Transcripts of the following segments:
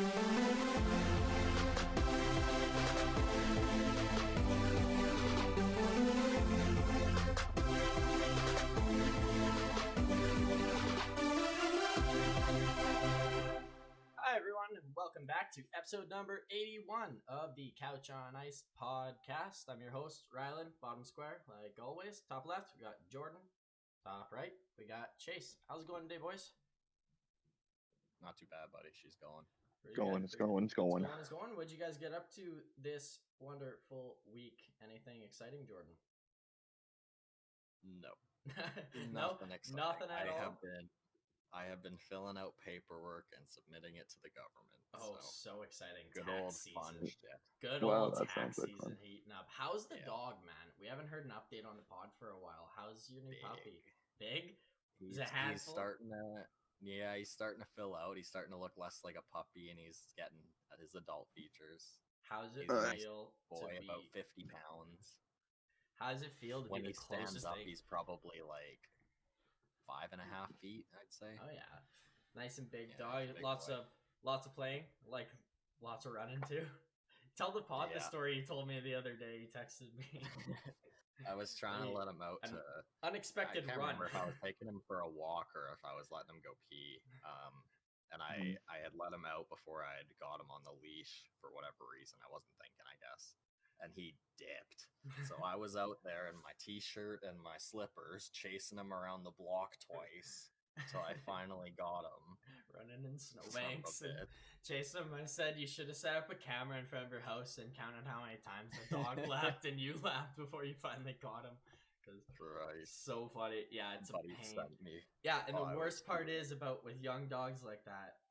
Hi, everyone, and welcome back to episode number 81 of the Couch on Ice podcast. I'm your host, Rhylan, bottom square, like always. Top left, we got Jordan. Top right, we got Chase. How's it going today, boys? Not too bad, buddy. She's going. Pretty Going. good. It's going. It's going. What'd you guys get up to this wonderful week? Anything exciting, Jordan? No. Nothing exciting. Nothing at all. I have been filling out paperwork and submitting it to the government. Oh, so exciting. Good tax old season. fun shit. Good old tax season heating up. How's the dog, man? We haven't heard an update on the pod for a while. How's your new puppy? Big? Is it a handful? He's starting to fill out. He's starting to look less like a puppy, and he's getting his adult features. How's it feel boy, to be about 50 pounds. How does it feel to when be the closest stands up, thing? he's probably like 5.5 feet, I'd say. Oh yeah, nice and big Yeah, dog. big Lots boy. of playing, like lots of running too. Tell the pod the story you told me the other day. You texted me. I was trying to let him out An to unexpected I can't run. remember if I was taking him for a walk or if I was letting him go pee. And I had let him out before I had got him on the leash for whatever reason. I wasn't thinking, I guess. And he dipped. So I was out there in my t-shirt and my slippers chasing him around the block twice until I finally got him. Running in snowbanks and chasing him. I said you should have set up a camera in front of your house and counted how many times the dog laughed and you laughed before you finally got him. So funny. Yeah, it's a pain. Yeah, and the worst part is about with young dogs like that,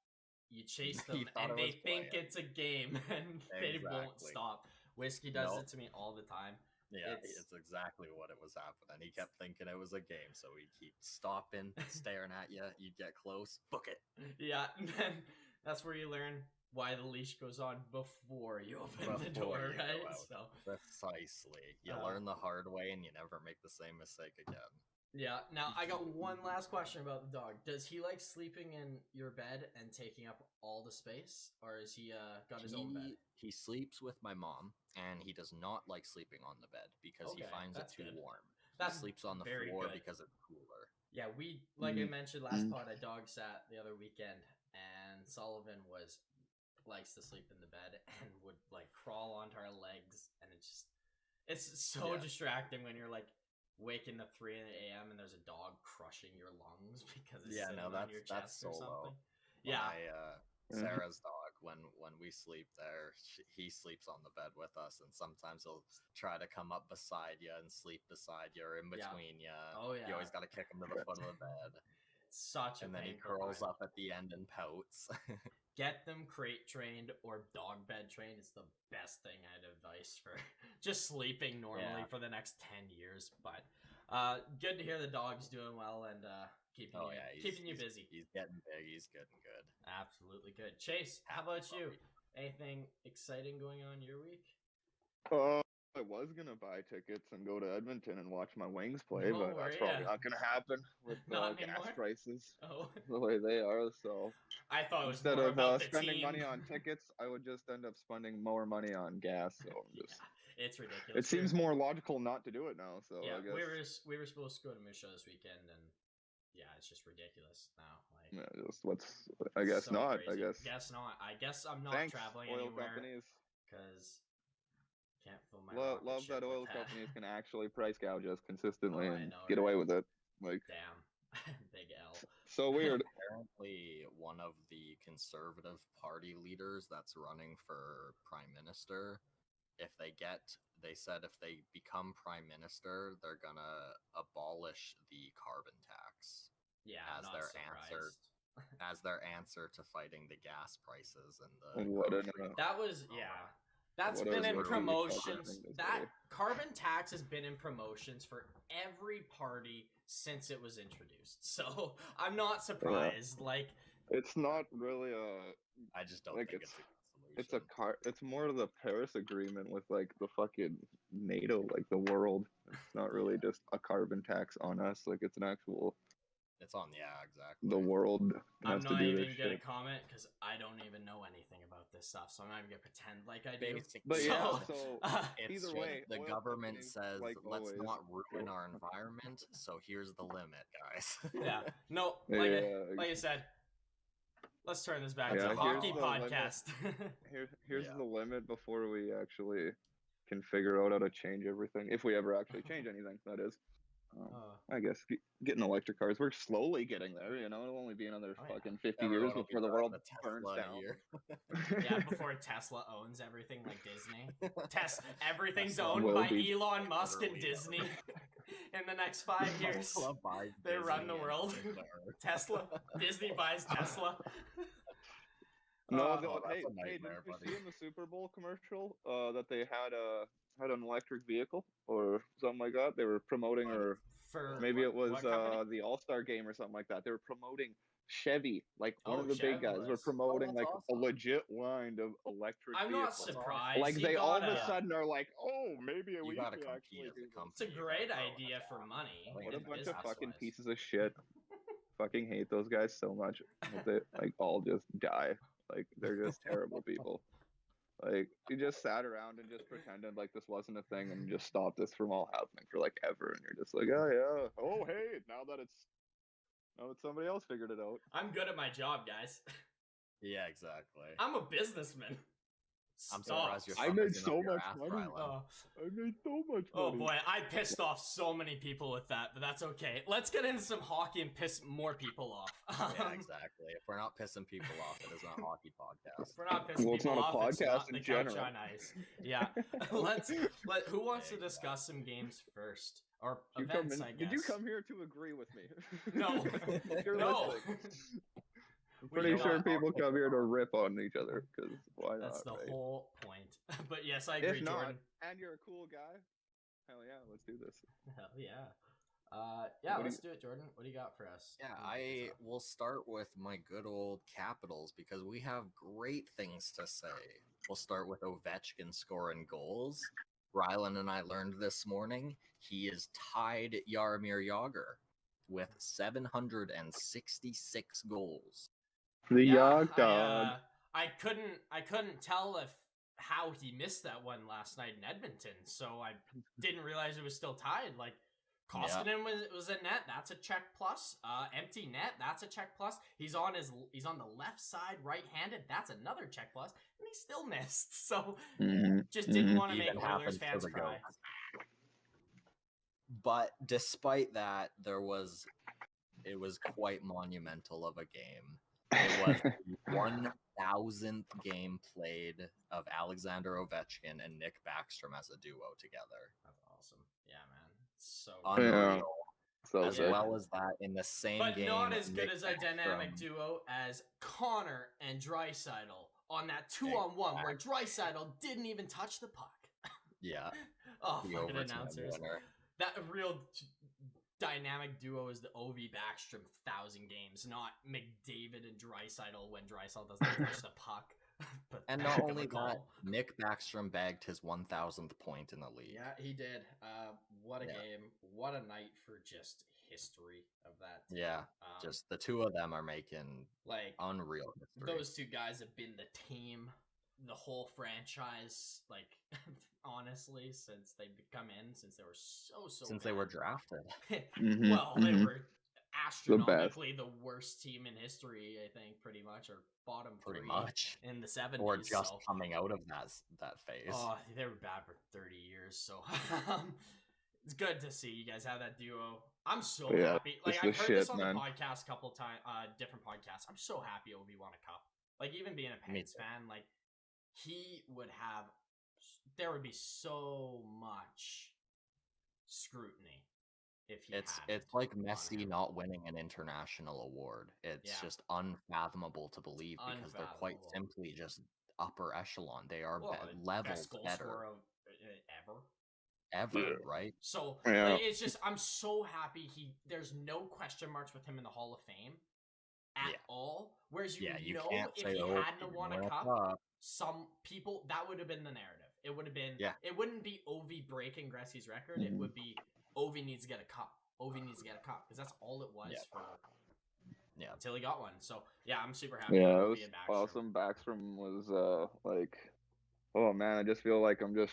you chase them and they think it's a game and they won't stop. Whiskey does it to me all the time. Yeah, it's exactly what it was happening. He kept thinking it was a game, so he'd keep stopping, staring at you. You'd get close, book it. Yeah, and then that's where you learn why the leash goes on before you open the door, right? So precisely. You learn the hard way, and you never make the same mistake again. Yeah. Now, I got one last question about the dog. Does he like sleeping in your bed and taking up all the space? Or is he got his own bed? He sleeps with my mom, and he does not like sleeping on the bed because he finds it too warm. He sleeps on the floor because it's cooler. Yeah, we, like I mentioned last pod, I dog sat the other weekend, and Sullivan likes to sleep in the bed and would like crawl onto our legs, and it's so distracting when you're like waking up 3 a.m. and there's a dog crushing your lungs because it's sitting on your chest or something. Sarah's dog, when we sleep there, he sleeps on the bed with us, and sometimes he'll try to come up beside you and sleep beside you or in between you. Oh yeah, you always got to kick him to the foot of the bed. And then he curls up at the end and pouts. Get them crate trained or dog bed trained. It's the best thing I'd advise for just sleeping normally for the next 10 years. But good to hear the dog's doing well and keeping you busy. He's getting big. He's getting good. Absolutely good. Chase, how about you? Anything exciting going on your week? I was gonna buy tickets and go to Edmonton and watch my Wings play, but that's probably not gonna happen with gas prices the way they are. So I thought it was instead more of about the spending team. money on tickets, I would just end up spending more money on gas. So it's ridiculous. It seems more logical not to do it now. So I guess we were supposed to go to Misha this weekend, and it's just ridiculous now. I guess not. Crazy. I guess I'm not traveling oil anywhere companies. Because can't fill my love that oil companies can actually price gouge us consistently and get right? away with it. Like, damn, big L. So weird. Apparently, one of the Conservative Party leaders that's running for Prime Minister, they said if they become Prime Minister, they're gonna abolish the carbon tax. Yeah, as their answer to fighting the gas prices and That's been in promotions. That carbon tax has been in promotions for every party since it was introduced. So I'm not surprised. It's not really I just don't think it's a good solution. It's more of the Paris Agreement with the fucking NATO, the world. It's not really just a carbon tax on us. It's an actual It's on, exactly. The world has I'm to not do even this gonna shit. comment because I don't even know anything about this stuff, so I'm not even gonna pretend like I do. But so either way, the government says, like let's not ruin our environment, so here's the limit, guys. Yeah. No, like I said, let's turn this back to a hockey podcast. Here's the limit before we actually can figure out how to change everything. If we ever actually change anything, that is. I guess getting electric cars, we're slowly getting there. It'll only be another fucking 50 years before the world burns down. Yeah, before Tesla owns everything like Disney. Everything's owned by Elon Musk and Disney. In the next 5 years, they run the world. Tesla, Disney buys Tesla. No, hey, did you see in the Super Bowl commercial that they had an electric vehicle or something like that? They were promoting, or maybe it was the All-Star game or something like that. They were promoting Chevy, like one of the big guys. Were promoting like a legit line of electric vehicles. I'm not surprised. Like they all of a sudden are like, oh, maybe we should actually do this. It's a great idea for money. What a bunch of fucking pieces of shit. Fucking hate those guys so much. They like all just die. Like they're just terrible people. Like you just sat around and just pretended like this wasn't a thing and just stopped this from all happening for like ever, and you're just like, oh yeah, oh hey, now that somebody else figured it out. I'm good at my job, guys. Yeah, exactly. I'm a businessman. I'm surprised you're. I made so much money. I made so much money. Oh boy, I pissed off so many people with that, but that's okay. Let's get into some hockey and piss more people off. Yeah, exactly. If we're not pissing people off, it is not a hocky podcast. If we're not pissing people off, it's not the Couch on Ice. Yeah. Who wants to discuss some games first? Or events, I guess. Did you come here to agree with me? No. No. I'm pretty sure people come here to rip on each other, because why not? That's the whole point. But yes, I agree, if not, Jordan. And you're a cool guy, hell yeah, let's do this. Hell yeah. Let's do it, Jordan. What do you got for us? Yeah, I will start with my good old Capitals, because we have great things to say. We'll start with Ovechkin scoring goals. Rhylan and I learned this morning he is tied Jaromir Jagr with 766 goals. The Yog Dog. I couldn't tell how he missed that one last night in Edmonton, so I didn't realize it was still tied. Like Koskinen was a net, that's a check plus. Empty net, that's a check plus. He's on the left side, right-handed, that's another check plus, and he still missed. So just didn't want to make Oilers fans cry. But despite that, it was quite monumental of a game. It was the 1,000th game played of Alexander Ovechkin and Nick Backstrom as a duo together. That's awesome. Yeah, man. So unreal. So as well as that, in the same game, but not as good as a dynamic duo as Connor and Draisaitl on that 2-on-1 where Draisaitl didn't even touch the puck. Yeah. Oh, fucking announcers. That real dynamic duo is the Ovi Backstrom 1,000 games, not McDavid and Draisaitl when Draisaitl doesn't touch the puck. And not only that, Nick Backstrom bagged his 1,000th point in the league. Yeah, he did. What a game. What a night for just history of that team. Yeah, just the two of them are making like unreal history. Those two guys have been the team, the whole franchise, like honestly, since they've come in, since they were since they were drafted. Well, they were astronomically the worst team in history, I think, pretty much, or bottom pretty much in the 70s, or just coming out of that phase. Oh, they were bad for 30 years, so it's good to see you guys have that duo. I'm so happy. Like I've heard this on the podcast a couple times, different podcasts. I'm so happy Ovi won a cup. Like even being a Pens fan, like there would be so much scrutiny if he it's like Messi not winning an international award. It's just unfathomable to believe because they're quite simply just upper echelon. They are levels better ever, right? So like, it's just I'm so happy there's no question marks with him in the Hall of Fame at all. Whereas if he hadn't won a cup, some people that would have been the narrative. It would have been it wouldn't be Ovi breaking Gretzky's record. It would be Ovi needs to get a cup. Ovi needs to get a cup because that's all it was for. Yeah. Until he got one. So yeah, I'm super happy for Ovi and Backstrom. Awesome. Backstrom was like, oh man, I just feel like I'm just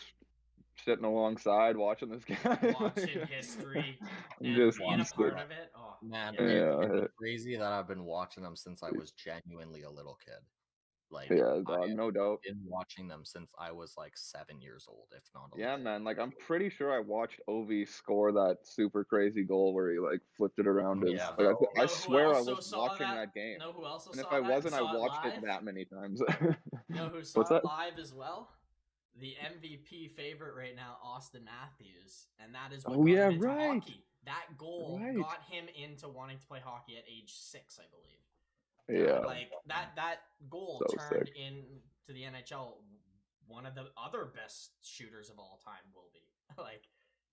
sitting alongside watching this guy. Watching history and just being a part of it. Oh man, yeah. it's crazy that I've been watching them since I was genuinely a little kid. Like, yeah, dog, no doubt. I've been watching them since I was like 7 years old, if not a yeah, little. man. Like, I'm pretty sure I watched Ovi score that super crazy goal where he like flipped it around his. Yeah, Like, I swear I was watching that game. Know who also and if saw I that wasn't, I saw watched it it that many times. You know who saw it live as well? The MVP favorite right now, Austin Matthews, and that is what got him into hockey. That goal got him into wanting to play hockey at age 6, I believe. Yeah, like that goal turned into the NHL. One of the other best shooters of all time will be like,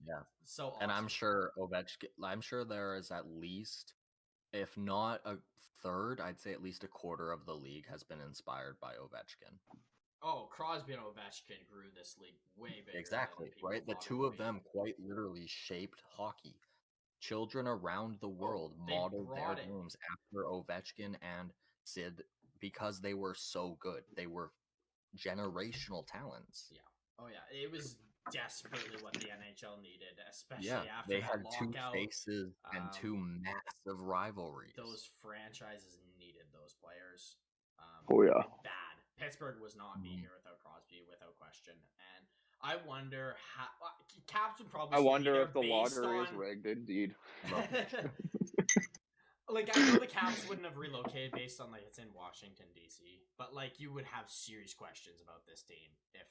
yeah. So awesome. And I'm sure Ovechkin. I'm sure there is at least, if not a third, I'd say at least a quarter of the league has been inspired by Ovechkin. Oh, Crosby and Ovechkin grew this league way bigger. Exactly, right? The two of them quite literally shaped hockey. Children around the world modeled their games after Ovechkin and Sid because they were so good. They were generational talents. Yeah. Oh yeah, it was desperately what the NHL needed, especially after they that had lockout. 2 faces and 2 massive rivalries. Those franchises needed those players. Bad. Pittsburgh was not be here without Crosby, without question. And I wonder how Caps would probably. I wonder if the lottery is rigged. Indeed. Like, I know the Caps wouldn't have relocated based on, like, it's in Washington, D.C., but, like, you would have serious questions about this team if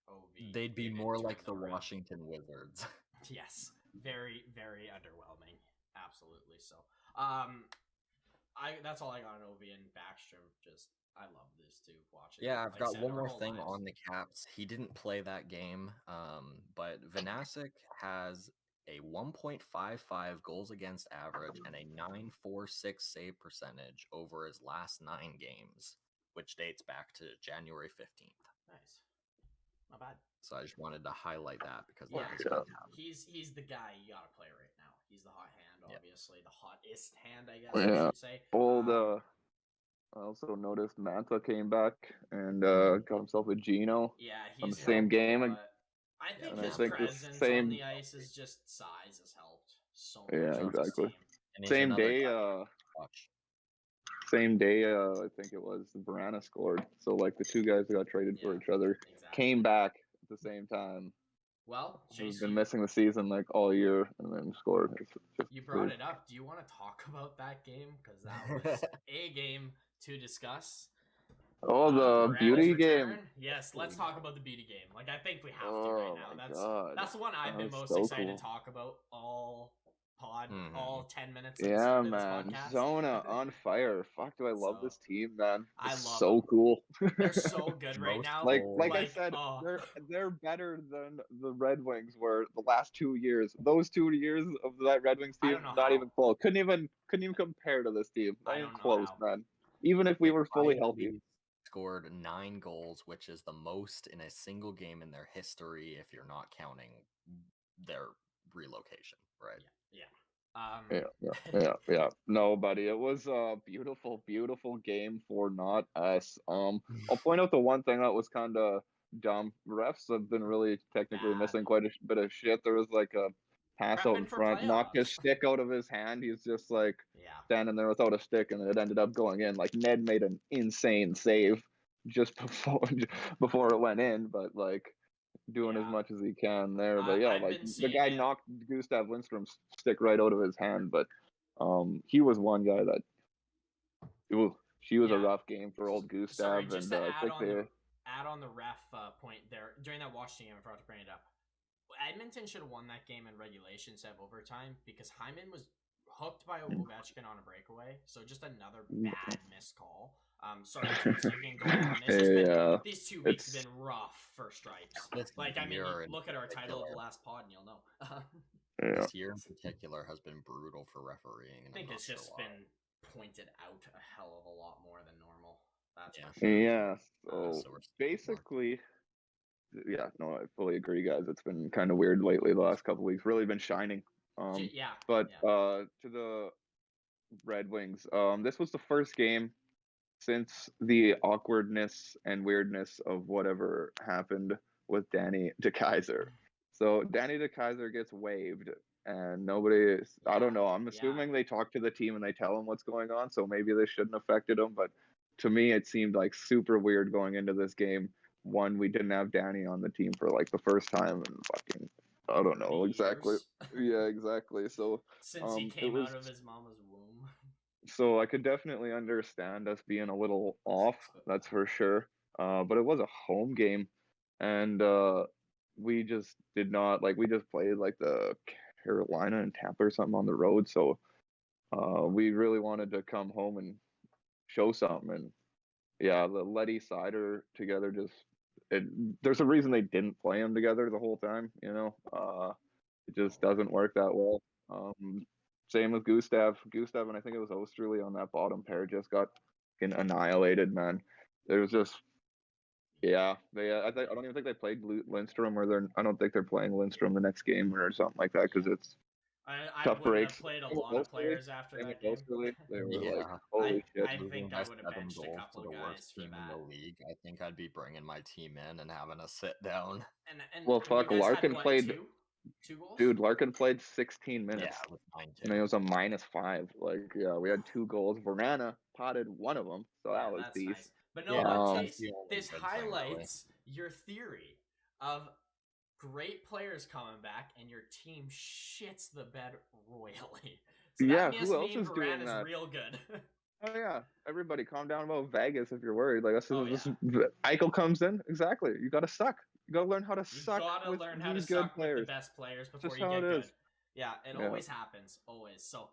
OV... They'd be more like the Washington Wizards. Yes. Very, very underwhelming. Absolutely. So, that's all I got on OV and Backstrom. Just, I love these two watching. Yeah, I've got one more thing on the Caps. He didn't play that game, but Vanasek has a 1.55 goals against average and a 9.46 save percentage over his last 9 games, which dates back to January 15th. Nice. Not bad. So I just wanted to highlight that because he's the guy you gotta play right now. He's the hot hand, obviously. The hottest hand, I guess I should say. I also noticed Manta came back and got himself a Geno. Yeah, on the same game. I think his presence on the ice is just size has helped so much. Yeah, exactly. Same day, I think it was Verana scored. So like the two guys that got traded for each other came back at the same time. Well, he's been missing the season like all year and then scored. You brought it up. Do you want to talk about that game? Because that was a game to discuss. Oh, the beauty game. Yes, let's talk about the beauty game. Like, I think we have to right now. That's the one I've been most excited to talk about all 10 minutes. Yeah, man. Zona on fire. Fuck, do I love this team, man. It's so cool. They're so good right now. Like I said, they're better than the Red Wings were the last 2 years. Those 2 years of that Red Wings team, not even close. Couldn't even compare to this team. Not even close, man. Even if we were fully healthy. Scored 9 goals, which is the most in a single game in their history if you're not counting their relocation, right? Yeah. No, buddy, it was a beautiful, beautiful game for not us. I'll point out the one thing that was kind of dumb. Refs have been really technically missing quite a bit of shit. There was like a pass out in front, knocked his stick out of his hand. He's just like standing there without a stick, and it ended up going in. Like Ned made an insane save just before it went in, but like doing as much as he can there. But like the guy knocked Gustav Lindstrom's stick right out of his hand. But he was one guy that she was a rough game for old Gustav. Sorry, just to add on the ref point there during that Washington game, I forgot to bring it up. Edmonton should have won that game in regulation instead of overtime because Hyman was hooked by Ovechkin on a breakaway. So just another bad missed call. Sorry, you can go on. These 2 weeks have been rough for Stripes. Like, I mean, look at our title of the last pod and you'll know. This year in particular has been brutal for refereeing. I think it's just been pointed out a hell of a lot more than normal. That's for sure. Yeah, so basically... Yeah, no, I fully agree, guys. It's been kind of weird lately the last couple of weeks. Really been shining But to the Red Wings, this was the first game since the awkwardness and weirdness of whatever happened with Danny DeKeyser. So Danny DeKeyser gets waived, and nobody. I don't know. I'm assuming they talk to the team and they tell them what's going on. So maybe they shouldn't have affected him. But to me, it seemed like super weird going into this game. One, we didn't have Danny on the team for like the first time in fucking, I don't know exactly. Yeah, exactly. So since he came out of his mama's womb. So I could definitely understand us being a little off. That's for sure. But it was a home game, and we just did not like. We just played like the Carolina and Tampa or something on the road. So we really wanted to come home and show something. And yeah, the Letty Sider together just. There's a reason they didn't play them together the whole time. It just doesn't work that well. Same with Gustav. Gustav and I think it was Osterley on that bottom pair just got annihilated, man. It was just, yeah. I don't even think they played Lindstrom, or I don't think they're playing Lindstrom the next game or something like that because it's tough breaks. Have played a lot of players after that game. They were like, holy shit. I think I would have benched a couple of guys for that. In the league. I think I'd be bringing my team in and having a sit down. And well, fuck, Larkin played. 2 goals? Dude, Larkin played 16 minutes. Yeah, and it was a -5. Like, yeah, we had 2 goals. Verana potted one of them, so that was decent. Nice. But no, this highlights your theory of great players coming back and your team shits the bed royally. So yeah, who else is doing that? Is real good. Oh yeah, everybody calm down about Vegas if you're worried. Like, Eichel comes in, exactly. You gotta suck. You gotta learn how to suck with these good players. With the best players before you get good. Yeah, it always happens, always. So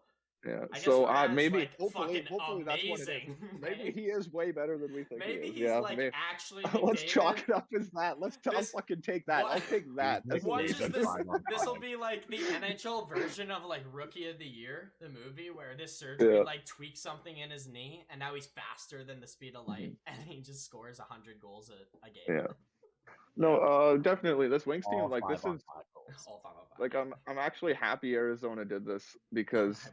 yeah, so maybe hopefully that's what it is. Maybe he is way better than we think. Maybe he is. He's like actually. Let's chalk it up as that. I'll fucking take that. I'll take that. This will be like the NHL version of like Rookie of the Year, the movie, where this surgery like tweaks something in his knee, and now he's faster than the speed of light, and he just scores 100 goals a game. Yeah. No, definitely. This Wings team, like, this is like, I'm actually happy Arizona did this because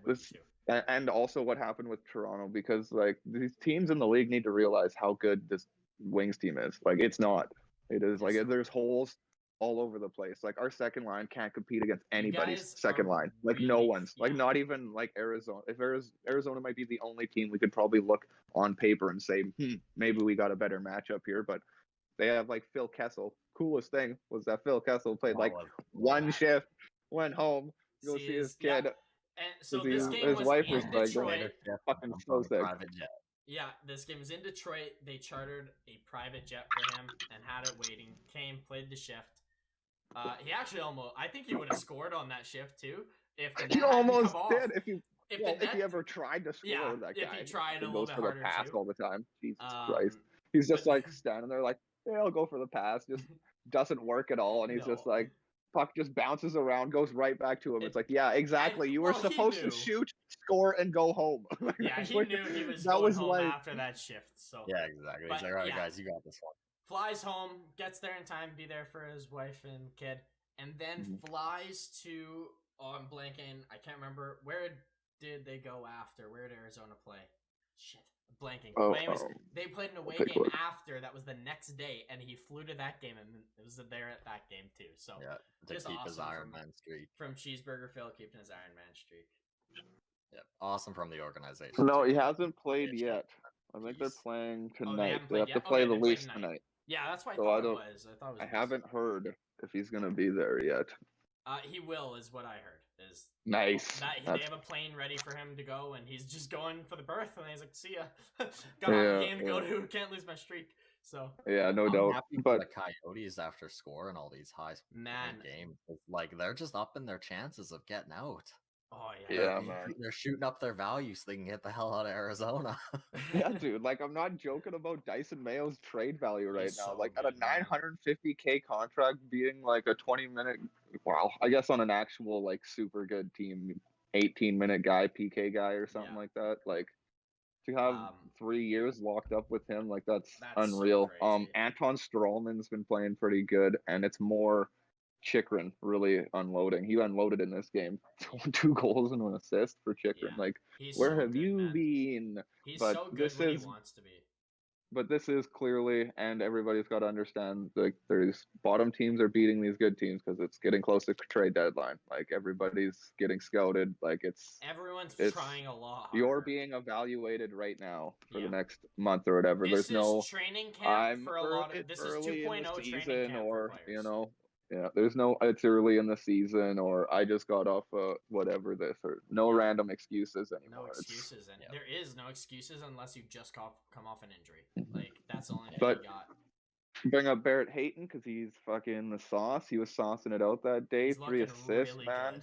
and also what happened with Toronto, because like these teams in the league need to realize how good this Wings team is. Like, it's not. It is like there's holes all over the place. Like, our second line can't compete against anybody's second line. Like, no one's. Like, not even like Arizona. If Arizona might be the only team we could probably look on paper and say, maybe we got a better matchup here, but they have like Phil Kessel. Coolest thing was that Phil Kessel played like one shift, went home, go see his kid. And so this game was wife in Detroit. Fucking so sick. Yeah, this game was in Detroit. They chartered a private jet for him and had it waiting. Came, played the shift. He actually I think he would have scored on that shift too. If the net he almost did. If he ever tried to score, that guy. If he tried a little bit harder pass too. all the time. Jesus Christ. He's just like standing there like, yeah, I'll go for the pass. Just doesn't work at all. And he's just like, puck just bounces around, goes right back to him. It's like, yeah, exactly. You were supposed to shoot, score, and go home. Yeah, he knew he was going home after that shift. So yeah, exactly. He's like, all right, guys, you got this one. Flies home, gets there in time, be there for his wife and kid, and then flies to, I'm blanking, I can't remember, where did they go after? Where did Arizona play? Shit. Blanking. They played an away game after. That was the next day, and he flew to that game, and it was there at that game too. So yeah, to keep his Iron Man streak. From Cheeseburger Phil keeping his Iron Man streak. Yeah, awesome from the organization. No, he hasn't played yet. I think they're playing tonight. They have to play the Leafs tonight. Yeah, that's why I thought it was. I haven't heard if he's gonna be there yet. He will, is what I heard. Nice. They have a plane ready for him to go, and he's just going for the berth, and he's like, see ya. Got a game to go to, can't lose my streak. So yeah, no doubt. But the Coyotes, after scoring all these high games, like, they're just upping their chances of getting out. Oh yeah, man. They're shooting up their value so they can get the hell out of Arizona. Yeah, dude. Like, I'm not joking about Dyson Mayo's trade value right now. Like, at a $950K contract, being like a 20-minute, well, I guess on an actual like super good team, 18-minute guy, PK guy or something like that. Like, to have 3 years locked up with him, like, that's unreal. So Anton Strawman's been playing pretty good, and it's more Chychrun really unloading. He unloaded in this game. 2 goals and 1 assist for Chychrun. Like, where so have good, you man. been? He's but so good when he wants to be. But this is clearly, and everybody's got to understand, like, there's bottom teams are beating these good teams because it's getting close to trade deadline. Like, everybody's getting scouted. Like, everyone's trying a lot harder. You're being evaluated right now for the next month or whatever. This there's no training camp for a lot of. This is 2.0 training camp or, for players. There's no it's early in the season or I just got off whatever this or no random excuses anymore. No excuses, and there is no excuses unless you just come off an injury. Like, that's the only thing you got. Bring up Barrett Hayton because he's fucking the sauce. He was saucing it out that day. 3 assists, really man.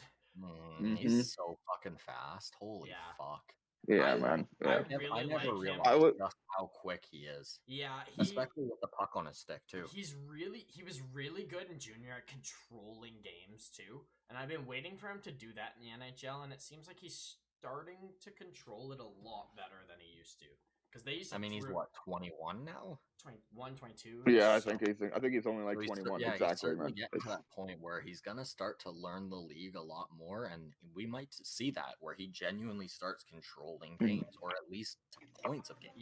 He's so fucking fast. Holy fuck. Yeah, man. Yeah. I never realized just how quick he is. Yeah, especially with the puck on his stick too. He was really good in junior at controlling games too, and I've been waiting for him to do that in the NHL, and it seems like he's starting to control it a lot better than he used to. Because they used to. I mean, he's what, 21 now? 21, 22. Yeah, I think he's only like 21 exactly. He's certainly getting to that point where he's gonna start to learn the league a lot more, and we might see that where he genuinely starts controlling games or at least points of games.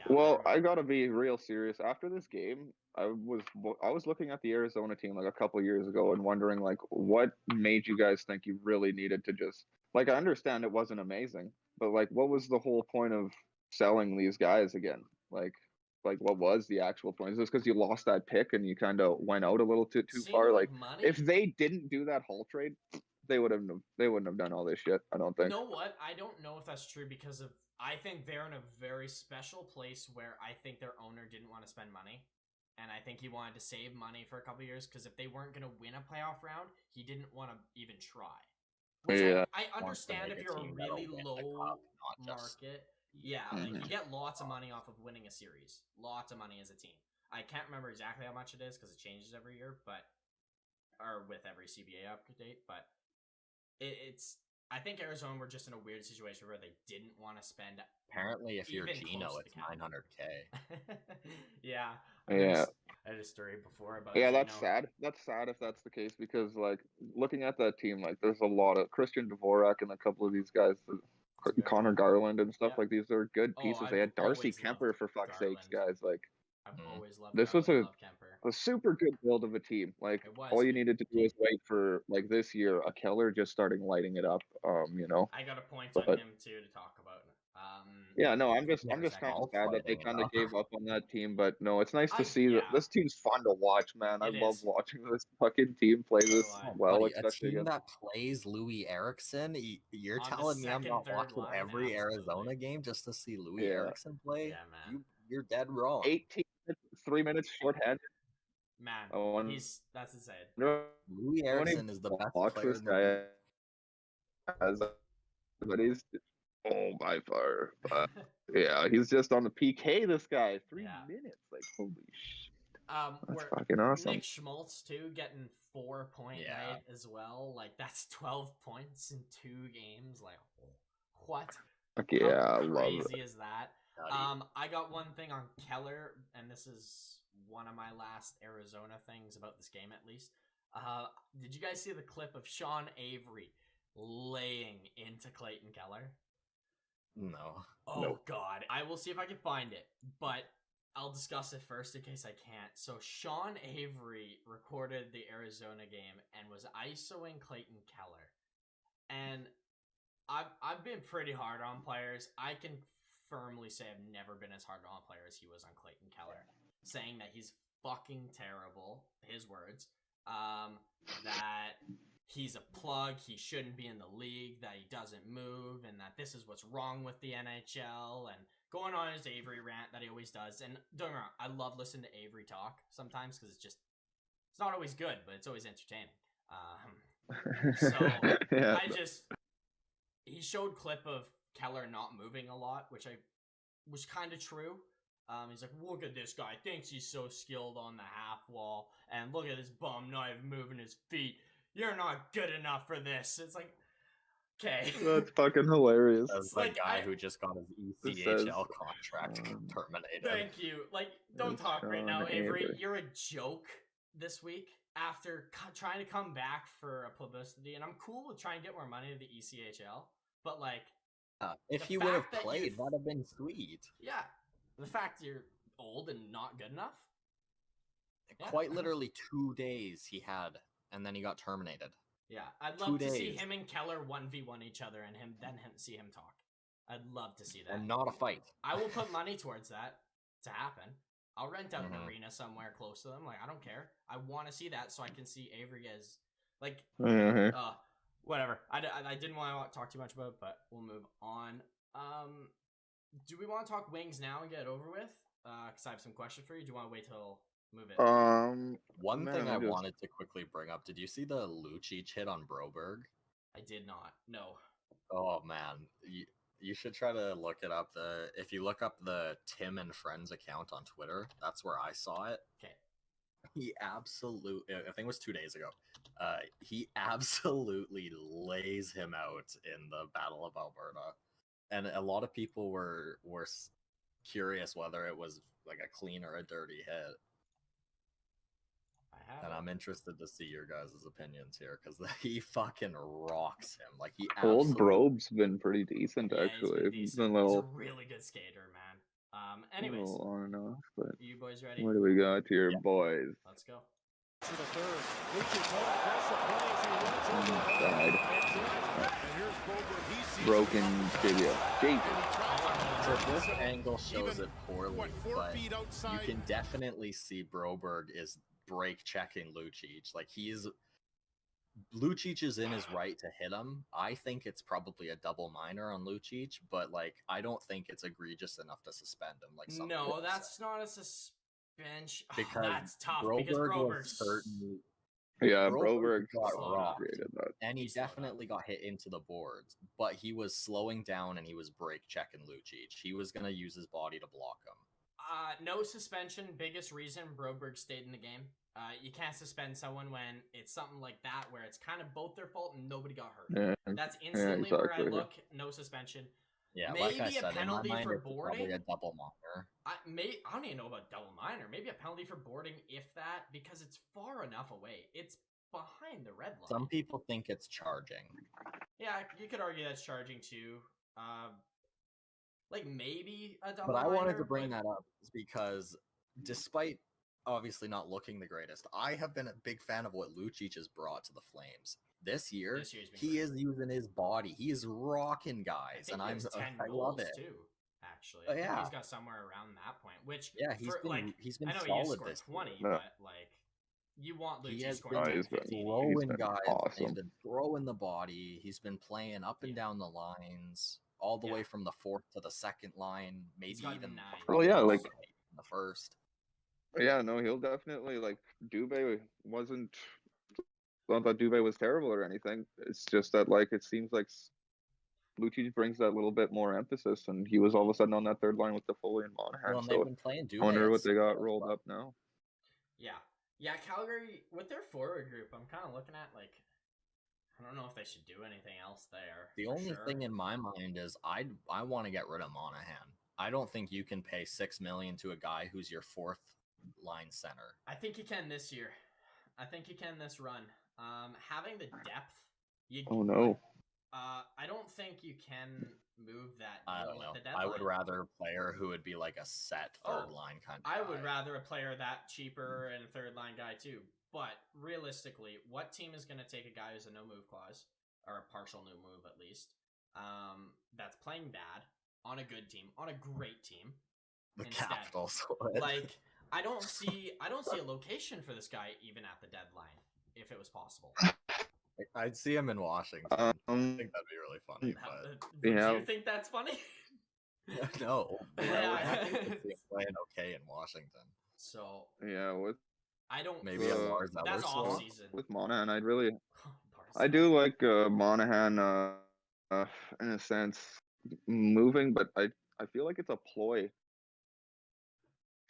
Well, I gotta be real serious. After this game, I was looking at the Arizona team like a couple years ago and wondering like what made you guys think you really needed to just like I understand it wasn't amazing, but like what was the whole point of selling these guys again? Like what was the actual point? Is this because you lost that pick and you kind of went out a little too far? Like if they didn't do that Hull trade, they wouldn't have done all this shit. I don't think. You know what? I don't know if that's true because I think they're in a very special place where I think their owner didn't want to spend money, and I think he wanted to save money for a couple of years because if they weren't going to win a playoff round, he didn't want to even try. Which I understand if you're a really low market. Yeah, like you get lots of money off of winning a series. Lots of money as a team. I can't remember exactly how much it is because it changes every year, or with every CBA update. But it's. I think Arizona were just in a weird situation where they didn't want to spend. Apparently, if you're Gino, it's $900K. Yeah. I had a story before about. Yeah, that's sad. That's sad if that's the case because like looking at that team, like there's a lot of Christian Dvorak and a couple of these guys. Connor Garland and stuff like these are good pieces. They had Darcy Kemper for fuck's sakes, guys. Like I've always loved this was a super good build of a team. Like all you needed to do is wait for like this year a Keller just starting lighting it up. I got a point on him too to talk about. Yeah, no, I'm just kind of sad that they kind of gave up on that team, but no, it's nice to see that this team's fun to watch, man. I love watching this fucking team play this well, buddy, especially a team that plays Louis Eriksson. You're telling me I'm not watching every Arizona game just to see Louis Eriksson play? Yeah, man. You're dead wrong. 18 minutes, 3 minutes shorthanded. Man, that's insane. Louis Eriksson is the best player in the league. But he's by far. Yeah, he's just on the PK. This guy 3 minutes. Like holy shit. That's fucking awesome. Nick Schmaltz too getting 4-point night as well. Like that's 12 points in 2 games. Like what? Yeah, how crazy is that? I got one thing on Keller, and this is one of my last Arizona things about this game at least. Did you guys see the clip of Sean Avery laying into Clayton Keller? No. Oh, God. I will see if I can find it, but I'll discuss it first in case I can't. So Sean Avery recorded the Arizona game and was ISOing Clayton Keller. And I've been pretty hard on players. I can firmly say I've never been as hard on a player as he was on Clayton Keller. Saying that he's fucking terrible, his words. That he's a plug, he shouldn't be in the league, that he doesn't move, and that this is what's wrong with the NHL, and going on his Avery rant that he always does. And don't get me wrong, I love listening to Avery talk sometimes because it's not always good, but it's always entertaining. He showed clip of Keller not moving a lot, which was kind of true. He's like, look at this guy, thinks he's so skilled on the half wall, and look at this bum not even moving his feet. You're not good enough for this. It's like, okay. That's fucking hilarious. That's the guy who just got his ECHL contract terminated. Thank you. Like, don't talk right now, Avery. You're a joke. this week after trying to come back for a publicity, and I'm cool with trying to get more money to the ECHL, but like, if you would have played, that'd have been sweet. Yeah, the fact you're old and not good enough. Quite literally 2 days he had, and then he got terminated. Yeah, I'd love to see him and Keller 1v1 each other, and see him talk. I'd love to see that. And not a fight. I will put money towards that to happen. I'll rent out an arena somewhere close to them. Like, I don't care. I want to see that so I can see Avery as, like, whatever. I didn't want to talk too much about it, but we'll move on. Do we want to talk wings now and get it over with? Because I have some questions for you. Do you want to wait till move it? One thing I wanted to quickly bring up. Did you see the Lucic hit on Broberg? I did not. No. Oh, man. You should try to look it up. If you look up the Tim and Friends account on Twitter, that's where I saw it. Okay. He absolutely, I think it was 2 days ago, he absolutely lays him out in the Battle of Alberta. And a lot of people were curious whether it was like a clean or a dirty hit. And I'm interested to see your guys' opinions here, because he fucking rocks him. Like, he Old Brobe's been pretty decent, actually. He's a really good skater, man. Anyways, on and off, but you boys ready? What do we got here, boys? Let's go. To the third. Broken tibia. Jesus. So this angle shows it poorly, but you can definitely see Broberg is break checking Lucic. Like, Lucic is in his right to hit him. I think it's probably a double minor on Lucic, but like, I don't think it's egregious enough to suspend him. Like, no, that's not a suspension. Because that's tough. Broberg was certainly. Yeah, Broberg got rocked, that. and he definitely got hit into the boards, but he was slowing down and he was break checking Lucic. He was going to use his body to block him. No suspension. Biggest reason Broberg stayed in the game. You can't suspend someone when it's something like that, where it's kind of both their fault and nobody got hurt. Yeah, that's instantly where I look. No suspension. Yeah, maybe like I said, a penalty in my mind, for it's boarding. Probably a double minor. I don't even know about double minor. Maybe a penalty for boarding, if that, because it's far enough away. It's behind the red line. Some people think it's charging. Yeah, you could argue that's charging too. Like maybe a double. But I minor, wanted to bring that up because, despite obviously not looking the greatest, I have been a big fan of what Lucic has brought to the Flames. This year he is using his body. He is rocking guys, and I love it too. Actually, I think he's got somewhere around that point. Which he's been I know solid. He this 20, but like you want Lucic scoring 10, 15. Throwing guys. Awesome. He's been throwing the body. He's been playing up and down the lines, all the way from the fourth to the second line, maybe even the first. Yeah, no, he'll definitely, like, Dubé wasn't, not that Dubé was terrible or anything. It's just that, like, it seems like Lucic brings that little bit more emphasis, and he was all of a sudden on that third line with Foley and Monahan. Well, so they've been playing Dubé. I wonder what they got rolled up now. Yeah, Calgary, with their forward group, I'm kind of looking at, like, I don't know if they should do anything else there. The only thing in my mind is I want to get rid of Monahan. I don't think you can pay $6 million to a guy who's your fourth line center. I think you can this year. I think you can this run. Having the depth, I don't think you can move that. I don't know. I would rather a player who would be like a set third line kind of guy. I would rather a player that cheaper and a third line guy too. But realistically, what team is going to take a guy who's a no move clause, or a partial no move at least, that's playing bad on a good team, on a great team? The Capitals. Like, I don't see a location for this guy even at the deadline, if it was possible. I'd see him in Washington. I think that'd be really funny. Do you think that's funny? No. I think I'd see him playing okay in Washington. So I don't. Maybe a Lars that's off season with Monahan. I do like Monahan in a sense moving, but I feel like it's a ploy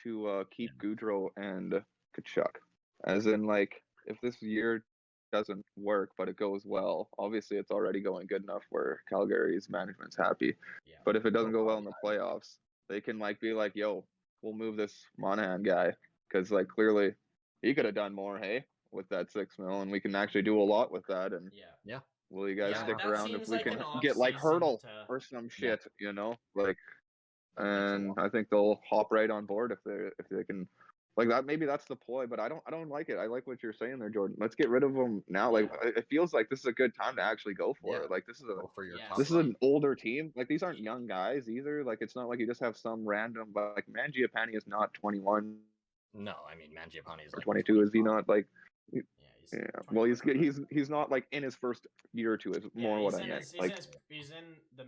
to keep Goudreau and Tkachuk. As in, like, if this year doesn't work, but it goes well, obviously it's already going good enough where Calgary's management's happy. Yeah. But if it doesn't go well in the playoffs, they can, like, be like, yo, we'll move this Monahan guy. Because, like, clearly he could have done more, hey, with that $6 million, and we can actually do a lot with that. And yeah. Will you guys stick around if we like can get like Hurdle or some shit, like, and I think they'll hop right on board if they can, like that. Maybe that's the ploy, but I don't like it. I like what you're saying there, Jordan. Let's get rid of them now. Like it feels like this is a good time to actually go for it. Like this is an older team. Like these aren't young guys either. Like it's not like you just have some random, like Mangiapane is not 21. No, I mean Mangiapane is like 22. Is he not like? Yeah, well, he's not like in his first year or two. Is more what I meant. He's in the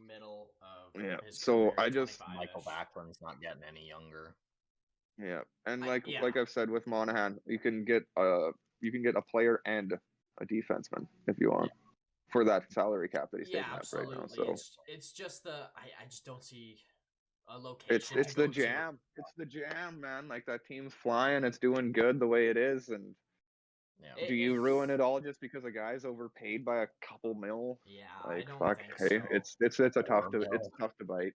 middle of his so career, I just Michael Backlund's not getting any younger. Yeah, and like I've said with Monahan, you can get a player and a defenseman if you want for that salary cap that he's taking up right now. So it's just I just don't see a location. It's the jam. It's the jam, man. Like that team's flying. It's doing good the way it is, and. Do you ruin it all just because a guy's overpaid by a couple mil? Yeah, like I don't fuck. think Hey, so. it's tough to bite.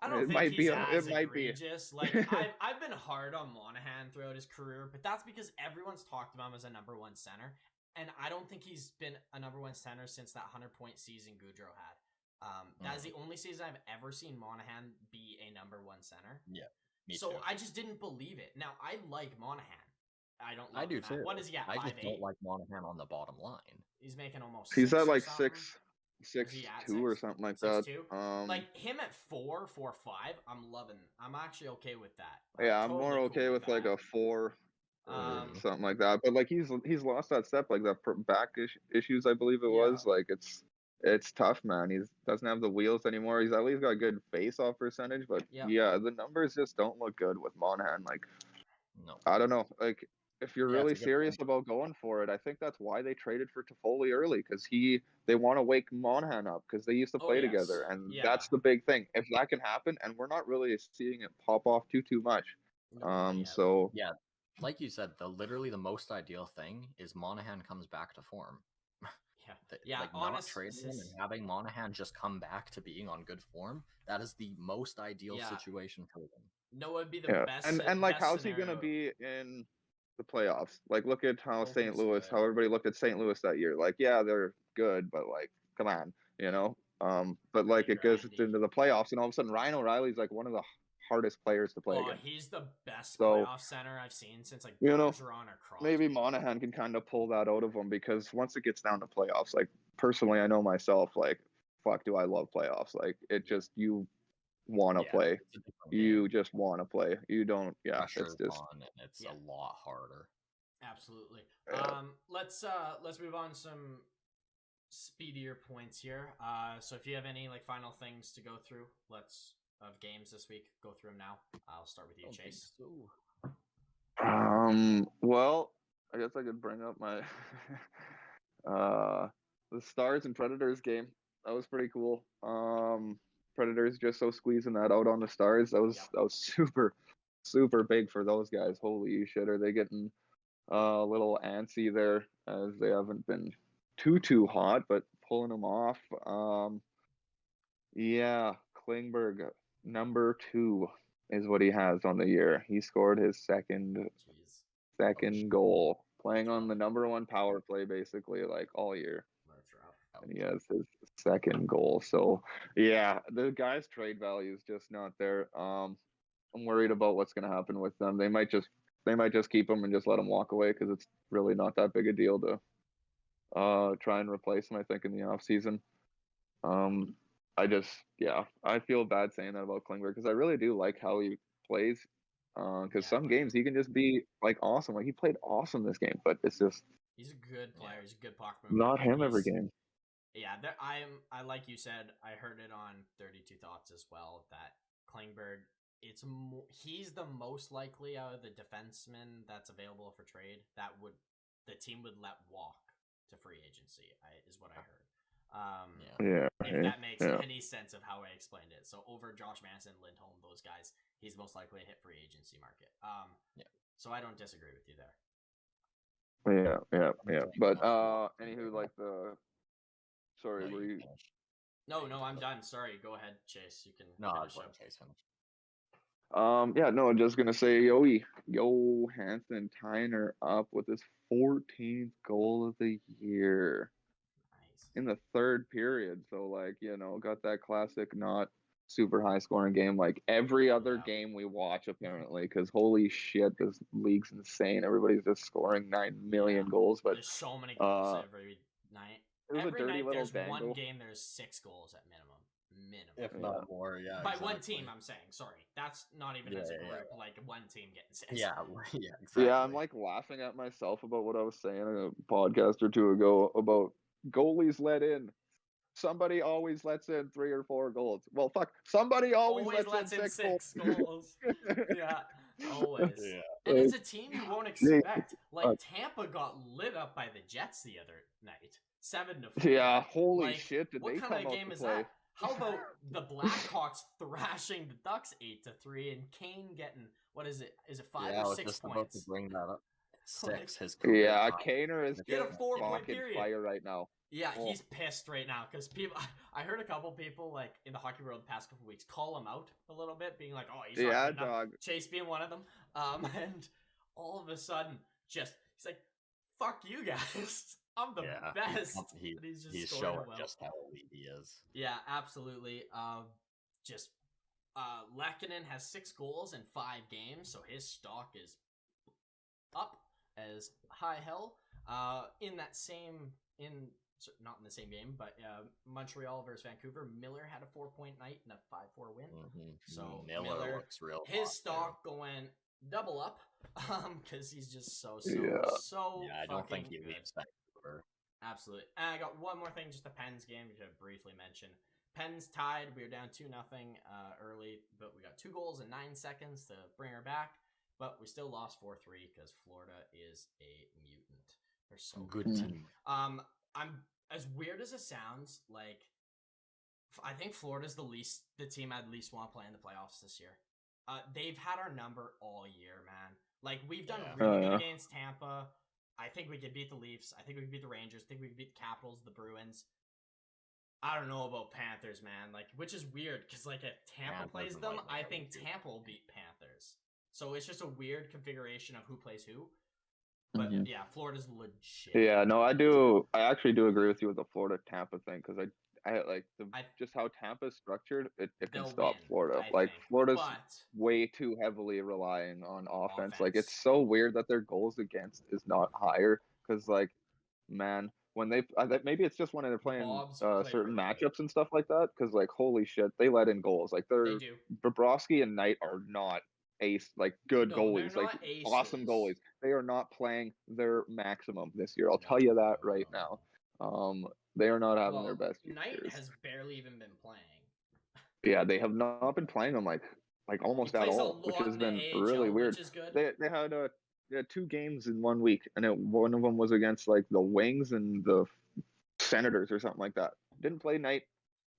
I don't think he's as egregious. Like I've been hard on Monahan throughout his career, but that's because everyone's talked about him as a number one center, and I don't think he's been a number one center since that 100-point season Gaudreau had. That is the only season I've ever seen Monahan be a number one center. Yeah, me so too. I just didn't believe it. Now I like Monahan. I do too. What is he at? I just don't like Monahan on the bottom line. He's making almost. He's at like 6'2" or something like that. Like him at 4'5", I'm loving. I'm actually okay with that. I'm more okay with like a 4, something like that. But like he's lost that step, like the back issues, I believe it was. Like it's tough, man. He doesn't have the wheels anymore. He's at least got a good face-off percentage, but the numbers just don't look good with Monahan. Like, no, I don't know. Like, if you're really serious about going for it, I think that's why they traded for Toffoli early, because they want to wake Monahan up because they used to play together, and that's the big thing. If that can happen, and we're not really seeing it pop off too much, so like you said, literally the most ideal thing is Monahan comes back to form. Like not trading him and having Monahan just come back to being on good form, that is the most ideal situation for them. No, it'd be the best. And like, how's he gonna be in the playoffs? Like, look at how St. Louis, how everybody looked at St. Louis that year. Like, yeah, they're good, but like, come on, But like, it goes into the playoffs, and all of a sudden, Ryan O'Reilly's like one of the hardest players to play against. He's the best playoff center I've seen since like Bergeron or Crosby. Maybe Monahan can kind of pull that out of him, because once it gets down to playoffs, like personally, I know myself, like, fuck, do I love playoffs? Like, it just you want to play. You just want to play. You don't. Yeah, it's just. It's a lot harder. Absolutely. Let's move on to some speedier points here. So if you have any like final things to go through, of games this week, go through them now. I'll start with you, Chase. Well, I guess I could bring up my the Stars and Predators game. That was pretty cool. Predators just so squeezing that out on the Stars. That was super, super big for those guys. Holy shit, are they getting a little antsy there, as they haven't been too hot, but pulling them off. Klingberg, number 2 is what he has on the year. He scored his second goal, playing on the number 1 power play basically like all year. And he has his second goal. So the guy's trade value is just not there. I'm worried about what's going to happen with them. They might just keep him and just let him walk away, because it's really not that big a deal to try and replace him, I think, in the off season. I feel bad saying that about Klingberg, because I really do like how he plays. Because some games he can just be like awesome. Like, he played awesome this game, but it's just he's a good player. He's a good puck mover. Not him every game. Yeah, I like you said, I heard it on 32 Thoughts as well, that Klingberg, he's the most likely out of the defensemen that's available for trade that the team would let walk to free agency, is what I heard. If that makes any sense of how I explained it. So over Josh Manson, Lindholm, those guys, he's most likely to hit free agency market. So I don't disagree with you there. Yeah. But anywho, like sorry, were you? No, I'm done. Sorry, go ahead, Chase. You can. No, I was letting Chase finish. Yeah, no, I'm just gonna say, Johansson tying her up with his 14th goal of the year Nice. in the third period. So, like, got that classic, not super high scoring game, like every other game we watch, apparently, because holy shit, this league's insane. Everybody's just scoring 9 million goals, but there's so many goals every night. It was every a dirty night little there's dangle. one game, there's 6 goals at minimum. If not more, yeah. By exactly. one team, I'm saying. Sorry, that's not even as a group. Like one team getting 6. Yeah, exactly. Yeah, I'm like laughing at myself about what I was saying in a podcast or two ago about goalies let in. Somebody always lets in 3 or 4 goals. Well, fuck. Somebody always lets in 6 goals. Yeah, always. Yeah. And it's a team you won't expect. Like Tampa got lit up by the Jets the other night, 7-4. Yeah, holy like, shit! Did what they kind come of out game to is play? that? How about the Blackhawks thrashing the Ducks 8-3, and Kane getting, what is it? Is it 5 or 6 I was points? just about to bring that up. 6. His yeah, Kaner is get a 4-point fucking period. fire right now. Yeah, he's pissed right now because people. I heard a couple people like in the hockey world the past couple weeks call him out a little bit, being like, "Oh, he's not good enough." Dog. Chase being one of them. And all of a sudden, just he's like, "Fuck you guys, I'm the best." He's showing just how elite he is. Yeah, absolutely. Lehkonen has 6 goals in 5 games, so his stock is up as high hell. In that same not in the same game, but Montreal versus Vancouver, Miller had a 4-point night and a 5-4 win. So Miller looks real. His stock going double up, because he's just so. Yeah, I don't think he leaves Vancouver. Absolutely. And I got one more thing, just the Pens game, which I briefly mentioned. Pens tied. We were down 2-0 early, but we got 2 goals in 9 seconds to bring her back. But we still lost 4-3 because Florida is a mutant. They're so good team. I'm as weird as it sounds, like I think Florida's the team I'd least want to play in the playoffs this year. They've had our number all year, man. Like we've done really good against Tampa. I think we could beat the Leafs. I think we could beat the Rangers. I think we could beat the Capitals, the Bruins. I don't know about Panthers, man. Like, which is weird because like if Tampa plays them, I think Tampa will beat Panthers. So it's just a weird configuration of who plays who. But yeah, Florida's legit. Yeah, no, I actually do agree with you with the Florida Tampa thing because I like just how Tampa's structured. It can stop Florida. Florida's way too heavily relying on offense. Like it's so weird that their goals against is not higher because man, when maybe it's just when they're playing certain matchups and stuff like that because holy shit, they let in goals. Like they do. Bobrovsky and Knight are not good goalies, awesome goalies. They are not playing their maximum this year. I'll tell you that right now. They are not having their best years. Knight has barely even been playing. Yeah, they have not been playing them like almost at all, which has been really weird. They had 2 games in 1 week, and one of them was against the Wings and the Senators or something like that. Didn't play Knight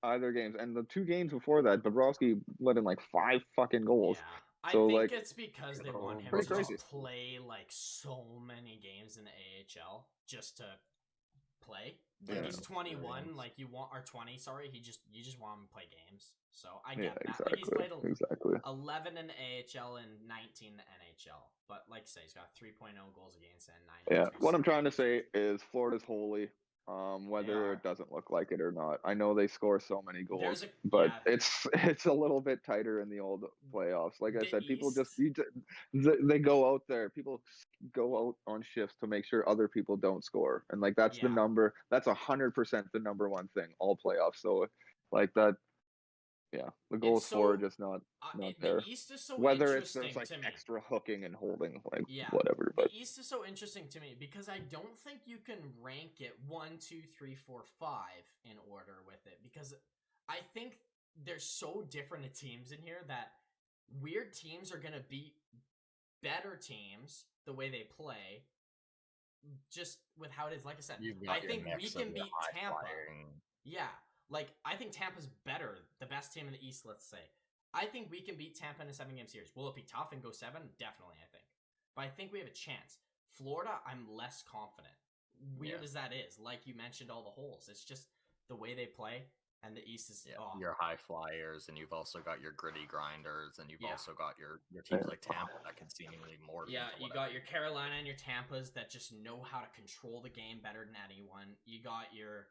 either games, and the 2 games before that, Bobrovsky let in 5 fucking goals. Yeah. I think it's because they want him to just play so many games in the AHL just to play. He's 21, you want or 20. Sorry, you just want him to play games. So I get that. Exactly. He's played 11 in the AHL and 19 in the NHL. But like I say, he's got 3.0 goals against and 9. Yeah, what I'm trying to say is Florida's holy. Whether it doesn't look like it or not. I know they score so many goals, but it's a little bit tighter in the old playoffs. Like I said, people they go out there. People go out on shifts to make sure other people don't score, and that's the number. That's 100% the number one thing all playoffs. So that. Yeah, the goals for are just not there. The East is so whether interesting there's to me. Extra hooking and holding, whatever. But the East is so interesting to me because I don't think you can rank it 1, 2, 3, 4, 5 in order with it because I think there's so different teams in here that weird teams are gonna beat better teams the way they play. Just with how it is, like I said, I think we can beat Tampa. Yeah. I think Tampa's better, the best team in the East, let's say. I think we can beat Tampa in a 7-game series. Will it be tough and go 7? Definitely, I think. But I think we have a chance. Florida, I'm less confident. Weird as that is. Like you mentioned, all the holes. It's just the way they play. And the East is your high flyers, and you've also got your gritty grinders, and you've also got your teams like Tampa that can seemingly morph. Yeah, you got your Carolina and your Tampas that just know how to control the game better than anyone. You got your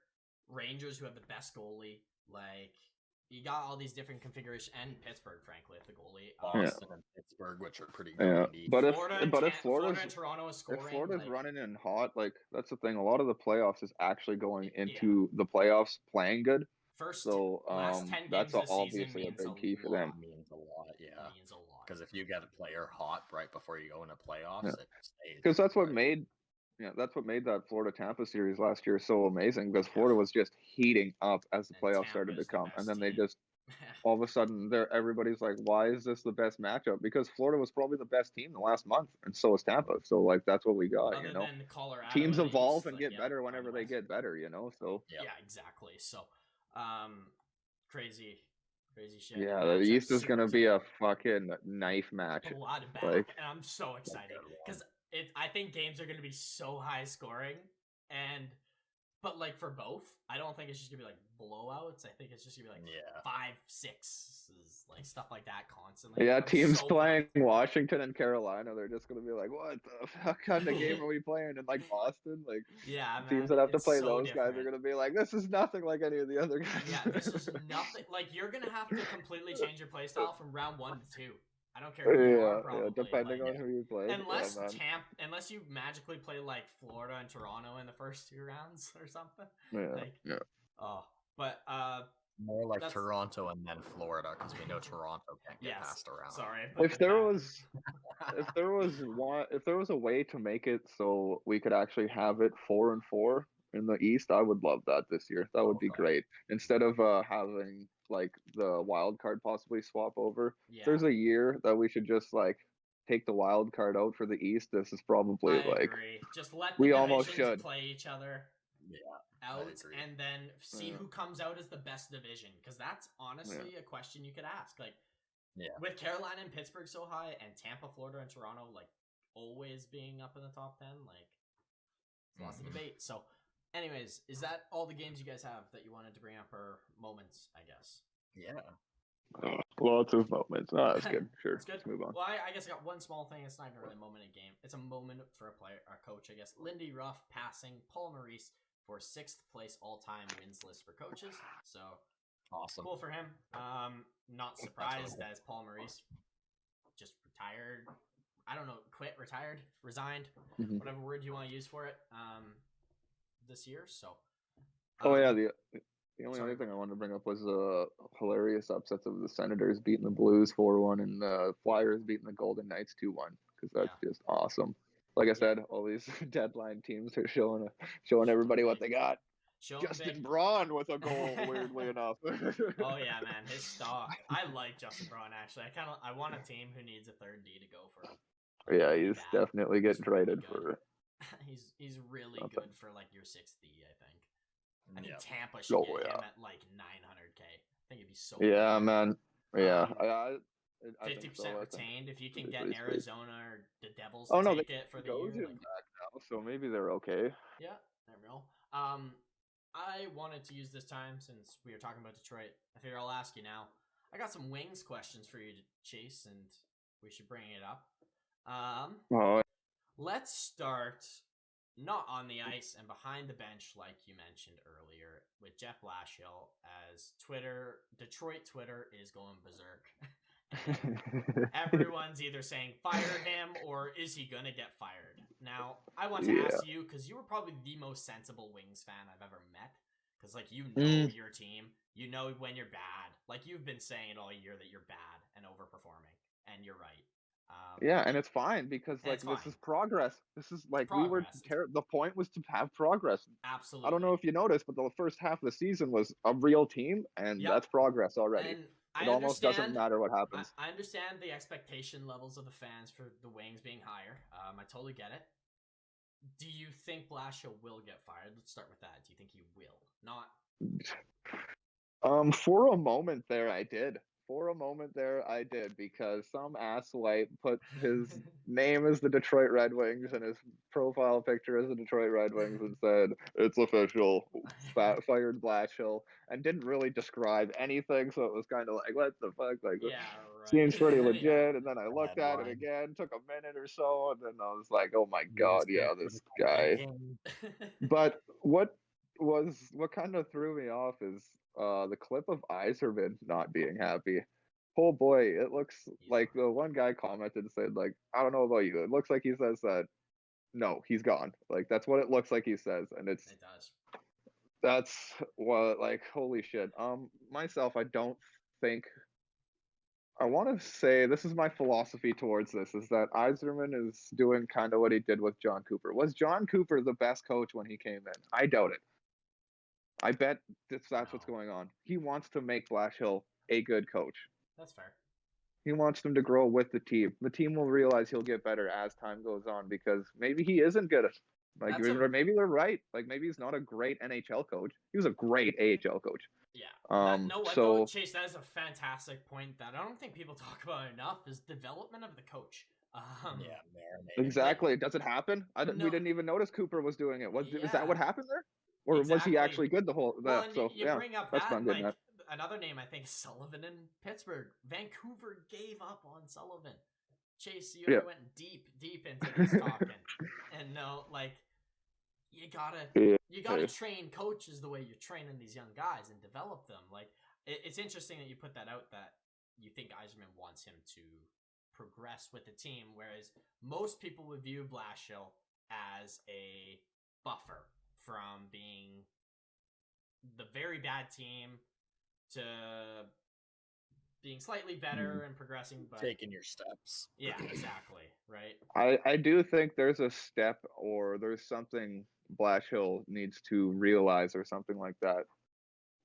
Rangers who have the best goalie. Like, you got all these different configurations, and Pittsburgh, frankly, at the goalie. Boston and Pittsburgh, which are pretty grindy. But if Florida and Toronto is scoring, if Florida's running in hot, like that's the thing. A lot of the playoffs is actually going into the playoffs playing good. Last 10 games that's this obviously a big key for them. Means a lot, yeah. Means a lot. Because if you get a player hot right before you go into playoffs, because that's what made that Florida Tampa series last year so amazing. Because Florida was just heating up as the playoffs started to come, and then they just all of a sudden everybody's like, why is this the best matchup? Because Florida was probably the best team the last month, and so was Tampa. So like that's what we got. Other than Colorado, teams evolve and get better whenever they get better. So yeah, exactly. So crazy shit. Yeah, the East is gonna be a fucking knife match. And I'm so excited because I think games are gonna be so high scoring, but like for both, I don't think it's just gonna be like blowouts. I think it's just gonna be like 5-6, like stuff like that constantly. Yeah, teams playing Washington and Carolina, they're just gonna be like, what the fuck kind of game are we playing in like Boston? Like, teams that have to play those guys are gonna be like, this is nothing like any of the other guys. Yeah, this is nothing. Like, you're gonna have to completely change your playstyle from round 1 to 2. I don't care who you are, probably. Depending on who you play. Unless you magically play like Florida and Toronto in the first 2 rounds or something. But more like Toronto and then Florida, because we know Toronto can't get passed around. Sorry. If there was a way to make it so we could actually have it 4-4 in the East, I would love that this year. That would be great. Instead of having like the wild card possibly swap over. If there's a year that we should just like take the wild card out for the East, this is probably I agree. Just let the divisions play each other out and then see who comes out as the best division, because that's honestly a question you could ask. Like, with Carolina and Pittsburgh so high, and Tampa, Florida, and Toronto like always being up in the top 10, like lots of debate. So anyways, is that all the games you guys have that you wanted to bring up, or moments, I guess? Yeah. Lots of moments. Oh, that's good. Sure. That's good. Let's move on. Well, I guess I got one small thing. It's not even really a moment in a game. It's a moment for a player, a coach, I guess. Lindy Ruff passing Paul Maurice for 6th place all-time wins list for coaches. So awesome. Cool for him. Not surprised as Paul Maurice just retired. I don't know, resigned, whatever word you want to use for it. This year, so. The only other thing I wanted to bring up was hilarious upsets of the Senators beating the Blues 4-1 and the Flyers beating the Golden Knights 2-1, because that's just awesome. Like I said, all these deadline teams are showing everybody what they got. Justin Braun with a goal, weirdly enough. Oh yeah, man, his stock. I like Justin Braun actually. I want a team who needs a third D to go for him. Yeah, he's definitely getting traded for. He's really good for like your 6th D, I think. I think Tampa should get him at like 900K. I think it'd be so. Yeah, good. Man. Yeah, 50% retained. If you can get Arizona or the Devils take it for the year. Back now, so maybe they're okay. Yeah, there we go. I wanted to use this time, since we were talking about Detroit, I figure I'll ask you now. I got some Wings questions for you to chase, and we should bring it up. Let's start not on the ice and behind the bench, like you mentioned earlier, with Jeff Blashill, as Detroit Twitter is going berserk. Everyone's either saying fire him or is he gonna get fired? Now, I want to ask you, because you were probably the most sensible Wings fan I've ever met, because like you know your team, you know when you're bad. Like you've been saying all year that you're bad and overperforming, and you're right. And it's fine, because like this is progress. This is like the point was to have progress. Absolutely. I don't know if you noticed, but the first half of the season was a real team, and that's progress already. And it almost doesn't matter what happens. I understand the expectation levels of the fans for the Wings being higher. I totally get it. Do you think Blashill will get fired? Let's start with that. Do you think he will? Not. For a moment there, I did. For a moment there, I did, because some asswipe put his name as the Detroit Red Wings and his profile picture as the Detroit Red Wings and said, "It's official, fired Blashill," and didn't really describe anything, so it was kind of like, what the fuck? Like, Yeah, right. seems pretty legit, Yeah. and then I looked at it again, took a minute or so, and then I was like, oh my god, yeah, this guy. But what kind of threw me off is the clip of Iserman not being happy. Oh boy, it looks like the one guy commented and said, like, I don't know about you, it looks like he says that no, he's gone. Like, that's what it looks like he says, and it does. That's what, like, holy shit. Myself, I don't think, I want to say, this is my philosophy towards this, is that Iserman is doing kind of what he did with John Cooper. Was John Cooper the best coach when he came in? I doubt it. I bet that's what's going on. He wants to make Blashill a good coach. That's fair. He wants them to grow with the team. The team will realize he'll get better as time goes on, because maybe he isn't good at, like, maybe they're right. Like, maybe he's not a great NHL coach. He was a great AHL coach. Yeah. Though, Chase, that is a fantastic point that I don't think people talk about enough, is development of the coach. Exactly. Does it happen? We didn't even notice Cooper was doing it. Is that what happened there? Or was he actually good the whole? Well, you bring up that's like another name. I think Sullivan in Pittsburgh. Vancouver gave up on Sullivan. Chase, you went deep into this talking, and no, like, you gotta train coaches the way you're training these young guys and develop them. Like, it's interesting that you put that out, that you think Yzerman wants him to progress with the team, whereas most people would view Blashill as a buffer from being the very bad team to being slightly better and progressing, but taking your steps. Yeah, exactly. Right. I do think there's a step, or there's something Blashill needs to realize, or something like that,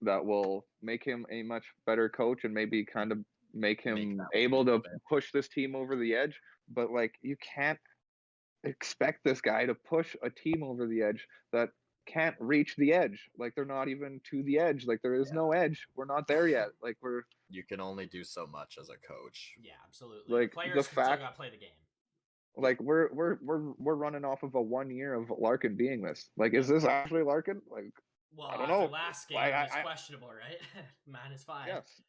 that will make him a much better coach, and maybe kind of make him able to push this team over the edge. But, like, you can't expect this guy to push a team over the edge that can't reach the edge. Like, they're not even to the edge. Like, there is no edge. We're not there yet. Like, you can only do so much as a coach. Yeah, absolutely. Like, players still gotta play the game. Like, we're running off of a 1 year of Larkin being this. Like, is this actually Larkin? Like, well, I don't know. Last game was questionable, right? -5. Yes.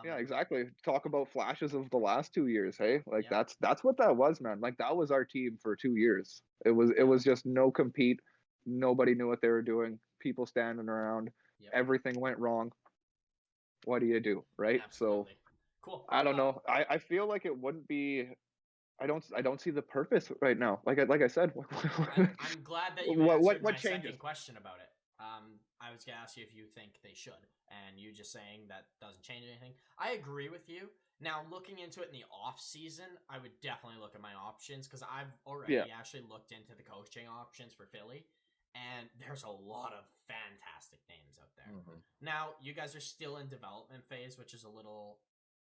Yeah, exactly. Talk about flashes of the last 2 years, hey? Like, that's what that was, man. Like, that was our team for 2 years. It was just no compete. Nobody knew what they were doing. People standing around. Everything went wrong. What do you do, right? Absolutely. So, cool. I don't know. I feel like it wouldn't be. I don't see the purpose right now. Like I said, I'm glad that you answered my second question about it. I was gonna ask you if you think they should, and you just saying that doesn't change anything. I agree with you. Now, looking into it in the off season, I would definitely look at my options, because I've already actually looked into the coaching options for Philly, and there's a lot of fantastic names out there. Mm-hmm. Now, you guys are still in development phase, which is a little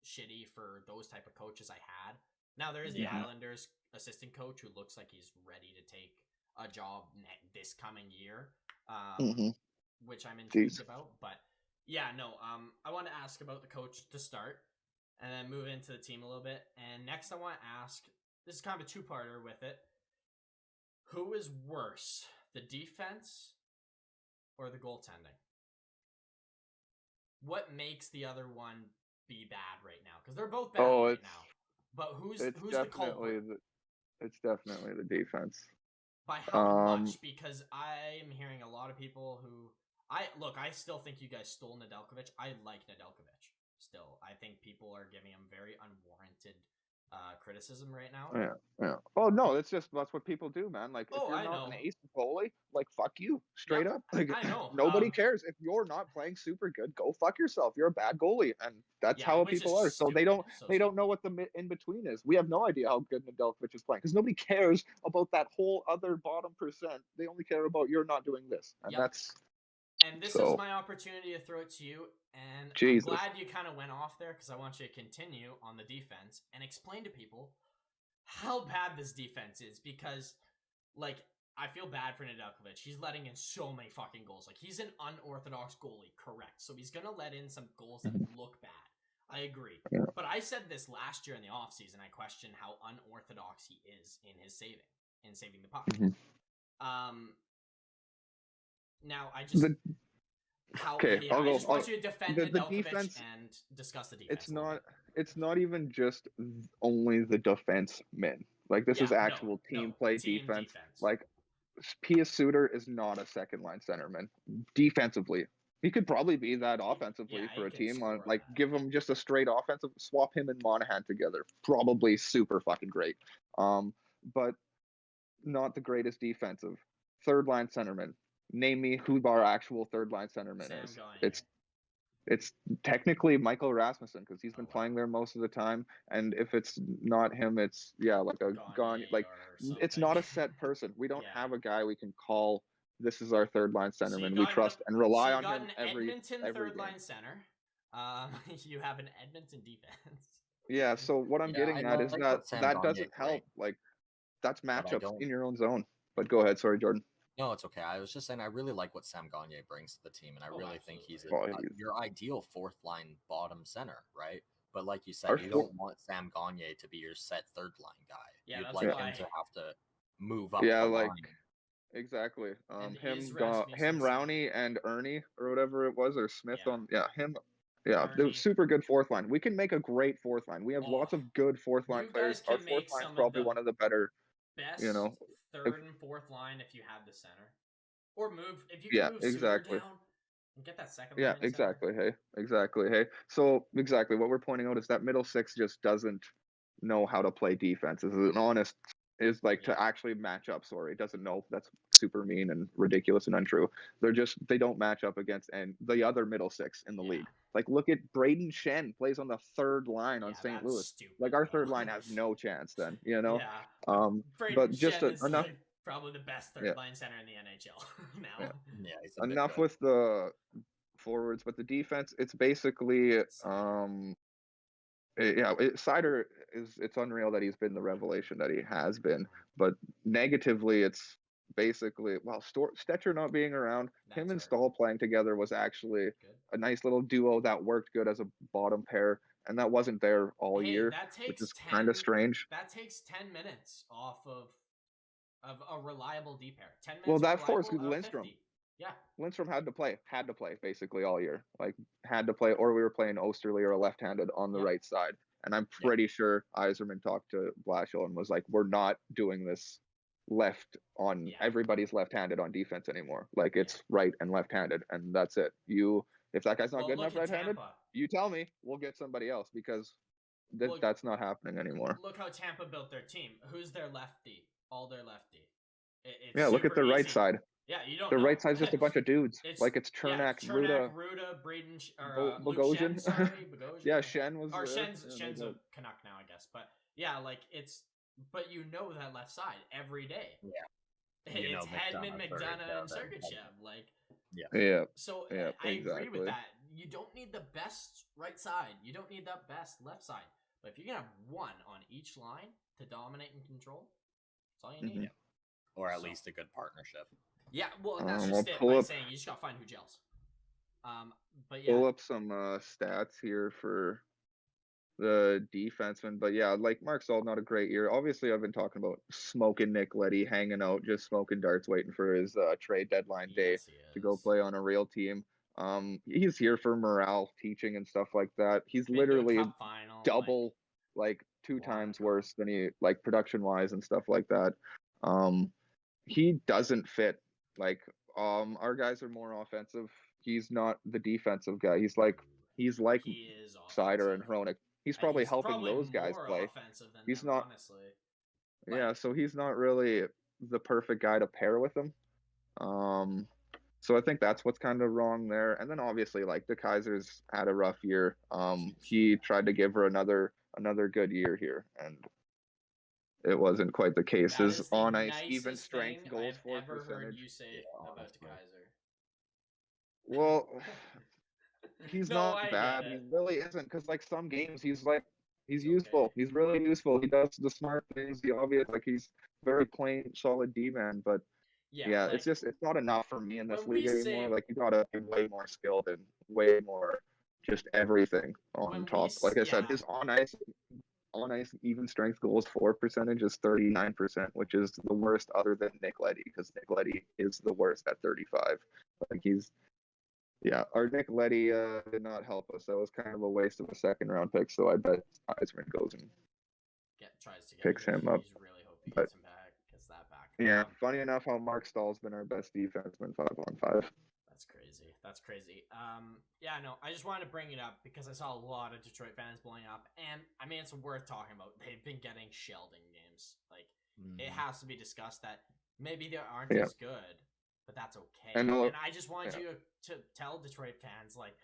shitty for those type of coaches I had. Now, there is the Islanders assistant coach who looks like he's ready to take a job this coming year, which I'm intrigued about. But, I want to ask about the coach to start, and then move into the team a little bit. And next, I want to ask, this is kind of a two-parter with it, who is worse, the defense or the goaltending? What makes the other one be bad right now? Because they're both bad right now. But who's the culprit? It's definitely the defense. By how much? Because I'm hearing a lot of people who I still think you guys stole Nedeljkovic. I like Nedeljkovic still. I think people are giving him very unwarranted criticism right now. Yeah. Oh no, that's what people do, man. Like, if you're not an ace goalie, like, fuck you, straight up. Like, I know. Nobody cares if you're not playing super good. Go fuck yourself. You're a bad goalie, and that's how people are. So they don't know what the in between is. We have no idea how good Nedeljkovic is playing, because nobody cares about that whole other bottom percent. They only care about you're not doing this, and that's. And this is my opportunity to throw it to you. And I'm glad you kind of went off there, because I want you to continue on the defense and explain to people how bad this defense is. Because, like, I feel bad for Nedeljkovic. He's letting in so many fucking goals. Like, he's an unorthodox goalie, correct. So he's going to let in some goals that look bad. I agree. Yeah. But I said this last year in the offseason. I questioned how unorthodox he is in his saving the puck. Now I just I'll go. I just want you to defend the Nedeljkovic defense and discuss the defense. It's not even just only the defense men. Like this is actual team play defense. Like Pius Suter is not a second line centerman defensively. He could probably be that offensively for a team. Give him just a straight offensive, swap him and Monahan together. Probably super fucking great. But not the greatest defensive. Third line centerman. Name me who our actual third line centerman is. Gagne. It's technically Michael Rasmussen because he's been playing there most of the time. And if it's not him, it's like a Gagne. Like it's not a set person. We don't have a guy we can call. This is our third line centerman. We trust and rely on him every third game. line center. You have an Edmonton defense. Yeah. So what I'm getting at is that doesn't help. Like that's matchups in your own zone. But go ahead. Sorry, Jordan. No, it's okay. I was just saying I really like what Sam Gagne brings to the team, and I really think he's your ideal fourth line bottom center, right? But like you said, you don't want Sam Gagne to be your set third line guy. Yeah, you'd like him to have to move up. Yeah, the like line. Exactly. Him, Rowney, and Ernie or whatever it was, or Smith him. Yeah, they're super good fourth line. We can make a great fourth line. We have lots of good fourth line players. Our fourth line is probably one of the better. Best third and fourth line if you have the center, or move if you can move exactly. down and get that second line. Exactly. Hey. So exactly what we're pointing out is that middle six just doesn't know how to play defense. Is to actually match up. Sorry, doesn't know. That's super mean and ridiculous and untrue. They don't match up against the other middle six in the league. Like look at Braden Shen plays on the third line on St. Louis. Stupid, our third line has no chance then, but just Shen is enough. Probably the best third line center in the NHL now. Enough with the forwards, but the defense, it's basically Seider it's unreal that he's been the revelation that he has been, but negatively it's basically Stetcher not being around, him and Stahl playing together was actually a nice little duo that worked good as a bottom pair, and that wasn't there all year, which is kind of strange. That takes 10 minutes off of a reliable D pair. 10 minutes. Well, that forced Lindstrom. 50. Yeah, Lindstrom had to play basically all year. Like had to play, or we were playing Osterley or a left-handed on the right side. And I'm pretty sure Yzerman talked to Blashill and was like, "We're not doing this left on everybody's left-handed on defense anymore. Like it's right and left-handed, and that's it. If that guy's not good enough right-handed, you tell me. We'll get somebody else because that's not happening anymore." Look how Tampa built their team. Who's their lefty? All their lefty. Look at the right side. Yeah, you don't. The right side's just a bunch of dudes. It's Chernak, Ruda, Braden, Bogosian. Bogosian. Yeah, Shen was. Shen's a Canuck now, I guess. But but that left side every day. Yeah. It's Hedman, McDonough, and Sergachev. Yeah. So I agree with that. You don't need the best right side. You don't need the best left side. But if you can have one on each line to dominate and control, that's all you need. Yeah. Or at least a good partnership. Yeah, well, that's just it. By saying you just gotta find who gels. But pull up some stats here for the defenseman. But yeah, like Mark Stahl, not a great year. Obviously, I've been talking about smoking Nick Leddy, hanging out, just smoking darts, waiting for his trade deadline day to go play on a real team. He's here for morale, teaching, and stuff like that. He's literally double, like 2 times worse than he production wise and stuff like that. He doesn't fit. Our guys are more offensive. He's not the defensive guy. He's like Seider and Hronek. He's probably helping those guys play. He's not. Honestly. Yeah, so he's not really the perfect guy to pair with him. So I think that's what's kind of wrong there. And then obviously, the Kaiser's had a rough year. He tried to give her another good year here, and it wasn't quite the case. His on ice even strength goals for percentage. You say about the Kaiser. Well, he's not bad. He really isn't, because some games he's useful. Okay. He's really useful. He does the smart things, the obvious. He's very plain, solid D-man. But it's not enough for me in this league anymore. You gotta be way more skilled and way more just everything on top. Like I said, his on ice even strength goals for percentage is 39%, which is the worst other than Nick Leddy, because Nick Leddy is the worst at 35. Like our Nick Leddy did not help us. That was kind of a waste of a second round pick. So I bet Eisman goes and picks him up. Really hope he gets him back, because that back. Yeah, funny enough, how Mark Stahl's been our best defenseman 5-on-5. That's crazy. Yeah, no, I just wanted to bring it up because I saw a lot of Detroit fans blowing up, and I mean, it's worth talking about. They've been getting shelled in games. Like, it has to be discussed that maybe they aren't as good, but that's okay. And I just wanted you to tell Detroit fans, like,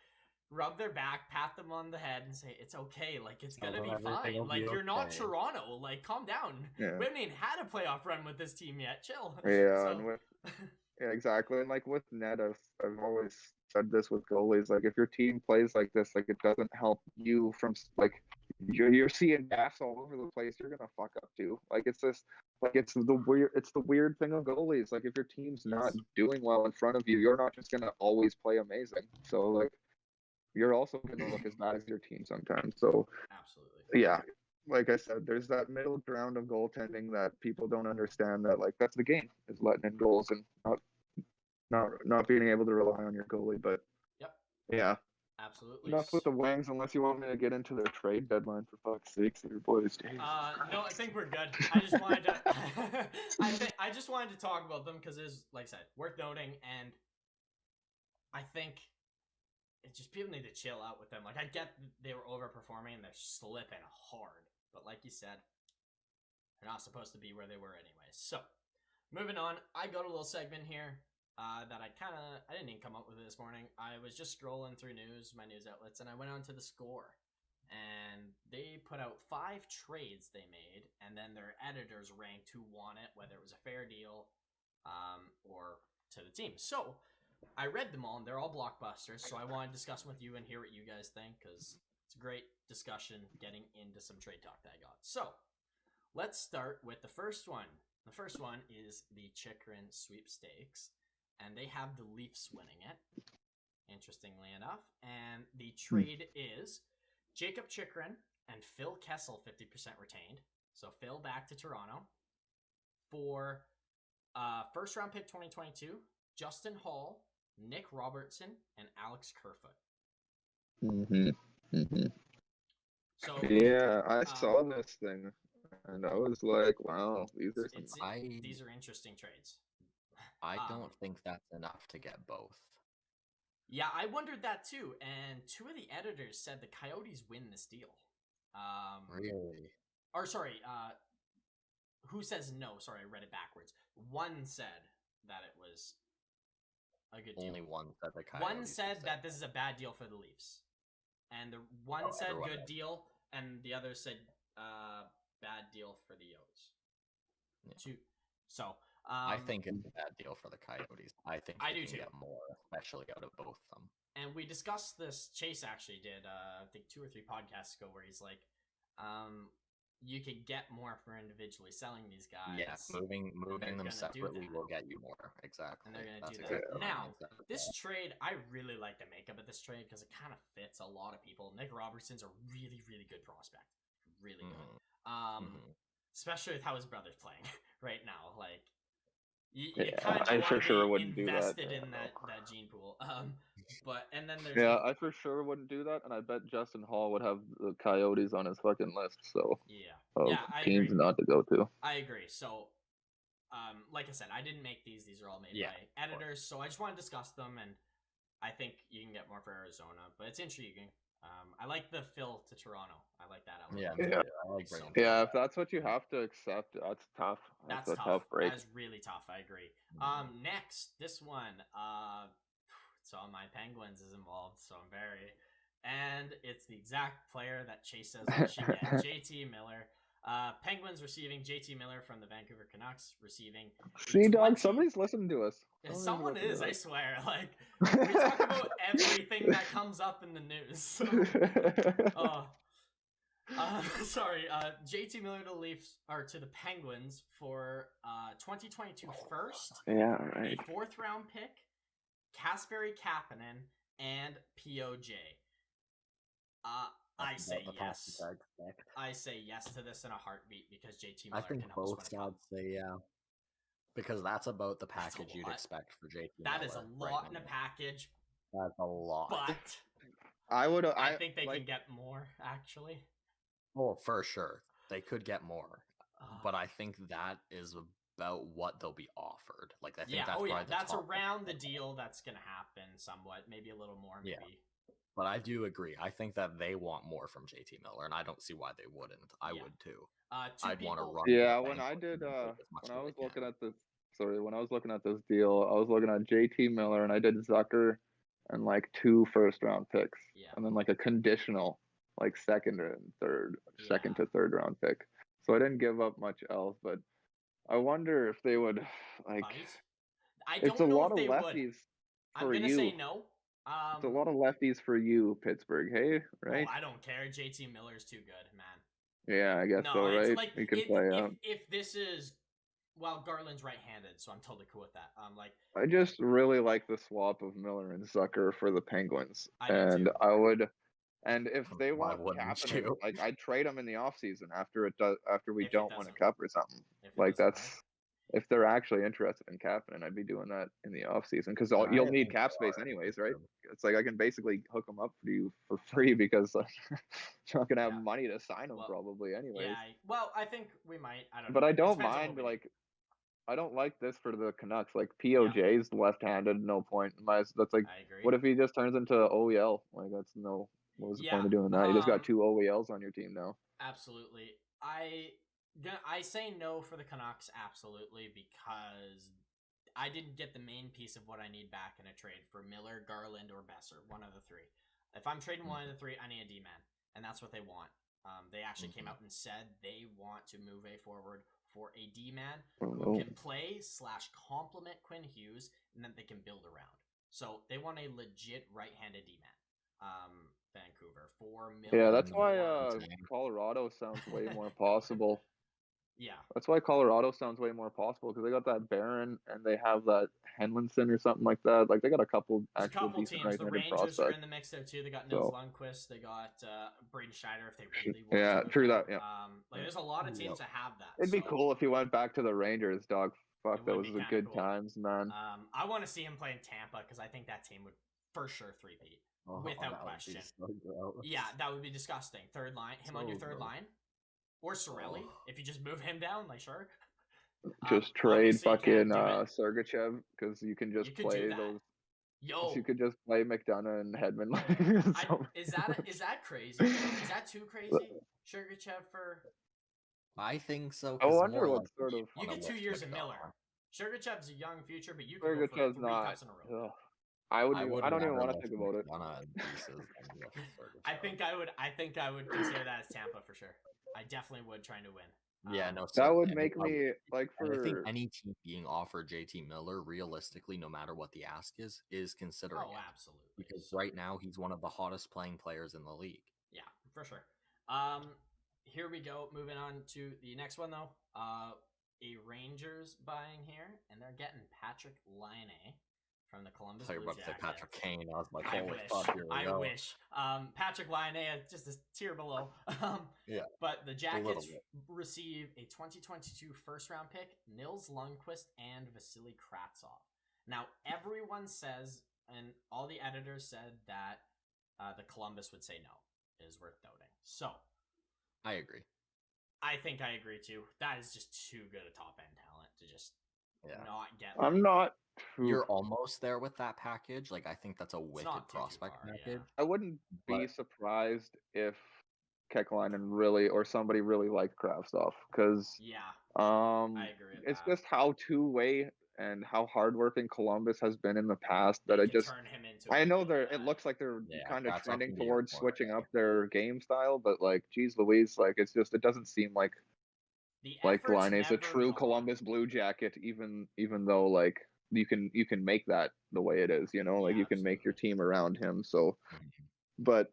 rub their back, pat them on the head, and say, it's okay. Like, it's going to be fine. Like, you're not Toronto. Like, calm down. Yeah. We haven't even had a playoff run with this team yet. Chill. Yeah, yeah, exactly. And like with Ned, I've always said this with goalies. Like, if your team plays like this, like, it doesn't help you from, like, you're seeing gas all over the place. You're gonna fuck up too. Like, it's this, like, it's the weird thing of goalies. Like, if your team's not doing well in front of you, you're not just gonna always play amazing. So, like, you're also gonna look as bad as your team sometimes. So, absolutely, yeah. Like I said, there's that middle ground of goaltending that people don't understand, that, like, that's the game, is letting in goals and not being able to rely on your goalie. But yeah, absolutely. Enough with the Wangs, unless you want me to get into their trade deadline, for fuck's sakes, your boys. No, I think we're good. I just wanted to I just wanted to talk about them because it's, like I said, worth noting, and I think it's just people need to chill out with them. Like, I get they were overperforming and they're slipping hard, but like you said, they're not supposed to be where they were anyways. So, moving on, I got a little segment here that I didn't even come up with this morning. I was just scrolling through my news outlets, and I went on to The Score, and they put out 5 trades they made, and then their editors ranked who won it, whether it was a fair deal or to the team. So, I read them all, and they're all blockbusters, so I want to discuss them with you and hear what you guys think, because it's a great discussion getting into some trade talk that I got. So, let's start with the first one. The first one is the Chychrun sweepstakes, and they have the Leafs winning it, interestingly enough. And the trade is Jacob Chychrun and Phil Kessel, 50% retained. So Phil back to Toronto for first round pick 2022, Justin Hall, Nick Robertson, and Alex Kerfoot. So yeah, I saw this thing, and I was like, wow, these are interesting trades. I don't think that's enough to get both. Yeah, I wondered that too, and 2 of the editors said the Coyotes win this deal. Really? Or sorry, who says no? Sorry, I read it backwards. One said that it was a good deal. Only one said the Coyotes. One said that this is a bad deal for the Leafs. And the one said good deal, and the other said bad deal for the Yotes. Yeah. So I think it's a bad deal for the Coyotes. I think I do too. Get more, especially out of both of them. And we discussed this. Chase actually did, I think 2 or 3 podcasts ago, where he's like, you could get more for individually selling these guys. Yeah, moving them separately will get you more. Exactly. And they're going to do that. Now, this trade, I really like the makeup of this trade because it kind of fits a lot of people. Nick Robertson's a really, really good prospect. Really good. Especially with how his brother's playing right now. Like, you kind of want to be invested in that gene pool. But and then there's I for sure wouldn't do that, and I bet Justin Hall would have the Coyotes on his fucking list. So teams agree. Not to go to. I agree. So, like I said, I didn't make these. These are all made by editors. So I just want to discuss them, and I think you can get more for Arizona, but it's intriguing. I like the Phil to Toronto. I like that element. If that's what you have to accept, that's tough. That's a tough break. That's really tough. I agree. Next, this one. So my Penguins is involved, so I'm very, and it's the exact player that Chase says we should get. JT Miller. Penguins receiving JT Miller from the Vancouver Canucks. Receiving. See, dog, somebody's listening to us. Someone is, I swear. Like, we talk about everything that comes up in the news. So, sorry. JT Miller to the Leafs, or to the Penguins for 2022 first. Yeah, right. A 4th round pick, Kasperi Kapanen, and POJ. I say yes. I say yes to this in a heartbeat because JT Miller can help us win a cup. I think both sides say yeah. Because that's about the package you'd expect for JT Miller. That is a lot in a package. That's a lot. But I think they can get more, actually. Oh, for sure. They could get more. But I think that is about what they'll be offered. Like, I think that's around the deal that's going to happen somewhat. Maybe a little more, maybe. Yeah. But I do agree. I think that they want more from JT Miller, and I don't see why they wouldn't. I would too. I'd want to run. Yeah, when I was looking at this deal, I was looking at JT Miller, and I did Zucker and like 2 first-round picks, and then like a conditional like second to third round pick. So I didn't give up much else, but I wonder if they would like. It's a lot of lefties. I'm gonna say no. It's a lot of lefties for you, Pittsburgh. Hey, right? Oh, I don't care. JT Miller's too good, man. Yeah, I guess so, right? Like, he can play out. If this is, well, Garland's right-handed, so I'm totally cool with that. I just really like the swap of Miller and Zucker for the Penguins, and if they want Kapanen, like I'd trade them in the offseason after we don't win a cup or something. Like that's. If they're actually interested in Kapanen, I'd be doing that in the offseason because you'll need cap space anyways, right? It's like I can basically hook them up for you for free because you're not going to have money to sign them probably anyways. Yeah, well, I think we might. I don't know. But I don't mind, I don't like this for the Canucks. Like, POJ's left-handed, no point. That's like, what if he just turns into OEL? Like, what was the point of doing that? You just got 2 OELs on your team now. Absolutely. I say no for the Canucks, absolutely, because I didn't get the main piece of what I need back in a trade for Miller, Garland, or Besser, one of the 3. If I'm trading one of the 3, I need a D-man, and that's what they want. They actually came out and said they want to move a forward for a D-man who can play / complement Quinn Hughes, and then they can build around. So they want a legit right-handed D-man. Vancouver for Miller. Yeah, that's why Colorado sounds way more possible. Yeah. That's why Colorado sounds way more possible because they got that Barron and they have that Henlinson or something like that. Like they got a couple decent teams. The Rangers prospects. Are in the mix there too. They got Nils Lundqvist. They got Braden Schneider if they really want. Yeah, true that. Yeah. Like there's a lot of teams that have that. It'd be cool if he went back to the Rangers, dog. Fuck, that was the good times, man. I want to see him play in Tampa because I think that team would for sure three-peat without question. Yeah, that would be disgusting. Third line, him on your third line. Or Sorelli, if you just move him down, like sure. Just trade fucking Sergachev because you can just play those. You could just play McDonough and Hedman. Is that crazy? Is that too crazy? Sergachev for. I think so. I wonder what sort of. You get 2 years of Miller. Sergachev's a young future, but you can go for 3 cups in a row. I don't even want to think about it. I think I would consider that as Tampa for sure. I definitely would trying to win. Yeah, no. That would make me like for. I think any team being offered JT Miller, realistically, no matter what the ask is considering. Oh, absolutely. Because right now he's one of the hottest playing players in the league. Yeah, for sure. Here we go. Moving on to the next one though. A Rangers buying here, and they're getting Patrick Laine from the Columbus Blue Jackets. Patrick Kane. I was like, holy fuck, here we go. I wish. Patrick Laine, just a tier below. Yeah. But the Jackets receive a 2022 first-round pick, Nils Lundqvist, and Vasily Kravtsov. Now, everyone says, and all the editors said that the Columbus would say no. It is worth noting. So. I agree. I think I agree too. That is just too good a top-end talent to just not get. I'm not. You're almost there with that package. Like, I think that's a wicked prospect package. Yeah. I wouldn't be surprised if Kekalainen really or somebody really liked Kravtsov because I agree with it's just how two-way and how hardworking Columbus has been in the past that I know it looks like they're kind of trending towards switching up their game style, but like, geez Louise, like it doesn't seem like Laine is a true Columbus Blue Jacket, even though like you can make that the way it is, you know, like you can make your team around him. So, but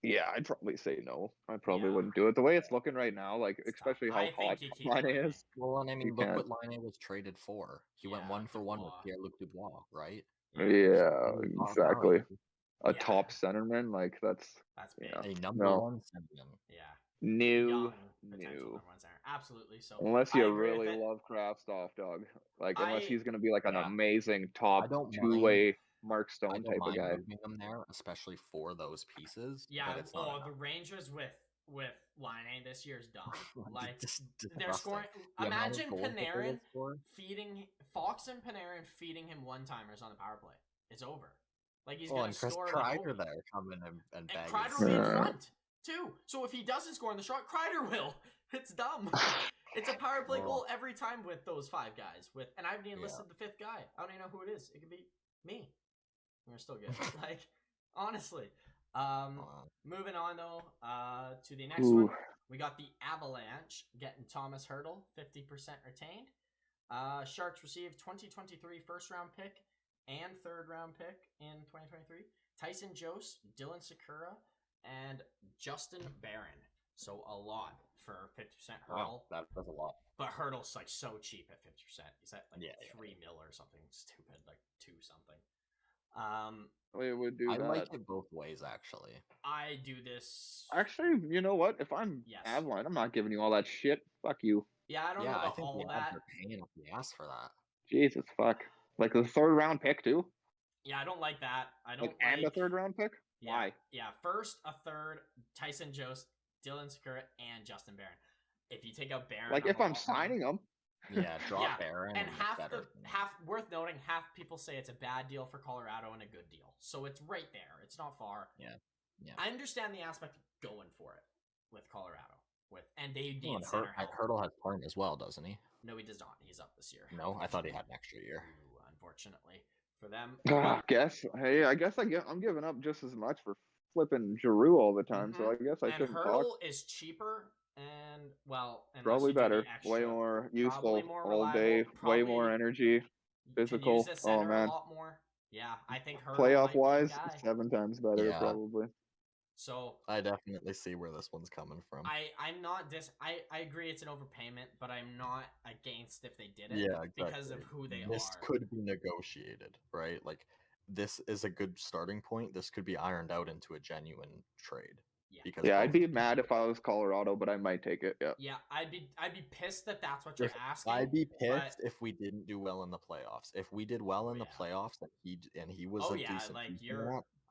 yeah, I'd probably say no. I probably wouldn't do it the way it's looking right now, like especially how hot Laine is. Well, and I mean, look what Laine was traded for. He went 1-for-1 with Pierre-Luc Dubois, right? Yeah, exactly. a top centerman. Like that's big. A number one centerman. Yeah. New. Potential number one center. Absolutely. So unless you really love Kraftstoff, dog. Like unless he's gonna be like an amazing top two-way Mark Stone type of guy. Moving them there, especially for those pieces. Yeah. But it's not the Rangers with Line this year is dumb. Like they're disgusting. scoring. Imagine Panarin feeding Fox and Panarin feeding him one-timers on the power play. It's over. Like he's gonna score. Kreider there coming and Kreider will be in front too. So if he doesn't score in the shot, Kreider will. It's dumb. It's a power play goal every time with those 5 guys. And I haven't even listed the 5th guy. I don't even know who it is. It could be me. We're still good. Like honestly. Moving on though, to the next one, we got the Avalanche getting Thomas Hertl, 50% retained. Sharks received 2023 first-round pick and third-round pick in 2023. Tyson Jost, Dylan Sakura, and Justin Barron. So a lot for 50% Hertl. Wow, that's a lot. But Hertl's like so cheap at 50%. He's at like 3 mil or something stupid, like 2 something. We would do I that. like it both ways, actually. I do this. Actually, you know what? If I'm Avalanche, I'm not giving you all that shit. Fuck you. Yeah, I don't know about I think all that. They're paying up the ass for that. Jesus fuck! Like the 3rd round pick too. Yeah, I don't like that. I don't and a 3rd round pick. Yeah, why? Yeah, first, a third, Tyson Jost, Dylan Sakura, and Justin Barron. If you take out Barron, like if I'm signing them. Yeah, drop Barron. And half worth noting, half people say it's a bad deal for Colorado and a good deal. So it's right there. It's not far. Yeah. I understand the aspect of going for it with Colorado. And they need center help. Hertl has point as well, doesn't he? No, he does not. He's up this year. No, I thought he had an extra year. Ooh, unfortunately for them. I guess I'm giving up just as much for flipping Giroux all the time. So I guess I shouldn't talk. Hertl is cheaper. And probably better, way more useful all day, way more energy, physical. Oh man, a lot more. Yeah, I think Hertl playoff wise, 7 times better probably. So I definitely see where this one's coming from. I'm not I agree it's an overpayment, but I'm not against if they did it. Yeah, exactly. Because of who they are. This could be negotiated, right? Like this is a good starting point. This could be ironed out into a genuine trade. Yeah, I'd be mad if I was Colorado, but I might take it. Yeah, I'd be pissed that that's what you're asking. I'd be pissed if we didn't do well in the playoffs. If we did well in the playoffs, and he was a decent. Like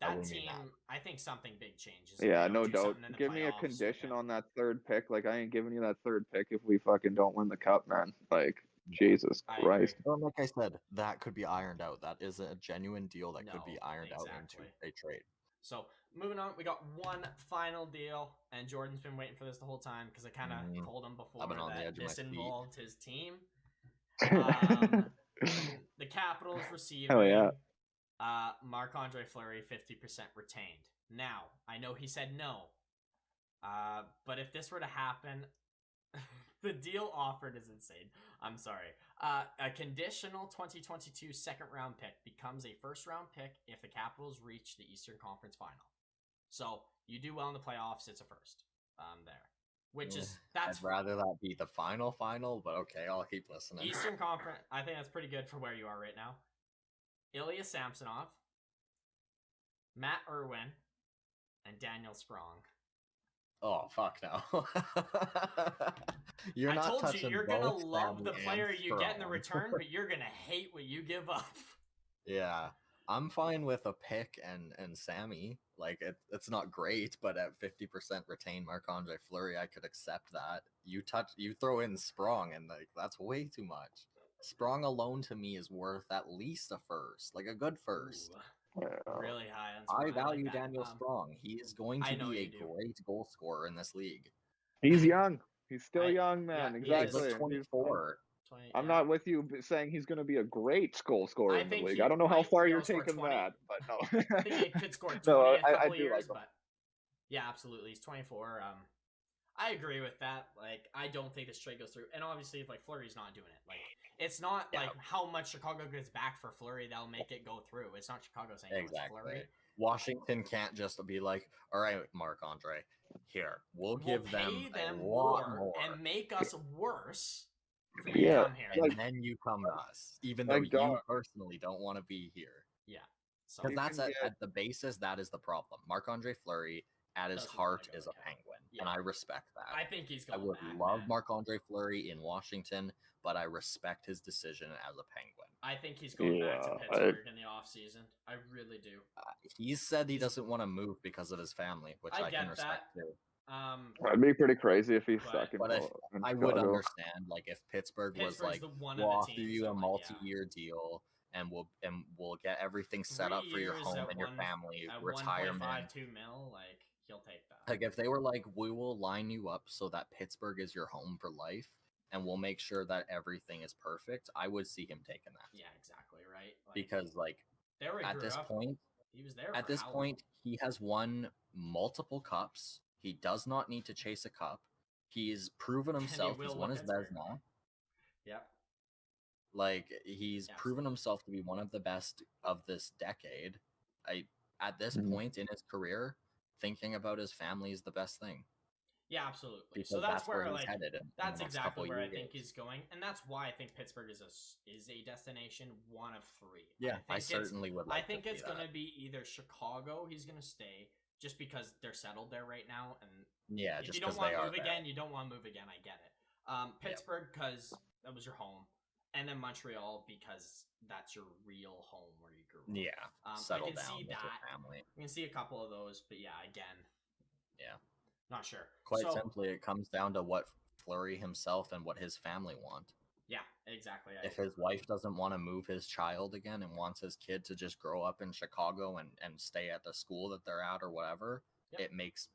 that team. I think something big changes. Yeah, no doubt. Give me a condition on that 3rd pick. Like I ain't giving you that 3rd pick if we fucking don't win the cup, man. Like Jesus Christ. Well, like I said, that could be ironed out. That is a genuine deal that could be ironed out into a trade. So moving on, we got one final deal, and Jordan's been waiting for this the whole time because I kind of told him before that this involved his team. The Capitals received Marc-Andre Fleury 50% retained. Now, I know he said no, but if this were to happen, the deal offered is insane. I'm sorry. A conditional 2022 second-round pick becomes a first-round pick if the Capitals reach the Eastern Conference Final. So you do well in the playoffs, it's a first. I'd rather that be the final, but okay, I'll keep listening. Eastern Conference, I think that's pretty good for where you are right now. Ilya Samsonov, Matt Irwin, and Daniel Sprong. Oh, fuck no. I told you, you're going to love the player you get in the return, but you're going to hate what you give up. Yeah. I'm fine with a pick and Sammy. Like, it's not great, but at 50% retain Marc-Andre Fleury, I could accept that. You throw in Sprong, and like that's way too much. Sprong alone to me is worth at least a first, like a good first. Really high on Sprong. I value Daniel Sprong. He is going to be a great goal scorer in this league. He's young. He's still young, man. Yeah, exactly. He's 24. I'm not with you saying he's going to be a great goal scorer in the league. I don't know how far you're taking that, but no. I think he could score 20 in a couple years, but yeah, absolutely. He's 24. I agree with that. Like, I don't think this trade goes through. And obviously, if like Fleury's not doing it, like it's not like how much Chicago gets back for Fleury that'll make it go through. It's not Chicago saying Fleury. Washington can't just be like, all right, Marc-Andre, here, we'll give them more and make us worse. For you come here, and then you come to us, even though you personally don't want to be here. Yeah, So because that's at the basis, that is the problem. Marc-Andre Fleury at his heart is a Penguin, and I respect that. I think he's going I would back, love Marc-Andre Fleury in Washington, but I respect his decision as a Penguin. I think he's going back to Pittsburgh in the offseason. I really do. He said he doesn't want to move because of his family, which I can respect too. It'd be pretty crazy if he's stuck in I would understand, like, if Pittsburgh was like, we'll offer you a multi-year deal, and we'll get everything set up for your home and your family, retirement. 1.52 mil, like, he'll take that. Like, if they were like, we will line you up so that Pittsburgh is your home for life, and we'll make sure that everything is perfect, I would see him taking that. Yeah, exactly, right? Like, because, like, at this point, he was there. At this point, he has won multiple cups. He does not need to chase a cup. He's proven himself. He's won his Vezina. Yep. Like, he's proven himself to be one of the best of this decade. At this point in his career, thinking about his family is the best thing. Yeah, absolutely. Because so that's where he's headed. That's exactly where I think he's going, and that's why I think Pittsburgh is a destination one of three. Yeah, I certainly would. I think it's going to be either Chicago. He's going to stay just because they're settled there right now, and if you don't want to move again, you don't want to move again. I get it. Pittsburgh because that was your home, and then Montreal because that's your real home where you grew up. Yeah, settle down with your family. You can see a couple of those, but yeah, again, not sure. Quite simply, it comes down to what Fleury himself and what his family want. Yeah, exactly. If his wife doesn't want to move his child again and wants his kid to just grow up in Chicago and stay at the school that they're at or whatever, it makes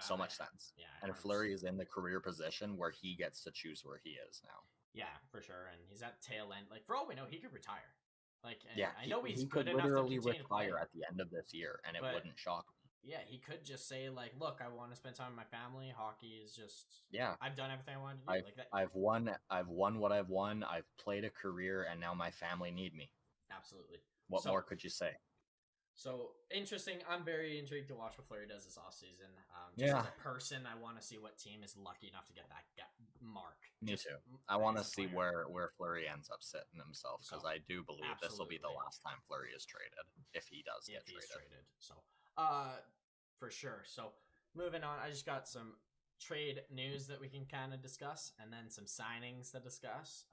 so much sense. Yeah, and Fleury is in the career position where he gets to choose where he is now. Yeah, for sure. And he's at tail end. Like, for all we know, he could retire. Like, I know he could literally retire at the end of this year, and it wouldn't shock me. Yeah, he could just say, like, look, I want to spend time with my family. Hockey is just... Yeah. I've done everything I wanted to do. I've won what I've won. I've played a career, and now my family need me. Absolutely. What more could you say? So, interesting. I'm very intrigued to watch what Fleury does this offseason. Just as a person, I want to see what team is lucky enough to get that mark. Me too. I want to see where Fleury ends up sitting himself, because I do believe this will be the last time Fleury is traded, if he does get traded. So, for sure. So, moving on, I just got some trade news that we can kind of discuss, and then some signings to discuss,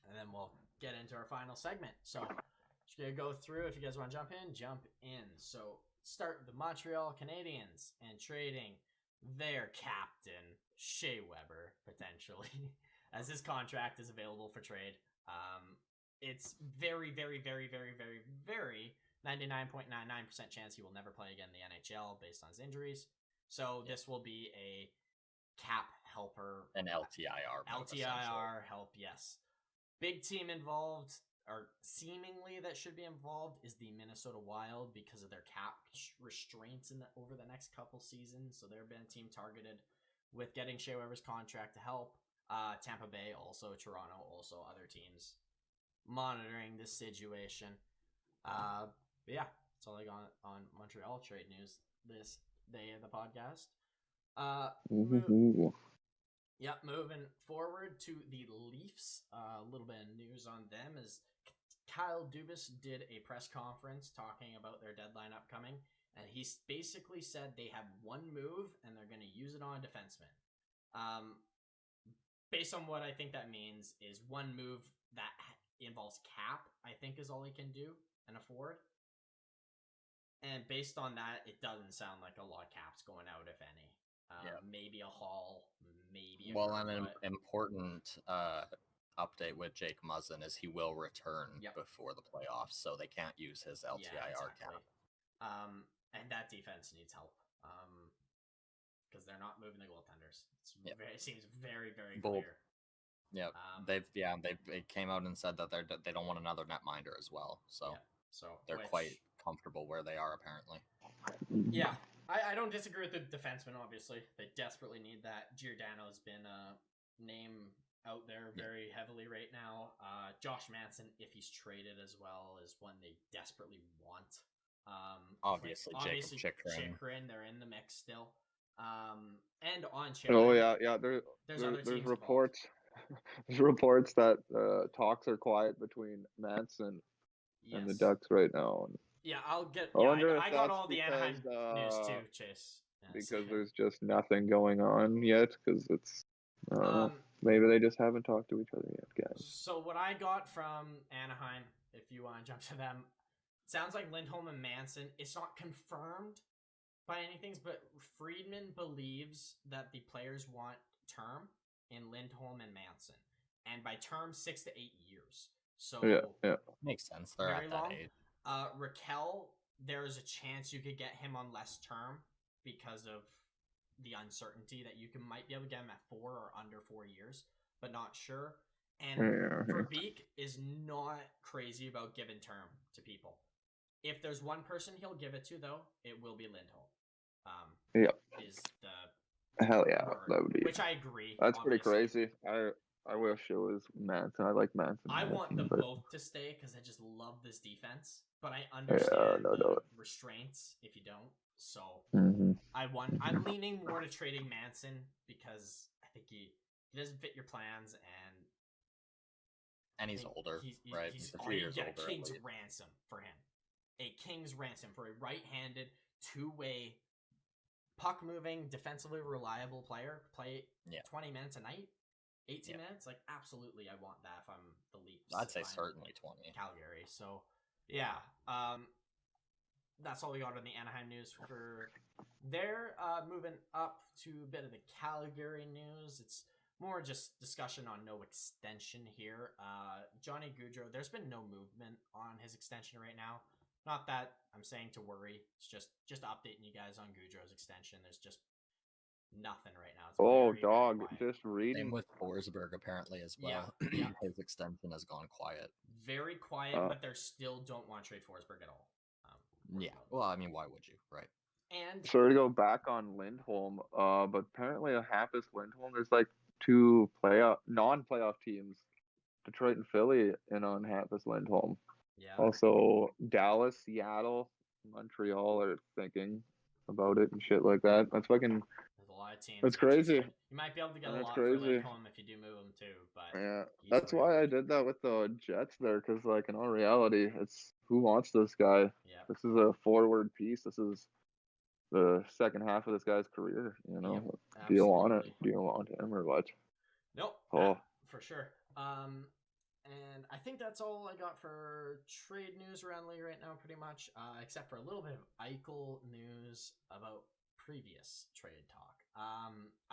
and then we'll get into our final segment. So, just gonna go through. If you guys want to jump in. So, start with the Montreal Canadiens and trading their captain, Shea Weber, potentially, as his contract is available for trade. It's very, very, very, very, very, very 99.99% chance he will never play again in the NHL based on his injuries. So this will be a cap helper. An LTIR. LTIR help, yes. Big team involved, or seemingly that should be involved, is the Minnesota Wild because of their cap restraints over the next couple seasons. So they've been a team targeted with getting Shea Weber's contract to help. Tampa Bay, also Toronto, also other teams monitoring this situation. But yeah, that's all I got on Montreal trade news this day of the podcast. Moving forward to the Leafs. A little bit of news on them is Kyle Dubas did a press conference talking about their deadline upcoming, and he basically said they have one move and they're going to use it on a defenseman. Based on what I think that means is one move that involves cap, I think is all he can do and afford. And based on that, it doesn't sound like a lot of caps going out, if any. Maybe a haul, maybe. An important update with Jake Muzzin is he will return before the playoffs, so they can't use his LTIR cap. And that defense needs help because they're not moving the goaltenders. It seems very, very clear. Yeah, they came out and said that they don't want another netminder as well. So they're quite comfortable where they are apparently. Yeah, I don't disagree with the defenseman. Obviously, they desperately need that. Giordano's been a name out there very heavily right now. Josh Manson, if he's traded as well, is one they desperately want. Obviously Chychrun, they're in the mix still. And on Chychrun. Oh yeah. There's reports. There's reports that talks are quiet between Manson and the Ducks right now. Yeah, I'll get. Yeah, I got all the Anaheim news too, Chase. Because there's just nothing going on yet. Because it's maybe they just haven't talked to each other yet, guys. So what I got from Anaheim, if you want to jump to them, it sounds like Lindholm and Manson. It's not confirmed by anything, but Friedman believes that the players want term in Lindholm and Manson, and by term 6 to 8 years. So yeah, makes sense. They're at that age. Raquel, there is a chance you could get him on less term because of the uncertainty that you might be able to get him at 4 or under 4 years, but not sure. And Verbeek is not crazy about giving term to people. If there's one person he'll give it to, though, it will be Lindholm. Is the hell yeah, word, that would be. Which I agree. That's obviously pretty crazy. I wish it was Manson. I like Manson. I want them both to stay because I just love this defense. But I understand the restraints if you don't. So I'm leaning more to trading Manson because I think he doesn't fit your plans and he's older, right? He's a few years older. A king's ransom for him. A king's ransom for a right-handed, two-way, puck-moving, defensively reliable player. Play 20 minutes a night, 18 minutes. Like absolutely, I want that if I'm the Leafs. I'd say certainly 20. Calgary. So yeah. That's all we got on the Anaheim news for there. Moving up to a bit of the Calgary news. It's more just discussion on no extension here. Johnny Gaudreau, there's been no movement on his extension right now. Not that I'm saying to worry. It's just updating you guys on Gaudreau's extension. There's just nothing right now. It's very just reading. Same with Forsberg apparently as well. Yeah. His extension has gone quiet. Very quiet, but they still don't want to trade Forsberg at all. Well, I mean, why would you, right? And sorry to go back on Lindholm, but apparently a Hampus Lindholm, there's like 2 non-playoff teams, Detroit and Philly, in on Hampus Lindholm. Yeah. Also, Dallas, Seattle, Montreal are thinking about it and shit like that. That's fucking. There's a lot of teams. That's crazy. You might be able to get a lot for Lindholm if you do move him too, but yeah, that's why I did that with the Jets there, because like in all reality, it's who wants this guy. Yeah. This is a forward piece. This is the second half of this guy's career. You know, do you want it? Do you want him or what? Nope. For sure. And I think that's all I got for trade news around the league right now, pretty much, except for a little bit of Eichel news about previous trade talk.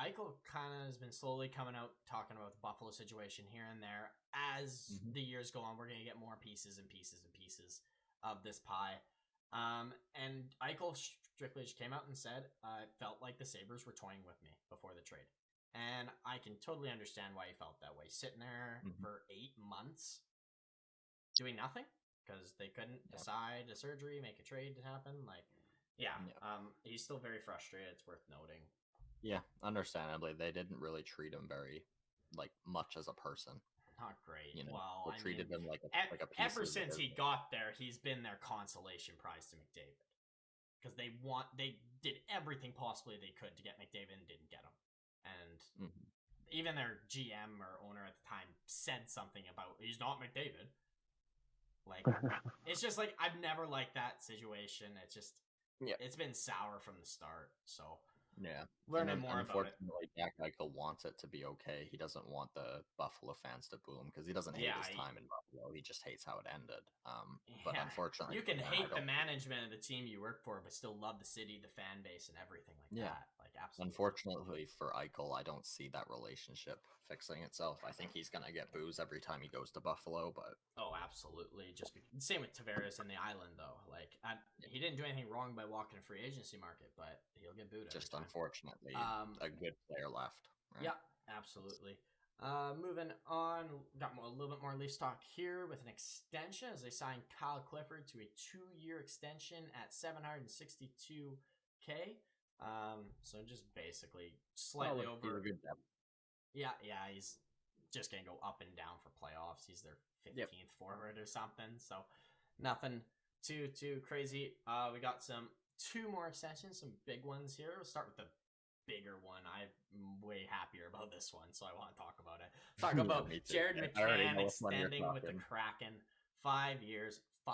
Eichel kind of has been slowly coming out talking about the Buffalo situation here and there. As the years go on, we're going to get more pieces and pieces and pieces of this pie. And Eichel strictly just came out and said, it felt like the Sabres were toying with me before the trade. And I can totally understand why he felt that way. Sitting there for 8 months doing nothing because they couldn't decide a surgery, make a trade to happen. Like, he's still very frustrated. It's worth noting. Yeah, understandably. They didn't really treat him very, much as a person. Not great. You know, well, they treated him like a piece ever since he got there, he's been their consolation prize to McDavid. Because they did everything possibly they could to get McDavid and didn't get him. And even their GM or owner at the time said something about he's not McDavid. Like, it's just like I've never liked that situation. It's just it's been sour from the start. So learning more about it. Unfortunately, Jack Eichel wants it to be okay. He doesn't want the Buffalo fans to boo him because he doesn't hate his time in Buffalo. He just hates how it ended. But unfortunately, you can hate the management of the team you work for, but still love the city, the fan base, and everything like that. Like, absolutely. Unfortunately for Eichel, I don't see that relationship fixing itself. I think he's gonna get boos every time he goes to Buffalo. But absolutely. Same with Tavares and the Island, though. Like, he didn't do anything wrong by walking a free agency market, but he'll get booed. Just unfortunately, a good player left. Right? Yeah, absolutely. Moving on, got a little bit more Leafs talk here with an extension as they signed Kyle Clifford to a 2-year extension at $762K. So just basically slightly over. Yeah, he's just gonna go up and down for playoffs. He's their 15th forward or something. So nothing too crazy. We got 2 more extensions, some big ones here. We'll start with the bigger one. I'm way happier about this one, so I want to talk about it. Talk about Jared McCann extending with the Kraken, 5 years, $5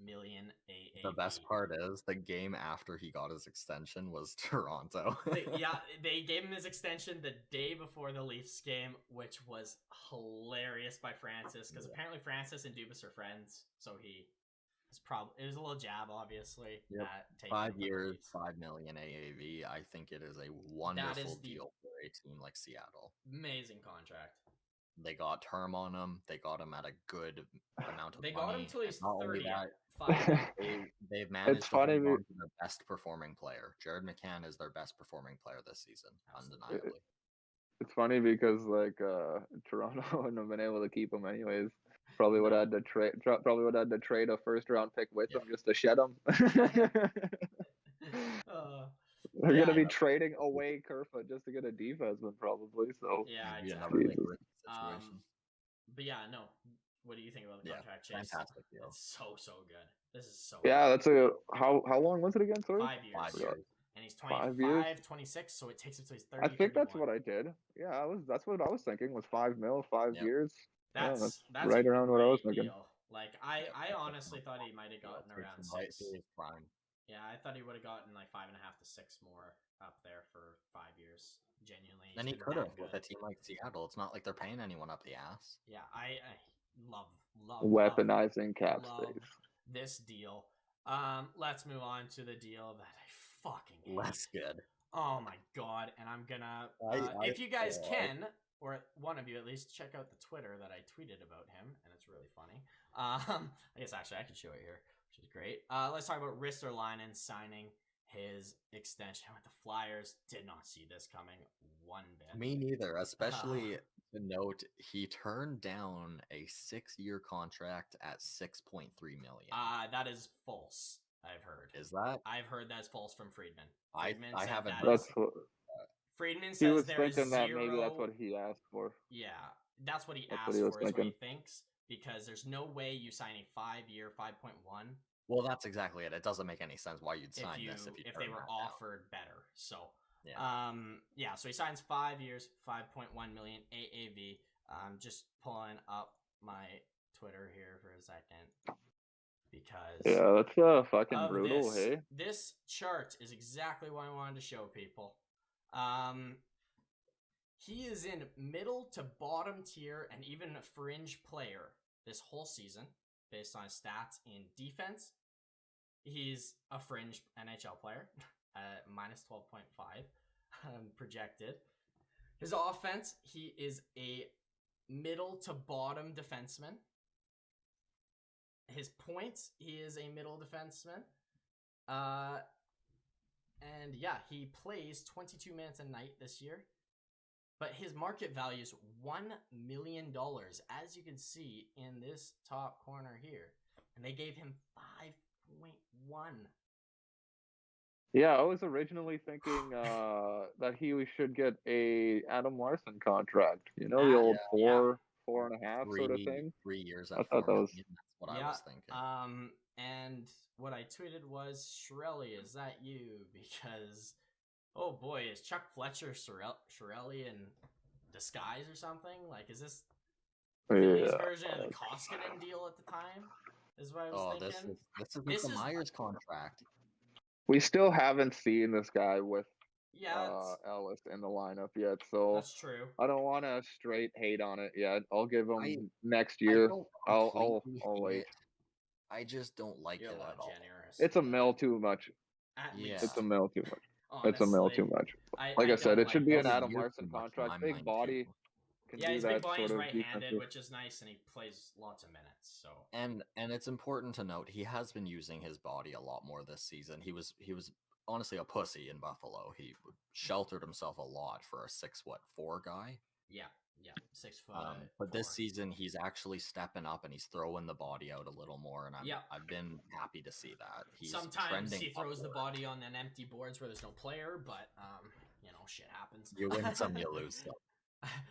million AAV. The best part is the game after he got his extension was Toronto. They gave him his extension the day before the Leafs game, which was hilarious by Francis, because apparently Francis and Dubas are friends, so he is it was a little jab, obviously. Yep. 5 years, $5 million AAV. I think it is a wonderful deal for a team like Seattle. Amazing contract. They got term on him. They got him at a good amount of money. They got him till he's 30. They've managed to hold on to their best performing player. Jared McCann is their best performing player this season, undeniably. It's funny because Toronto wouldn't have been able to keep him anyways. Probably would have had to trade a first round pick with him just to shed him. They're gonna be trading away Kerfoot just to get a defenseman, probably. So exactly. But yeah, no. What do you think about the contract, Chase? Fantastic deal. It's so good. This is so. Yeah, good. That's how long was it again? Sorry, 5 years. 5 years. And he's 25, 26, so it takes him till he's 30. I think that's what I did. Yeah, that's what I was thinking was $5 million, 5 years. That's right around what I was thinking. Deal. Like I honestly thought he might have gotten around 6. Yeah, I thought he would have gotten like 5.5 to 6 more up there for 5 years. Genuinely. And he could have with a team like Seattle. It's not like they're paying anyone up the ass. Yeah, I love weaponizing cap space. This deal. Let's move on to the deal that I fucking hate. Less good. Oh my god! And I'm gonna, if you guys can, or one of you at least, check out the Twitter that I tweeted about him, and it's really funny. I guess actually I can show it here, which is great. Let's talk about Ristolainen signing his extension with the Flyers. Did not see this coming one bit. Me neither, especially to note he turned down a 6-year contract at $6.3 million. That is false. I've heard. Is that? I've heard that's false from Friedman. I haven't. Friedman says there's zero. That maybe that's what he asked for. Yeah, that's what he asked for. Is what he thinks, because there's no way you sign a 5-year, 5.1. Well, that's exactly it. It doesn't make any sense why you'd sign this if they were offered better. So, so he signs 5 years, 5.1 million AAV. Just pulling up my Twitter here for a second. Because that's fucking brutal, hey? This chart is exactly what I wanted to show people. He is in middle to bottom tier and even a fringe player this whole season based on his stats in defense. He's a fringe NHL player, minus 12.5 projected. His offense, he is a middle to bottom defenseman. His points, he is a middle defenseman. And yeah, he plays 22 minutes a night this year. But his market value is $1 million, as you can see in this top corner here. And they gave him 5.1. Yeah, I was originally thinking that he should get a Adam Larson contract. You know, the old 4.5 sort of thing. 3 years. I thought that was. That's what I was thinking. And what I tweeted was, Shirelli, is that you? Because, oh boy, is Chuck Fletcher Shirelli in disguise or something? Like, is this Philly's version of the Koskinen deal at the time? Is what I was thinking. This is the Myers contract. We still haven't seen this guy with Ellis in the lineup yet, so that's true. I don't want to straight hate on it yet. I'll give him next year. I'll wait. I just don't like it at all. It's a mil too much. It's a mil too much. Honestly, it's a mil too much. Like I said, it should be an Adam Larson contract. Big body. He's big body, he's right-handed, which is nice, and he plays lots of minutes. So and it's important to note he has been using his body a lot more this season. He was honestly a pussy in Buffalo. He sheltered himself a lot for a 6'4" guy. Yeah, 6 foot. But this season he's actually stepping up and he's throwing the body out a little more, and I've been happy to see that. He's sometimes he throws the body on an empty boards where there's no player, but shit happens. You win some, you lose some.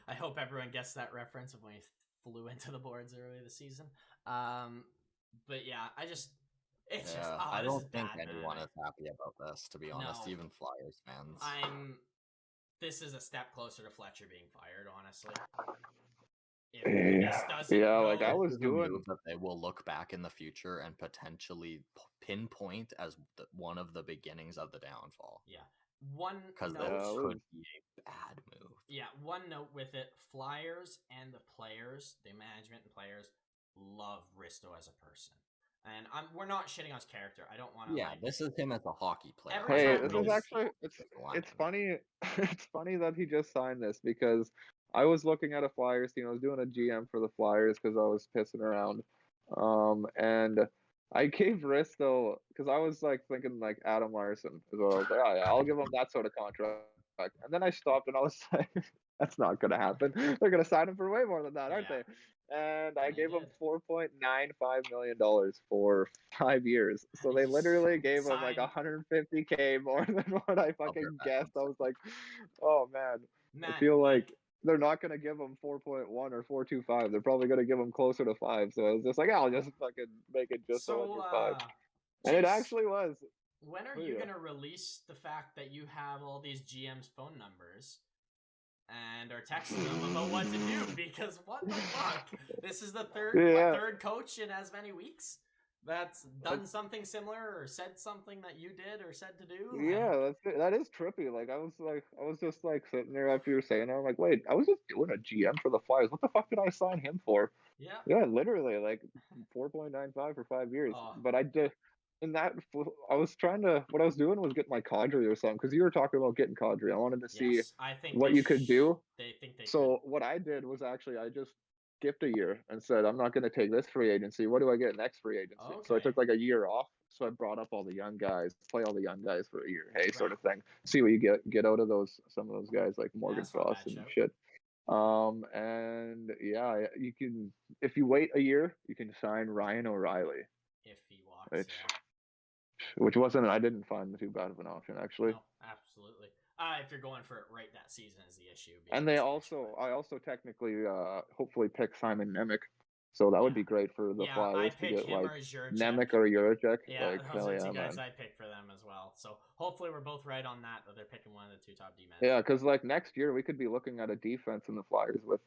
I hope everyone gets that reference of when he flew into the boards earlier this season. But yeah, I don't think anyone is happy about this, to be honest. Even Flyers fans. This is a step closer to Fletcher being fired, honestly. if this doesn't go, like I was doing that they will look back in the future and potentially pinpoint as one of the beginnings of the downfall. Yeah. One because note that could be a bad move. Yeah, one note with it: Flyers and the players, the management and players, love Risto as a person. And we're not shitting on his character. I don't want to. Yeah, this is him as a hockey player. Hey, this is actually it's funny. It's funny that he just signed this because I was looking at a Flyers team. I was doing a GM for the Flyers because I was pissing around, and I gave Risto because I was like thinking like Adam Larson. So I was like, oh yeah, I'll give him that sort of contract. And then I stopped and I was like, that's not gonna happen. They're gonna sign him for way more than that, aren't they? And I gave him $4.95 million for 5 years. So they literally gave him like $150K more than what I fucking guessed. I was like, oh man. I feel like they're not gonna give him 4.1 or 4.25. They're probably gonna give him closer to 5. So I was just like, I'll just fucking make it just under 5. And it actually was. When are you gonna release the fact that you have all these GM's phone numbers and are texting them about what to do? Because what the fuck? This is the third coach in as many weeks that's done something similar or said something that you did or said to do. Yeah, that is trippy. Like I was just like sitting there after you were saying it. I'm like, wait, I was just doing a GM for the Flyers. What the fuck did I sign him for? Yeah, literally like 4.95 for 5 years. But I did. In that, I was what I was doing was getting my Kadri or something, because you were talking about getting Kadri. I wanted to see what you could do. So what I did was actually I just skipped a year and said, I'm not going to take this free agency. What do I get next free agency? So I took like a year off. So I brought up all the young guys, play all the young guys for a year, sort of thing. See what you get out of some of those guys like Morgan Frost and shit. And yeah, you can, if you wait a year, you can sign Ryan O'Reilly. If he walks, which I didn't find too bad of an option, actually. No, absolutely. If you're going for it right that season is the issue. And I also technically, hopefully pick Simon Nemec. So that would be great for the Flyers to get like Nemec or Juracek. Yeah, like, those are two guys I picked for them as well. So hopefully we're both right on that they're picking one of the 2 top D-men. Yeah, because like next year we could be looking at a defense in the Flyers with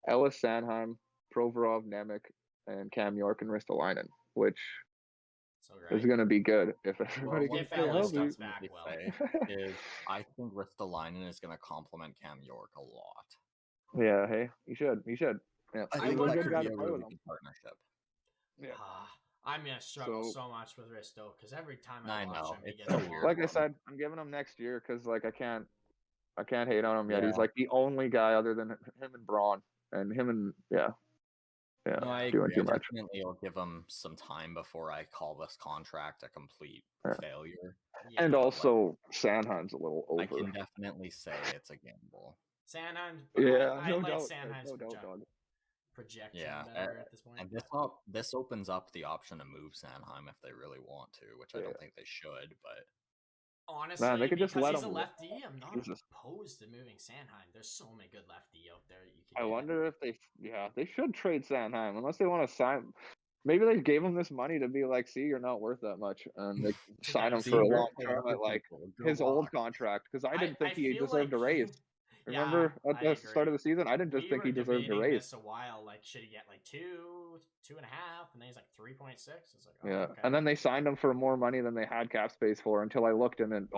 Ellis Sanheim, Provorov, Nemec, and Cam York and Ristolainen, which is going to be good if everybody gets Ellis back well. I think Ristolainen is going to complement Cam York a lot. Yeah, hey, he should. Yeah, I think that could be a really good partnership. Yeah. I'm gonna struggle so much with Risto because every time I watch him, he gets so weird. Like I said, I'm giving him next year because like I can't hate on him yet. He's like the only guy other than him and Braun and him and No, I agree. I definitely will give him some time before I call this contract a complete failure. Yeah, and also, Sanheim's a little over. I can definitely say it's a gamble. Sanheim, I like doubt, Sanheim's projection better at this point. And this opens up the option to move Sanheim if they really want to, which I don't think they should, but honestly, they could just let he's a lefty, I'm not opposed to moving Sanheim. There's so many good lefty out there that you can. I wonder if they should trade Sanheim unless they want to sign. Maybe they gave him this money to be like, see, you're not worth that much, and they sign him for a long term at like his old contract because I didn't think he deserved a raise. Remember at the start of the season, I didn't just think he deserved a raise. This a while, like should he get like 2.5, and then he's like 3.6. It's like okay. And then they signed him for more money than they had cap space for until I looked and then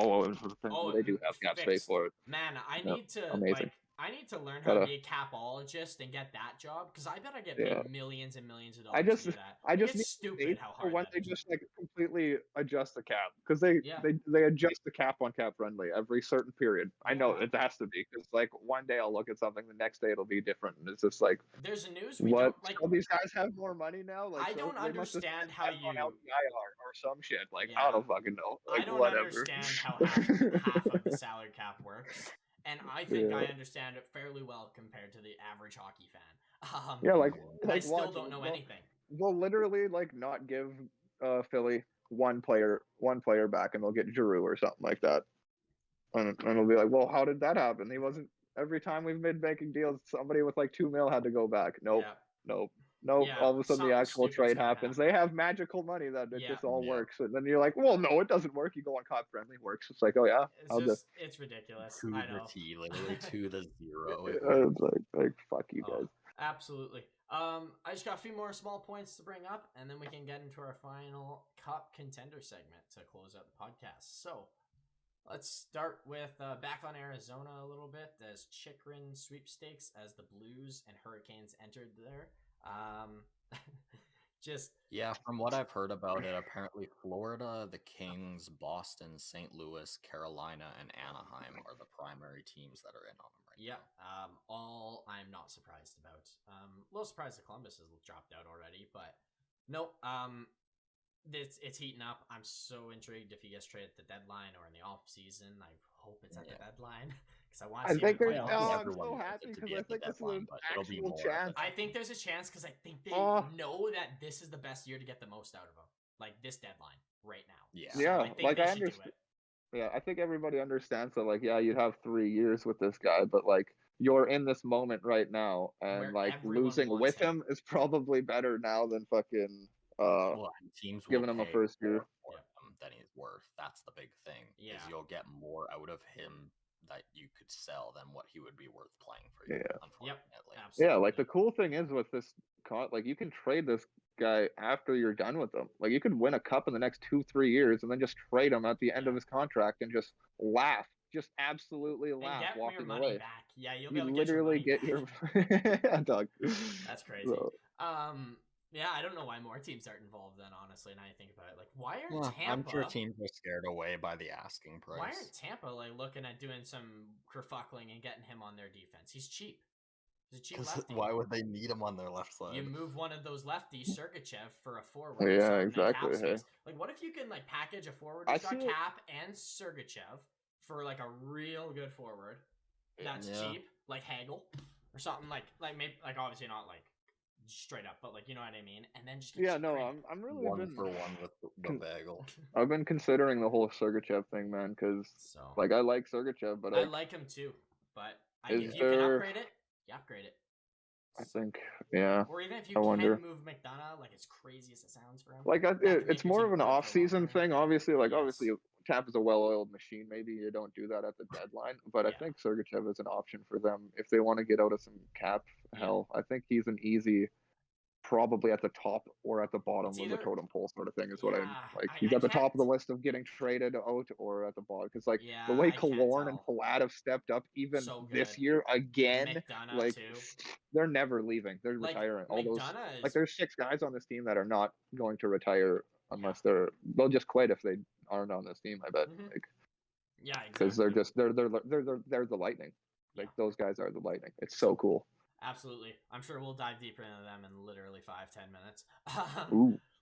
they do have cap space for it. Man, I need to I need to learn how to be a capologist and get that job because I bet I get paid millions and millions of dollars to do that. It's stupid how hard when they just like completely adjust the cap because they adjust the cap on Cap Friendly every certain period. I know it has to be because like one day I'll look at something, the next day it'll be different, and it's just like there's a news. All these guys have more money now. Like I don't understand how you on or some shit. Like I don't fucking know. Like, I don't understand how half of the salary cap works. And I think I understand it fairly well compared to the average hockey fan. I still don't know anything. They'll literally like not give Philly one player back, and they'll get Giroux or something like that. And it'll be like, well, how did that happen? He wasn't. Every time we've been making deals, somebody with like $2 million had to go back. Nope. Yeah, all of a sudden the actual trade happens. They have magical money that it just all works. And then you're like, well, no, it doesn't work. You go on Cap Friendly, works. It's like, oh yeah, it's ridiculous. To the T, literally to the zero. It's like fuck you guys. Absolutely. I just got a few more small points to bring up, and then we can get into our final Cup contender segment to close out the podcast. So, let's start with back on Arizona a little bit as Chikrin sweepstakes as the Blues and Hurricanes entered there. From what I've heard about it, apparently Florida, the Kings, Boston, St. Louis, Carolina, and Anaheim are the primary teams that are in on them right now. All I'm not surprised about. A little surprised that Columbus has dropped out already, but no. It's heating up. I'm so intrigued if he gets traded at the deadline or in the off season. I hope it's at the deadline because I want to see him play. I'm so happy because I think this is an actual chance. I think there's a chance because I think they know that this is the best year to get the most out of him. Like this deadline right now. Yeah. Like I understand. Yeah, I think everybody understands that. Like, yeah, you'd have 3 years with this guy, but like you're in this moment right now, and where like losing with him is probably better now than fucking. Teams giving him a first year than he's worth. That's the big thing. Yeah, you'll get more out of him that you could sell than what he would be worth playing for you. Yeah. Unfortunately. Absolutely. Yeah, like the cool thing is with this, like you can trade this guy after you're done with him. Like you could win a cup in the next 2-3 years and then just trade him at the end of his contract and just laugh. Just absolutely laugh and get walking your money away. Back. Yeah, you'll be able to literally get your yeah, dog. That's crazy. So. Yeah, I don't know why more teams aren't involved then, honestly, now you think about it. Like, why aren't Tampa... I'm sure teams are scared away by the asking price. Why aren't Tampa, like, looking at doing some kerfuckling and getting him on their defense? He's cheap. He's a cheap lefty. Why would they need him on their left side? You move one of those lefties, Sergachev, for a forward. Yeah, exactly. Hey. Like, what if you can, like, package a forward who's got Cap and Sergachev for, like, a real good forward that's cheap, like Hagel, or something like maybe, like, obviously not, like, straight up, but like, you know what I mean, and then just I'm really one for one with the bagel. I've been considering the whole Sergachev thing, man, because like I like Sergachev, but I like him too. But if you can upgrade it, you upgrade it. I think, yeah. Or even if you can move McDonough, like as crazy as it sounds for him. Like it's more of an off-season thing, obviously. Like obviously, Cap is a well-oiled machine. Maybe you don't do that at the deadline, but I think Sergachev is an option for them if they want to get out of some cap hell. I think he's an easy, probably at the top or at the bottom of the totem pole sort of thing is what I'm like. He's at the top of the list of getting traded out or at the bottom because like the way Killorn and Palat have stepped up even this year again, McDonough like too. They're never leaving. They're retiring. All those like there's 6 guys on this team that are not going to retire unless they'll just quit if they aren't on this team. I bet. Like, because they're just they're the Lightning. Like those guys are the Lightning. It's so cool. Absolutely. I'm sure we'll dive deeper into them in literally 5-10 minutes.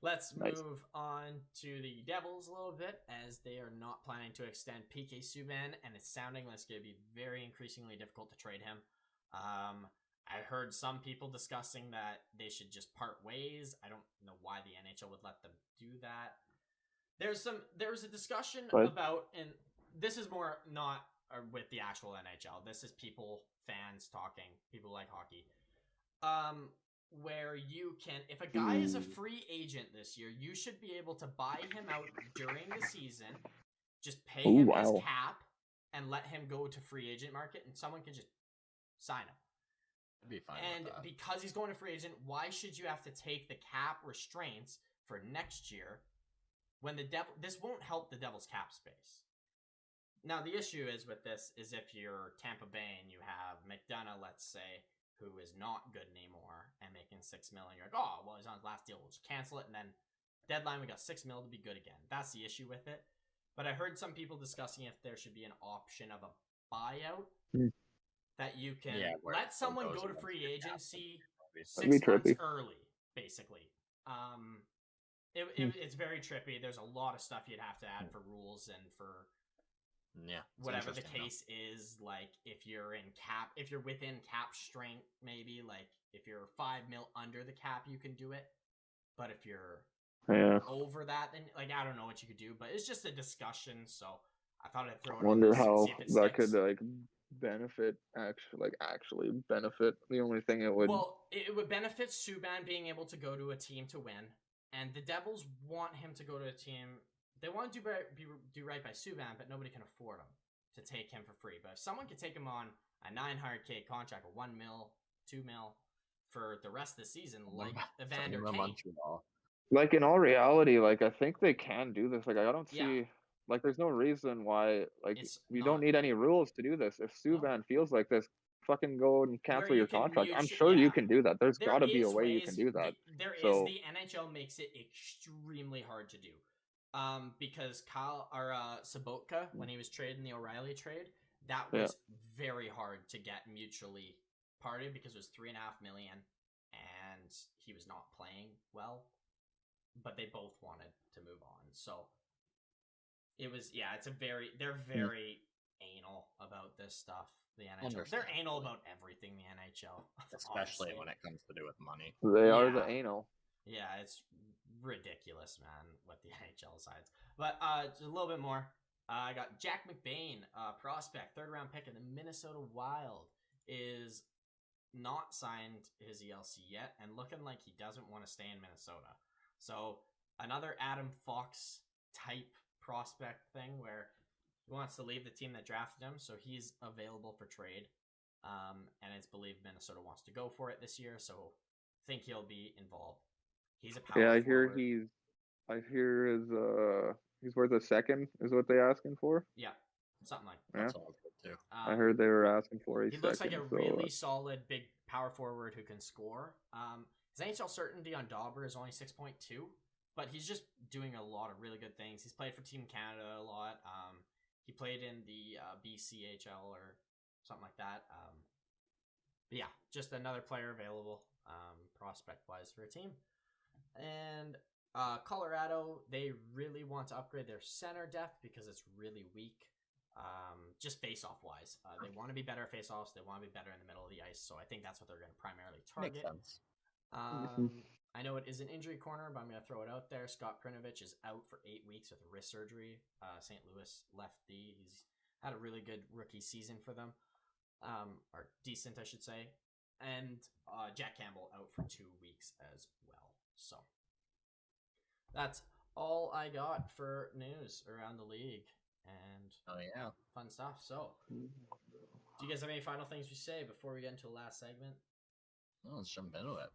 Let's move on to the Devils a little bit, as they are not planning to extend PK Subban, and it's sounding like it's going to be very increasingly difficult to trade him. I heard some people discussing that they should just part ways. I don't know why the NHL would let them do that. There's a discussion about, and this is more not with the actual NHL. This is fans talking, people like hockey. Where you can, if a guy is a free agent this year, you should be able to buy him out during the season, just pay him his cap, and let him go to free agent market, and someone can just sign him. Be fine and because he's going to free agent, why should you have to take the cap restraints for next year when this won't help the Devils' cap space? Now, the issue is with this is if you're Tampa Bay and you have McDonough, let's say, who is not good anymore and making $6 million, you're like, oh, well, he's on his last deal, we'll just cancel it, and then deadline, we got $6 million to be good again. That's the issue with it. But I heard some people discussing if there should be an option of a buyout that you can let someone go to free agency 6 months early, basically. It's very trippy. There's a lot of stuff you'd have to add for rules and for whatever the case is. Like if you're within cap strength, maybe like if you're $5 million under the cap, you can do it. But if you're over that, then like I don't know what you could do. But it's just a discussion, so I thought I'd throw it. Wonder how that could like benefit actually benefit. The only thing it would it would benefit Subban being able to go to a team to win, and the Devils want him to go to a team. They want to do right by Subban, but nobody can afford him to take him for free. But if someone could take him on a $900K contract, or $1 million, $2 million for the rest of the season, like Evander Kane. Montreal. Like, in all reality, like, I think they can do this. Like, I don't see, like, there's no reason why, like, you don't need any rules to do this. If Subban feels like this, fucking go and cancel your contract. I'm sure you can do that. There's got to be a way you can do that. The NHL makes it extremely hard to do. Because Sobotka, when he was traded in the O'Reilly trade, that was very hard to get mutually parted because it was $3.5 million and he was not playing well. But they both wanted to move on. So it was, they're very anal about this stuff. The NHL. They're anal about everything, the NHL. Especially when it comes to do with money. They are the anal. Yeah, it's ridiculous, man, what the NHL sides. But just a little bit more. I got Jack McBain, prospect, 3rd round pick in the Minnesota Wild, is not signed his ELC yet and looking like he doesn't want to stay in Minnesota. So another Adam Fox type prospect thing where he wants to leave the team that drafted him, so he's available for trade. And it's believed Minnesota wants to go for it this year, so I think he'll be involved. He's a power forward. I hear he's worth a second is what they asking for. Yeah, something like that. That's all good too. I heard they were asking for a second. He looks like a really solid big power forward who can score. His NHL certainty on Dauber is only 6.2, but he's just doing a lot of really good things. He's played for Team Canada a lot. He played in the BCHL or something like that. But yeah, just another player available prospect-wise for a team. And Colorado, they really want to upgrade their center depth because it's really weak. Just face-off wise, they want to be better at face-offs. They want to be better in the middle of the ice. So I think that's what they're going to primarily target. Makes sense. I know it is an injury corner, but I'm going to throw it out there. Scott Krinovich is out for 8 weeks with wrist surgery. St. Louis lefty. He's had a really good rookie season for them, or decent, I should say. And Jack Campbell out for 2 weeks as well. So that's all I got for news around the league and fun stuff. So, do you guys have any final things to say before we get into the last segment? No, let's jump into it.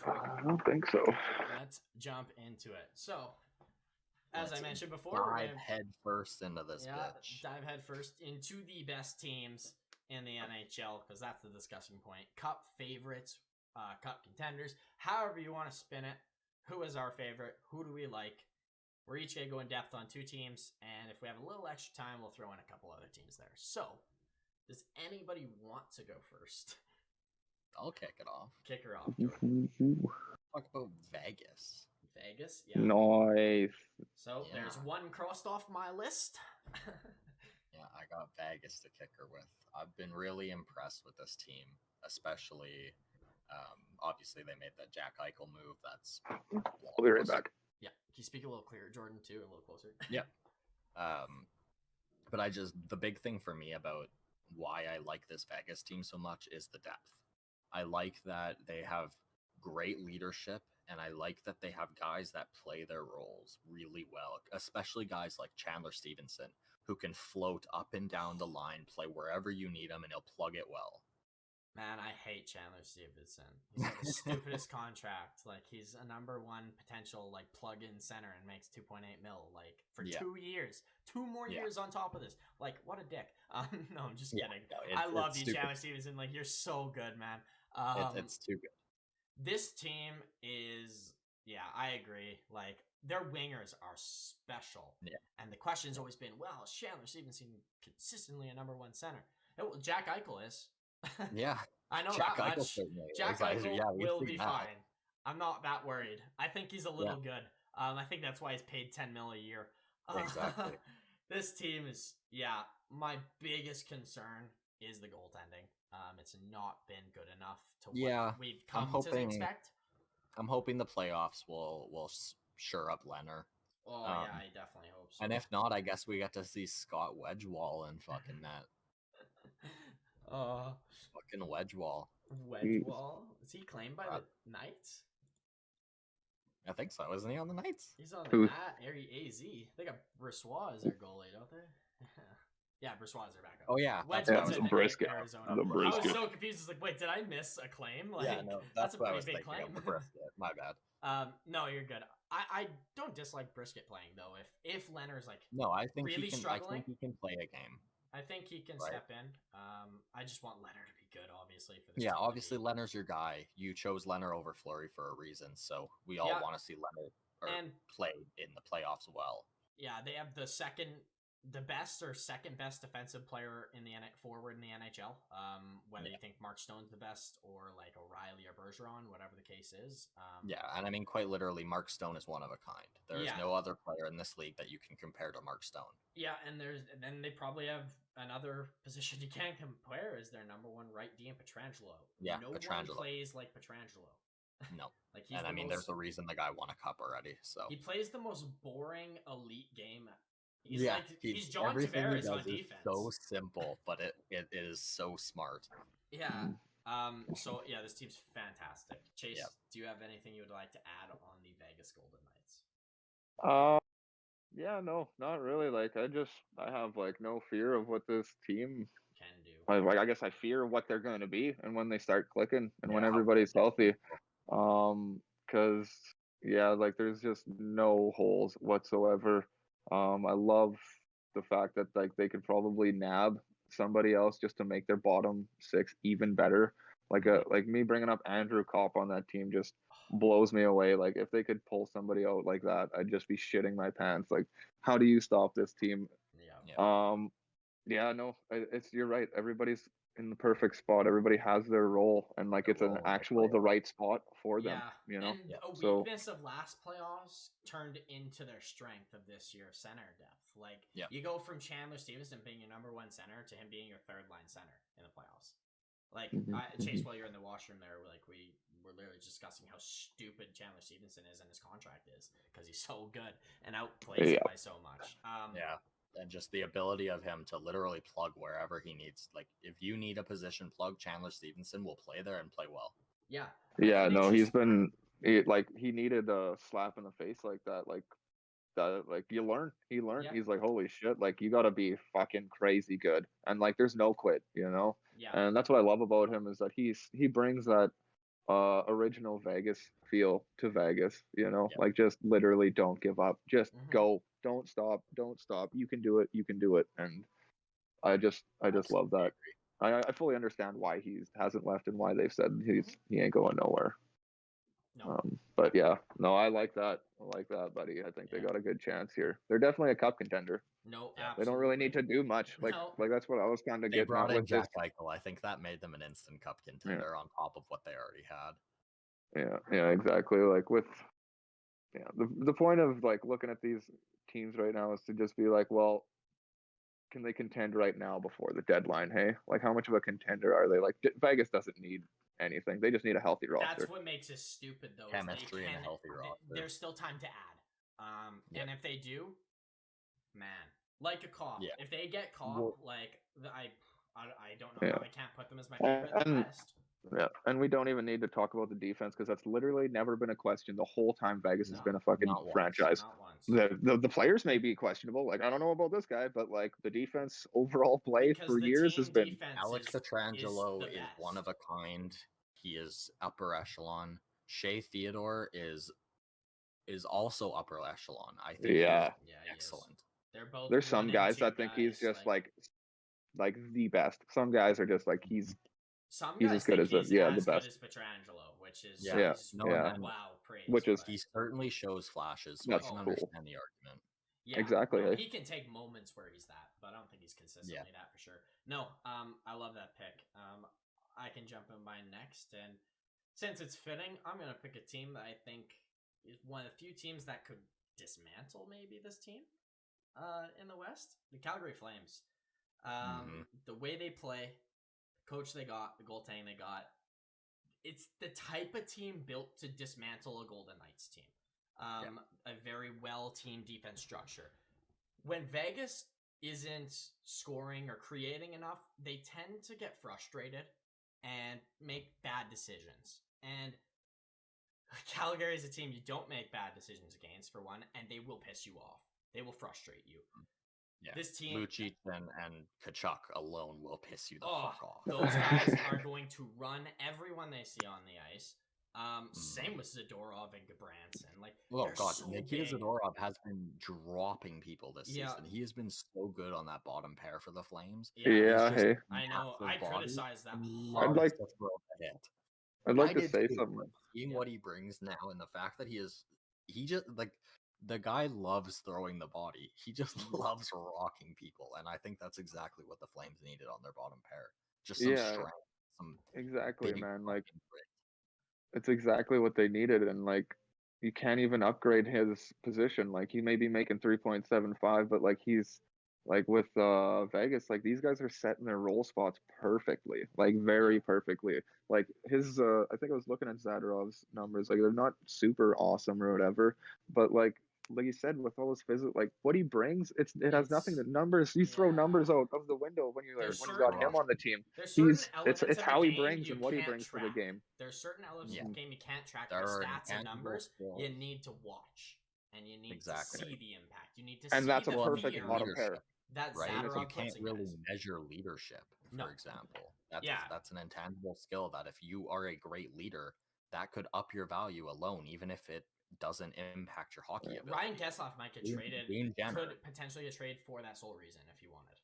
Cool. I don't think so. Let's jump into it. So, as I mentioned before, dive head first into this bitch. Dive head first into the best teams in the NHL, because that's the discussion point. Cup favorites, Cup contenders, however you want to spin it. Who is our favorite? Who do we like? We're each going to go in depth on 2 teams, and if we have a little extra time, we'll throw in a couple other teams there. So, does anybody want to go first? I'll kick it off. Kick her off, Jordan. Talk about Vegas. Vegas? Yeah. Nice. So, there's one crossed off my list. Yeah, I got Vegas to kick her with. I've been really impressed with this team, especially, obviously they made that Jack Eichel move. That's... I'll be right back. Yeah. Can you speak a little clearer, Jordan, too, a little closer? Yeah. But the big thing for me about why I like this Vegas team so much is the depth. I like that they have great leadership, and I like that they have guys that play their roles really well, especially guys like Chandler Stevenson, who can float up and down the line, play wherever you need him, and he'll plug it well. Man, I hate Chandler Stevenson. He's got the stupidest contract. Like, he's a number 1 potential, like, plug-in center and makes $2.8 million, like, for 2 years. 2 more years on top of this. Like, what a dick. No, I'm just kidding. No, I love you, Chandler Stevenson. Like, you're so good, man. It's too good. This team is, I agree. Like, their wingers are special. Yeah. And the question's always been, well, is Chandler Stevenson consistently a number 1 center? Well, Jack Eichel is. Yeah. I know Jack that Eichel much. Jack Eichel will be fine. I'm not that worried. I think he's a little good. I think that's why he's paid $10 million a year. Exactly. This team is, my biggest concern is the goaltending. It's not been good enough to what we've come to expect. I'm hoping the playoffs will sure up Leonard. Oh, I definitely hope so. And if not, I guess we get to see Scott Wedgewall in fucking net. Fucking Wedgewall. Wedgewall? Is he claimed by the Knights? I think so. Isn't he on the Knights? He's on the AZ. They got Brissois as their goalie, don't they? Yeah, Briscoe's their backup. Oh yeah, Brisket. Arizona. The I Brisket. was so confused. It's like, wait, did I miss a claim? Like, yeah, no, that's a what I pretty was big thinking claim. of, the Brisket. My bad. No, you're good. I don't dislike Brisket playing though. If Leonard's like no, I think really he can. struggling, I think he can play a game. I think he can step in. I just want Leonard to be good, obviously. For this yeah, team obviously Leonard's your guy. You chose Leonard over Fleury for a reason, so we all want to see Leonard play in the playoffs well. Yeah, they have the best or second best defensive player in the forward in the NHL. Whether you think Mark Stone's the best or like O'Reilly or Bergeron, whatever the case is. Yeah, and I mean quite literally, Mark Stone is one of a kind. There is no other player in this league that you can compare to Mark Stone. Yeah, and then they probably have another position you can't compare is their number one right D in Pietrangelo. Yeah, no Pietrangelo. one plays like Pietrangelo. No. Like there's a reason the guy won a cup already. So he plays the most boring elite game. He's John Tavares on defense. So simple, but it is so smart. Yeah. So yeah, this team's fantastic. Chase, do you have anything you would like to add on the Vegas Golden Knights? Yeah, no, not really. Like I have like no fear of what this team can do. I guess I fear what they're going to be, and when they start clicking, and when everybody's healthy, because like there's just no holes whatsoever. I love the fact that like they could probably nab somebody else just to make their bottom six even better. Like me bringing up Andrew Kopp on that team just blows me away. Like if they could pull somebody out like that, I'd just be shitting my pants. Like, how do you stop this team? You're right. Everybody's in the perfect spot. Everybody has their role, and like it's the right spot for them. You know, and a weakness of last playoffs turned into their strength of this year of center depth. Like you go from Chandler Stevenson being your number one center to him being your third line center in the playoffs. Like Chase, while you're in the washroom there, like we were literally discussing how stupid Chandler Stevenson is and his contract is because he's so good and outplays it by so much. And just the ability of him to literally plug wherever he needs. Like if you need a position plug, Chandler Stevenson will play there and play well. Yeah. He needed a slap in the face like that. Like you learn. He learned. He's like, holy shit, like you gotta be fucking crazy good. And like there's no quit, you know? Yeah. And that's what I love about him is that he brings that original Vegas feel to Vegas, you know? Like just literally don't give up. Just go. Don't stop. You can do it. And I just love that. I fully understand why he hasn't left and why they've said he ain't going nowhere. No. But yeah, no, I like that. Buddy. I think they got a good chance here. They're definitely a cup contender. No, they don't really need to do much. Like that's what I was kind of getting. They brought in Jack Eichel. I think that made them an instant cup contender on top of what they already had. Yeah, exactly. Like the point of like looking at these teams right now is to just be like, well, can they contend right now before the deadline? Hey, like how much of a contender are they? Like Vegas doesn't need anything. They just need a healthy roster. That's what makes it stupid, though. Chemistry and a healthy roster. There's still time to add. And if they do, man, like a Kopp. Yeah. If they get Kopp, like I don't know how I can't put them as my favorite in the West. Yeah, and we don't even need to talk about the defense because that's literally never been a question the whole time Vegas has been a fucking franchise. The players may be questionable. Like I don't know about this guy, but like the defense overall play for years has been. Alex Pietrangelo is one of a kind. He is upper echelon. Shea Theodore is also upper echelon. I think he's excellent. There's some guys that think he's just like the best. Some guys are just like he's as good as the best. Good as Pietrangelo, which is wow, praise. Which is he certainly shows flashes. So I can understand the argument. Yeah, exactly. He can take moments where he's that, but I don't think he's consistently that for sure. No, I love that pick. I can jump in by next, and since it's fitting, I'm gonna pick a team that I think is one of the few teams that could dismantle maybe this team in the West, the Calgary Flames. The way they play, the coach they got, the goaltending they got, it's the type of team built to dismantle a Golden Knights team. A very well-teamed defense structure. When Vegas isn't scoring or creating enough, they tend to get frustrated and make bad decisions. And Calgary is a team you don't make bad decisions against, for one, and they will piss you off. They will frustrate you. Yeah. This team, Lucic and Kachuk alone will piss you the fuck off. Those guys are going to run everyone they see on the ice. Same with Zadorov and Gabranson. Like, God, so Nikita big. Zadorov has been dropping people this season. He has been so good on that bottom pair for the Flames. Hey. I know. I criticize that. I'd like to throw a hit. I'd like to say something. Seeing what he brings now and the fact that he just like the guy loves throwing the body. He just loves rocking people, and I think that's exactly what the Flames needed on their bottom pair. Just some strength, some exactly, man. Like it's exactly what they needed, and like you can't even upgrade his position. Like he may be making 3.75, but like he's like with Vegas, like these guys are setting their role spots perfectly, like very perfectly. Like his I think I was looking at Zadorov's numbers, like they're not super awesome or whatever, but like you said, with all his physical, like what he brings, it has nothing to numbers. You throw numbers out of the window when you got him on the team. It's how he brings and what he brings to the game. There's certain elements of the game you can't track the stats and numbers. You need to watch and you need to see the impact. You need to and see that's a perfect bottom pair. That right? Zadorov You can't really measure leadership, for example. That's an intangible skill that if you are a great leader, that could up your value alone, even if it doesn't impact your hockey ability. Ryan Getzlaf might get traded. Could potentially get traded for that sole reason if you wanted.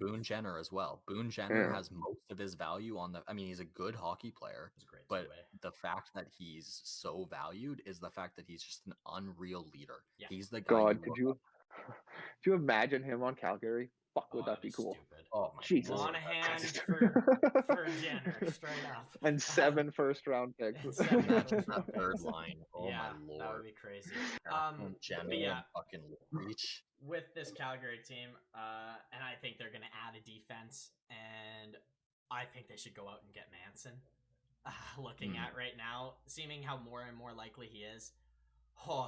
Boone Jenner as well. Boone Jenner has most of his value on the. I mean, he's a good hockey player, but the fact that he's so valued is the fact that he's just an unreal leader. Yeah. He's the guy. God, could you imagine him on Calgary? Fuck, would that be cool? Stupid. Oh my Jesus. Monahan for Jenner, straight up. And 7 first-round picks. That third line. Oh my lord. That would be crazy. Jenner and fucking Reach. With this Calgary team, and I think they're going to add a defense, and I think they should go out and get Manson. Looking at right now, seeming how more and more likely he is,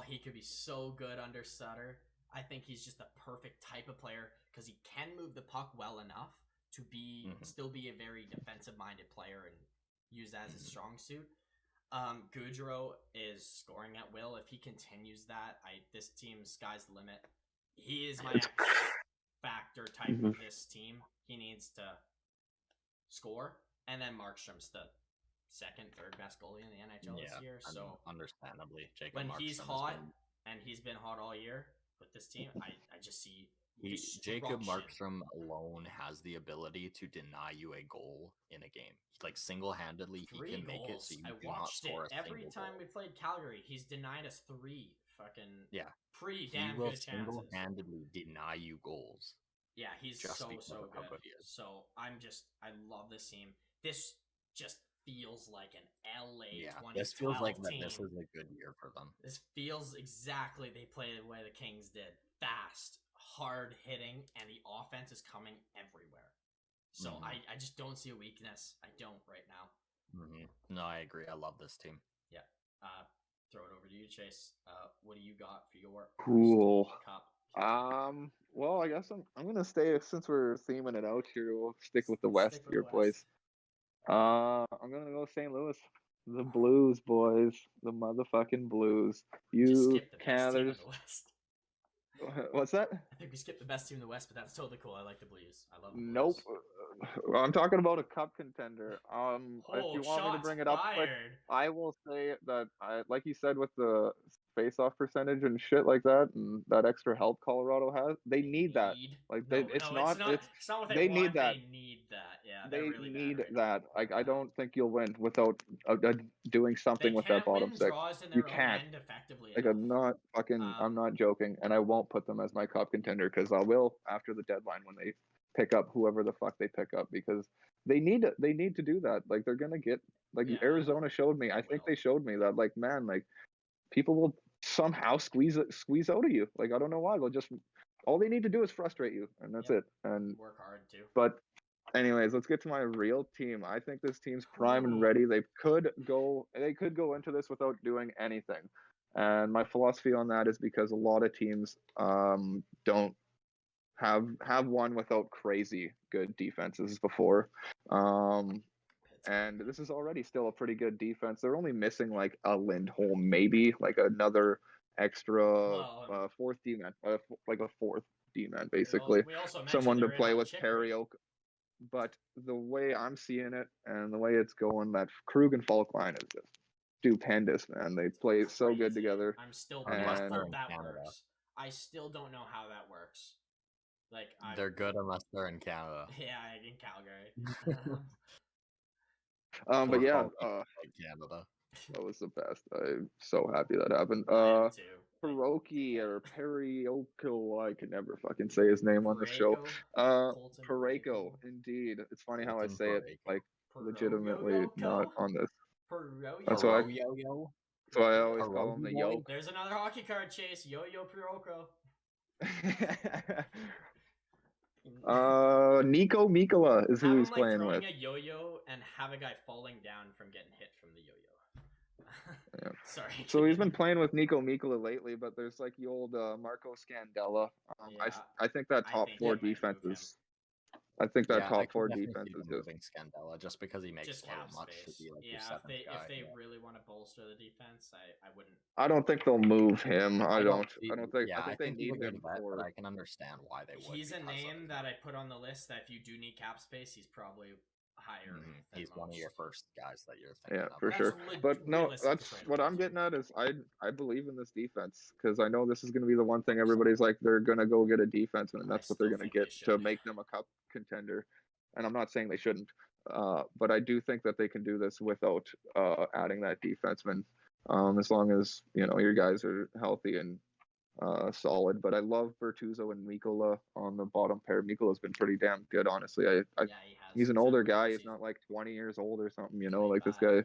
he could be so good under Sutter. I think he's just the perfect type of player because he can move the puck well enough to be still be a very defensive-minded player and use that as a strong suit. Gaudreau is scoring at will. If he continues that, this team's sky's the limit. He is my X factor type of this team. He needs to score, and then Markstrom's the second, third best goalie in the NHL this year. So understandably, Jacob when Markstrom he's hot, and he's been hot all year with this team, I just see Jacob Markstrom alone has the ability to deny you a goal in a game. Like single-handedly, he can make it so you do not score a every time goal. we played Calgary, he's denied us 3 fucking pretty damn he will good chances. Single-handedly deny you goals. Yeah, he's so good. So I love this team. This just feels like an LA 2012 this feels like team. This is a good year for them. This feels exactly they play the way the Kings did. Fast, hard hitting, and the offense is coming everywhere. So I just don't see a weakness. I don't right now. No, I agree. I love this team. Yeah. Throw it over to you, Chase. What do you got for your cool cup? Well, I guess I'm gonna stay, since we're theming it out here. We'll stick with the West here, boys. I'm gonna go St. Louis. The Blues, boys. The motherfucking Blues. You can't. There's. What's that? I think we skipped the best team in the West, but that's totally cool. I like the Blues. I love the Blues. Nope. I'm talking about a cup contender. If you want me to bring it up quick, I will say that like you said, with the face-off percentage and shit like that, and that extra help Colorado has, they need that. Like they need that. Yeah, they really need that. Like I don't think you'll win without doing something with that bottom six. You can't. Like I'm not joking, and I won't put them as my cup contender because I will after the deadline when they pick up whoever the fuck they pick up, because they need to do that. Like they're gonna get Arizona showed me. I think they showed me that people will somehow squeeze out of you. Like I don't know why. All they need to do is frustrate you, and that's it. And work hard too. But anyways, let's get to my real team. I think this team's prime and ready. They could go into this without doing anything. And my philosophy on that is because a lot of teams don't have won without crazy good defenses before. And this is already still a pretty good defense. They're only missing like a Lindholm, maybe like another extra fourth defense, like a fourth. D-man, basically. We also Someone to play with Perry-Oak. But the way I'm seeing it and the way it's going, that Krug and Falk line is just stupendous, man. They play so good together. I'm still baffled that works. I still don't know how that works. Like they're good unless they're in Canada. Yeah, in Calgary. But yeah, Canada. That was the best. I'm so happy that happened. Pierogi or Perioko, I can never fucking say his name on the show. Pareko, indeed. It's funny how I say it, like legitimately not on this. That's why I always call him the Yo. There's another hockey card, Chase. Yo-Yo Pieroko. Nico Mikkola is who he's playing with. Throwing a yo-yo and have a guy falling down from getting hit from the yo-yo. Yeah. Sorry. So he's been playing with Nico Mikkola lately, but there's like the old Marco Scandella. I think that top four defense is. I think that top four defense is just Scandella just because he makes so much to be like your seventh guy. If they really want to bolster the defense, I wouldn't. I don't think they'll move him. I don't think. Yeah, I think they need him but I can understand why they would. He's a name that I put on the list that if you do need cap space, he's probably higher. He's one of your first guys that you're of. thinking Yeah, for sure. But no, that's what I'm getting at is I believe in this defense because I know this is going to be the one thing everybody's like they're going to go get a defenseman and that's what they're going to get to make them a cup contender. And I'm not saying they shouldn't, but I do think that they can do this without adding that defenseman, as long as your guys are healthy and solid. But I love Bertuzzo and Mikkola on the bottom pair. Mikkola's been pretty damn good, honestly. He's an older guy. He's not like 20 years old or something. Like this guy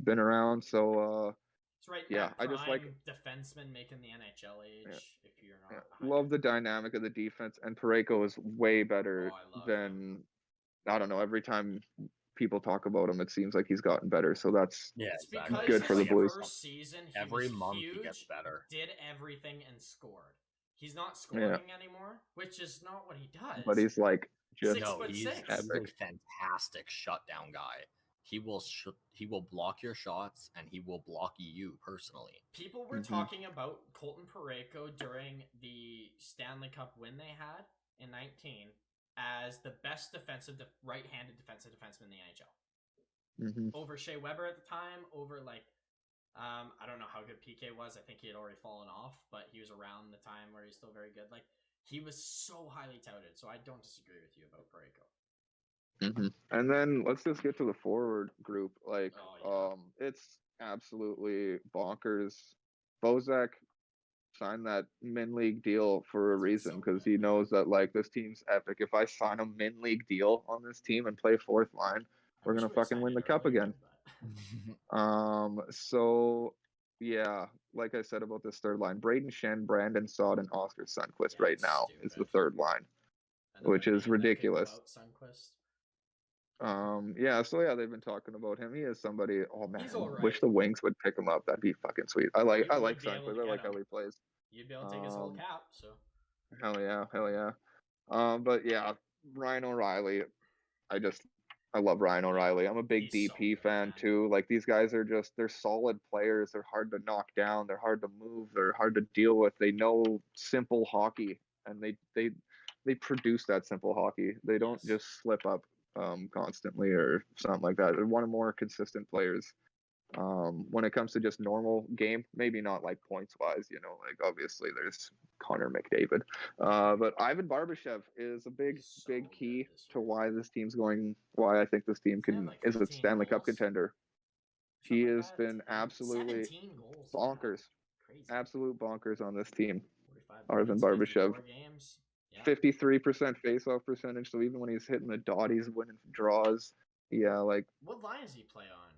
been around. So it's right. Yeah, I just like defenseman making the NHL age. Yeah. If you're not, love the dynamic of the defense, and Pareko is way better than. I don't know. Every time people talk about him, it seems like he's gotten better. So that's good for the Blues. First season, every month he gets better. Did everything and scored. He's not scoring anymore, which is not what he does. But he's like he's a fantastic shutdown guy. He will block your shots and he will block you personally. People were talking about Colton Pareko during the Stanley Cup win they had in 19 as the best right-handed defensive defenseman in the NHL. Over Shea Weber at the time, over I don't know how good PK was. I think he had already fallen off, but he was around the time where he's still very good. He was so highly touted, so I don't disagree with you about Pareko. And then let's just get to the forward group. It's absolutely bonkers. Bozak signed that min league deal for a reason because he knows that this team's epic. If I sign a min league deal on this team and play fourth line, we're gonna fucking win the cup again. So yeah, like I said about this third line, Braden Shen, Brandon Saad, and Oscar Sundqvist right now is the third line, which is ridiculous. So they've been talking about him. He is somebody. Oh man, wish the Wings would pick him up. That'd be fucking sweet. I like Sundqvist. I like how he plays. You'd be able to take his whole cap. So hell yeah. But yeah, Ryan O'Reilly. I love Ryan O'Reilly. I'm a big DP fan too. These guys are they're solid players. They're hard to knock down. They're hard to move. They're hard to deal with. They know simple hockey, and they produce that simple hockey. They don't just slip up constantly or something like that. They're one of the more consistent players. When it comes to just normal game, maybe not points wise, obviously there's Connor McDavid. But Ivan Barbashev is a big key to why this team's why I think this team is a Stanley Cup contender. He has been absolutely bonkers. Absolute bonkers on this team. Ivan Barbashev. 53% face-off percentage, so even when he's hitting the dot, he's winning draws. Yeah, what line does he play on?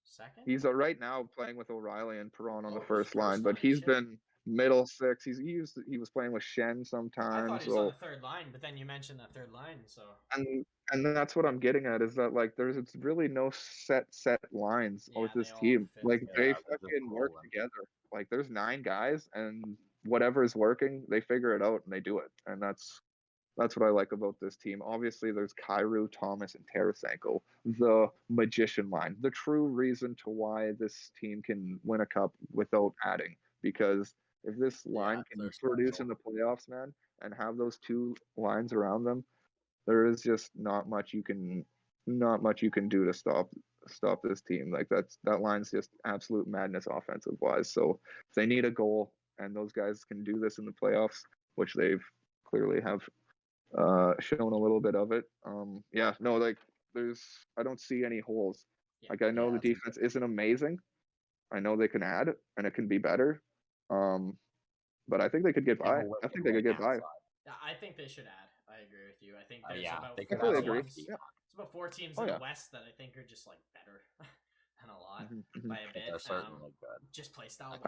Second? He's right now playing with O'Reilly and Perron on the first line, but he's been middle six. He was playing with Shen sometimes. I thought he was on the third line, but then you mentioned that third line, so. And that's what I'm getting at is that it's really no set lines with this team. They fucking work together. There's 9 guys, and whatever is working, they figure it out and they do it, and that's what I like about this team. Obviously, there's Kyrou, Thomas, and Tarasenko, the magician line, the true reason to why this team can win a cup without adding, because If this line can produce in the playoffs, man, and have those two lines around them, there is just not much you can do to stop this team. Like that line's just absolute madness offensive wise. So if they need a goal and those guys can do this in the playoffs, which they've clearly have shown a little bit of it. I don't see any holes. Like I know the defense isn't amazing. I know they can add and it can be better. But I think they could get by. I think they could get by. I think they should add. I agree with you. I think there's it's about 4 teams in the West that I think are just like better than a lot by a bit. They're certainly good. Just play style.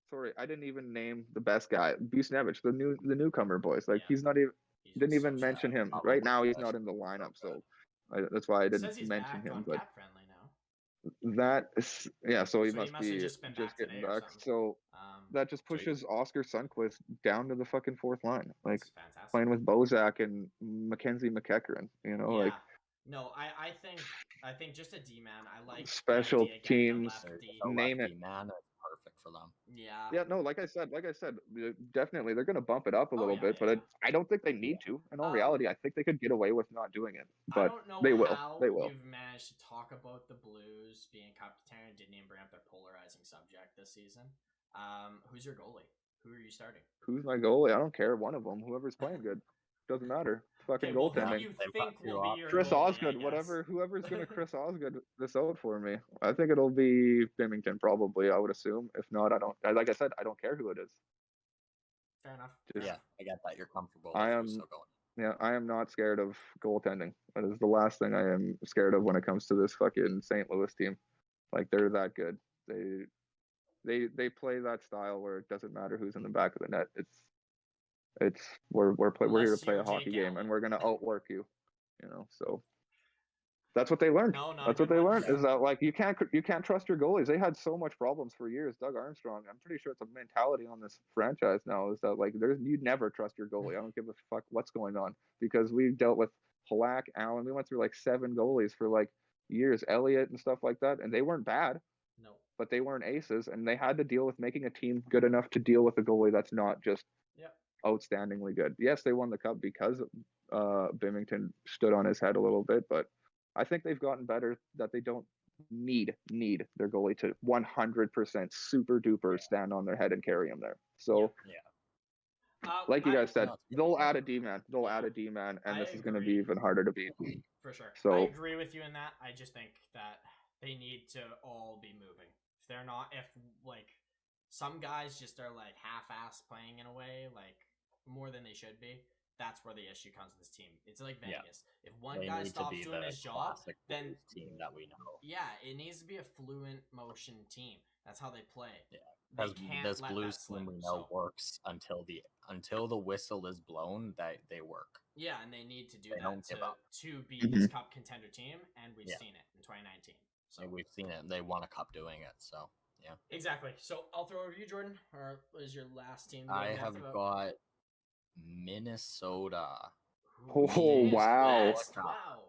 Sorry, I didn't even name the best guy, Buchnevich, the newcomer boys. Like he's not even didn't even mention him. Right now he's not in the lineup, so that's why I didn't mention him. But that is, so he must be just getting back. So that just pushes Oscar Sundqvist down to the fucking fourth line, like playing with Bozak and Mackenzie McEachran. like. No, I think just a D man. I like special teams. Name it. Man, perfect for them. Yeah. Yeah. No, like I said, definitely they're gonna bump it up a little bit, but I don't think they need to. In all reality, I think they could get away with not doing it. But I don't know they will. How they will. You've managed to talk about the Blues being cup contender and didn't even bring up their polarizing subject this season. Who's your goalie? Who are you starting? Who's my goalie? I don't care. One of them. Whoever's playing good. Doesn't matter. Fucking goaltending. Who you think will be your Chris goalie, Osgood, whoever's gonna Chris Osgood this out for me. I think it'll be Bimington probably. I would assume. If not, I don't. Like I said, I don't care who it is. Fair enough. I get that. You're comfortable. I am not scared of goaltending. That is the last thing I am scared of when it comes to this fucking St. Louis team. Like they're that good. They play that style where it doesn't matter who's in the back of the net. We're here to play a hockey game and we're gonna outwork you, So that's what they learned. That's what they learned is that like you can't trust your goalies. They had so much problems for years. Doug Armstrong, I'm pretty sure it's a mentality on this franchise now is that like you never trust your goalie. I don't give a fuck what's going on because we dealt with Halak, Allen. We went through like 7 goalies for like years, Elliott and stuff like that, and they weren't bad. No, but they weren't aces, and they had to deal with making a team good enough to deal with a goalie that's not just outstandingly good. Yes, they won the cup because Bimington stood on his head a little bit, but I think they've gotten better that they don't need their goalie to 100% super duper stand on their head and carry him there. So like you guys said, they'll add a D-man. And this is going to be even harder to beat. For sure. So I agree with you in that. I just think that they need to all be moving. If they're not, some guys just are like half-ass playing in a way, like more than they should be. That's where the issue comes with this team. It's like Vegas. If one guy stops doing his job, then team that we know. Yeah, it needs to be a fluent motion team. That's how they play. Yeah, because this Blues team we know works until the whistle is blown. That they work. Yeah, and they need to do that to be this cup contender team, and we've seen it in 2019. So we've seen it. They won a cup doing it. So yeah, exactly. So I'll throw over to you, Jordan. Or what is your last team? I have got Minnesota. Oh wow! Wow.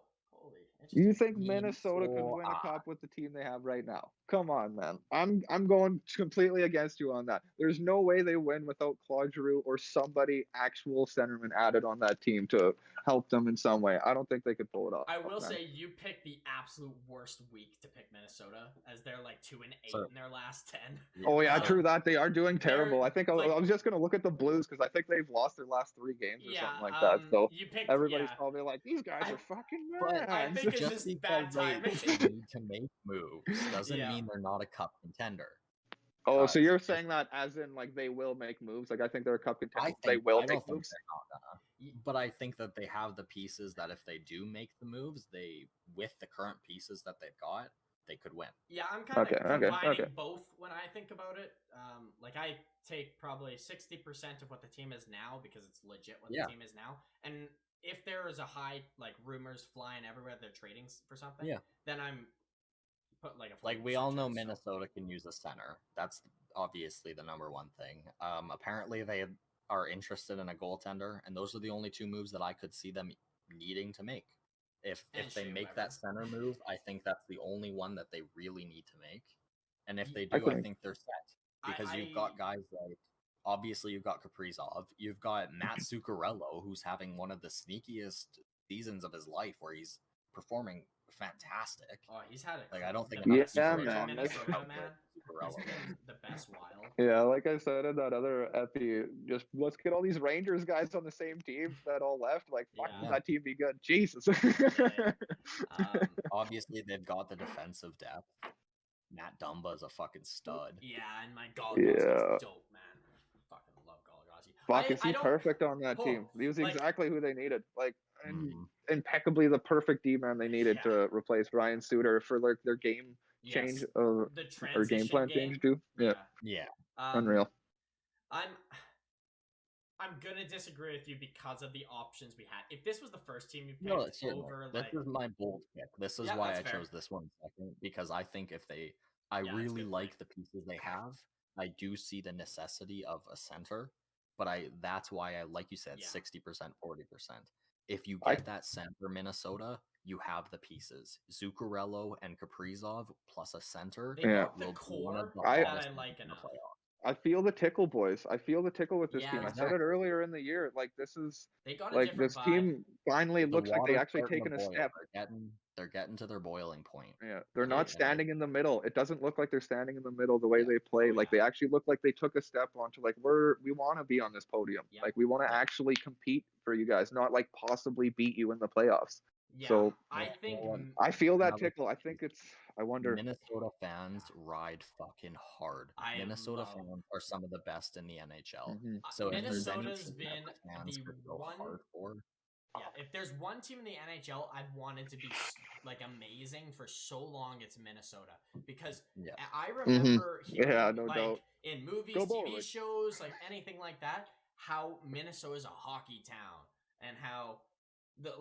You think Minnesota could win a cup with the team they have right now? Come on, man. I'm going completely against you on that. There's no way they win without Claude Giroux or somebody actual centerman added on that team to help them in some way. I don't think they could pull it off. I will say you picked the absolute worst week to pick Minnesota as they're like 2-8 in their last 10. Oh yeah, true that. They are doing terrible. I think I was just going to look at the Blues because I think they've lost their last 3 games or something like that. So everybody's probably like, these guys are fucking mad. I think it's just bad timing. They need to make moves doesn't mean they're not a cup contender. Oh, so you're saying that as in like they will make moves? Like I think they're a cup contender. They will make moves. But I think that they have the pieces that if they do make the moves, with the current pieces that they've got, they could win. Yeah, I'm kind of combining both when I think about it. Like I take probably 60% of what the team is now because it's legit what the team is now, and if there is a high like rumors flying everywhere they're trading for something, then I'm put like we all know Minnesota can use a center. That's obviously the number one thing. Apparently they are interested in a goaltender, and those are the only 2 moves that I could see them needing to make. If they make that center move, I think that's the only one that they really need to make. And if they do, I think they're set. because you've got guys like, obviously you've got Kaprizov, you've got Matt Zuccarello, who's having one of the sneakiest seasons of his life where he's performing fantastic. Oh, he's had it. Like, I don't think man. Minnesota, man. It's been the best while. Yeah, like I said in that other epi, just let's get all these Rangers guys on the same team that all left. Like, fuck, that team be good. Jesus. Obviously, they've got the defensive depth. Matt Dumba is a fucking stud. Yeah, and my Galgazi is dope, man. Fucking love Galgazi. Fuck, is he perfect on that team? He was exactly who they needed. Like, impeccably the perfect D-man they needed to replace Ryan Suter for like their game change or game plan change too. Yeah. Unreal. I'm gonna disagree with you because of the options we had. If this was the first team you picked this is my bold pick. This is why I chose this one second, because I think I really like the pieces they have. I do see the necessity of a center, but that's why I, like you said, 60%, 40%. If you get that center Minnesota, you have the pieces. Zuccarello and Kaprizov plus a center. The core that I like enough. I feel the tickle, boys. I feel the tickle with this team. I said it earlier in the year. Like, this is this vibe. Team finally looks like they actually taken a step. They're getting to their boiling point. Yeah, they're not standing in the middle. It doesn't look like they're standing in the middle the way they play. Like, they actually look like they took a step onto like we want to be on this podium. Like, we want to actually compete for you guys, not like possibly beat you in the playoffs. Yeah, so I feel that tickle. I think I wonder. Minnesota fans ride fucking hard. Minnesota fans are some of the best in the NHL. So Minnesota's been the one. If there's one team in the NHL I've wanted to be like amazing for so long, it's Minnesota, because I remember hearing like in movies, TV shows, like anything like that, how Minnesota is a hockey town and how the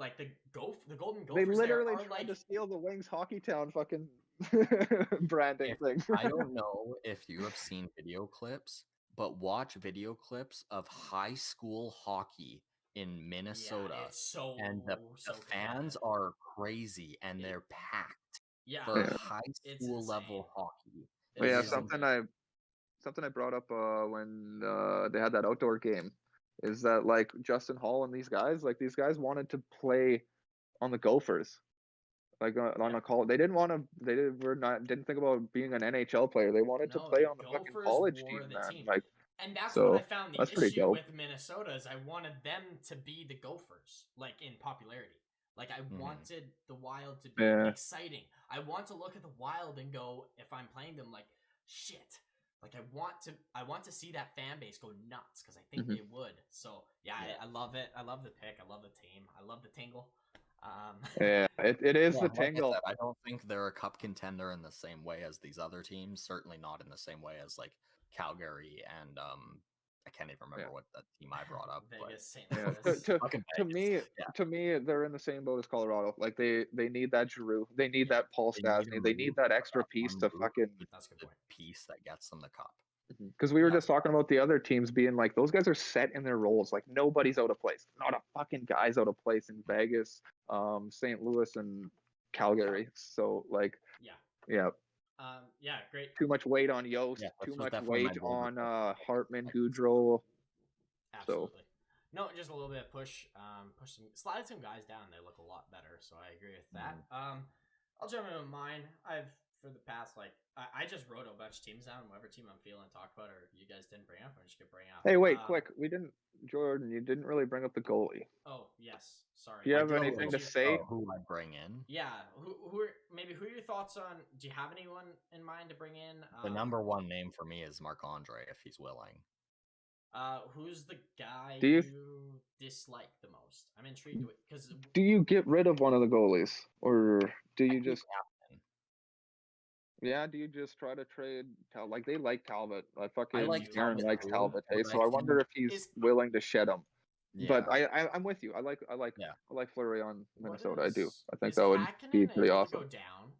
Golden Gophers. They literally tried to steal the Wings Hockey Town fucking branding thing. I don't know if you have seen video clips, but watch video clips of high school hockey in Minnesota. And the fans are crazy and they're packed for high school level hockey. Something I brought up when they had that outdoor game is that like Justin Hall and these guys wanted to play on the Gophers, like on a call. They didn't think about being an NHL player. They wanted to play on the fucking college team, man. Like, and that's what I found the issue with Minnesota is I wanted them to be the Gophers, like in popularity. Like I wanted the Wild to be exciting. I want to look at the Wild and go, if I'm playing them, like shit. Like I want to see that fan base go nuts because I think they would. So I love it. I love the pick. I love the team. I love the tingle. It is the tingle. I don't think they're a cup contender in the same way as these other teams. Certainly not in the same way as like Calgary and I can't even remember what that team I brought up. To me, they're in the same boat as Colorado. Like they need that Giroux, they need that Paul Stastny, they need that extra piece to fucking. That's a good point. Piece that gets them the cup. Because we were just talking about the other teams being like those guys are set in their roles. Like nobody's out of place. Not a fucking guy's out of place in Vegas, St. Louis, and Calgary. So like, great. Too much weight on Yost. Too much weight on Hartman, Goudreau. Absolutely. No, just a little bit of slide some guys down. They look a lot better. So I agree with that. I'll jump into mine. For the past, I just wrote a bunch of teams down. Whatever team I'm feeling to talk about, or you guys didn't bring up, I'm just gonna bring up. Hey, wait, quick. Jordan, you didn't really bring up the goalie. Oh, yes. Sorry. Do you have anything to say? Who I bring in? Yeah. Who are your thoughts on? Do you have anyone in mind to bring in? The number one name for me is Marc-Andre, if he's willing. Who's the guy you dislike the most? I'm intrigued because. Do you get rid of one of the goalies, or do you just? Yeah, do you just try to trade like they like Talbot? Aaron likes Talbot, so I wonder if he's willing to shed him. Yeah. But I'm with you. I like Fleury on Minnesota. I do. I think that would be pretty awesome. Go down?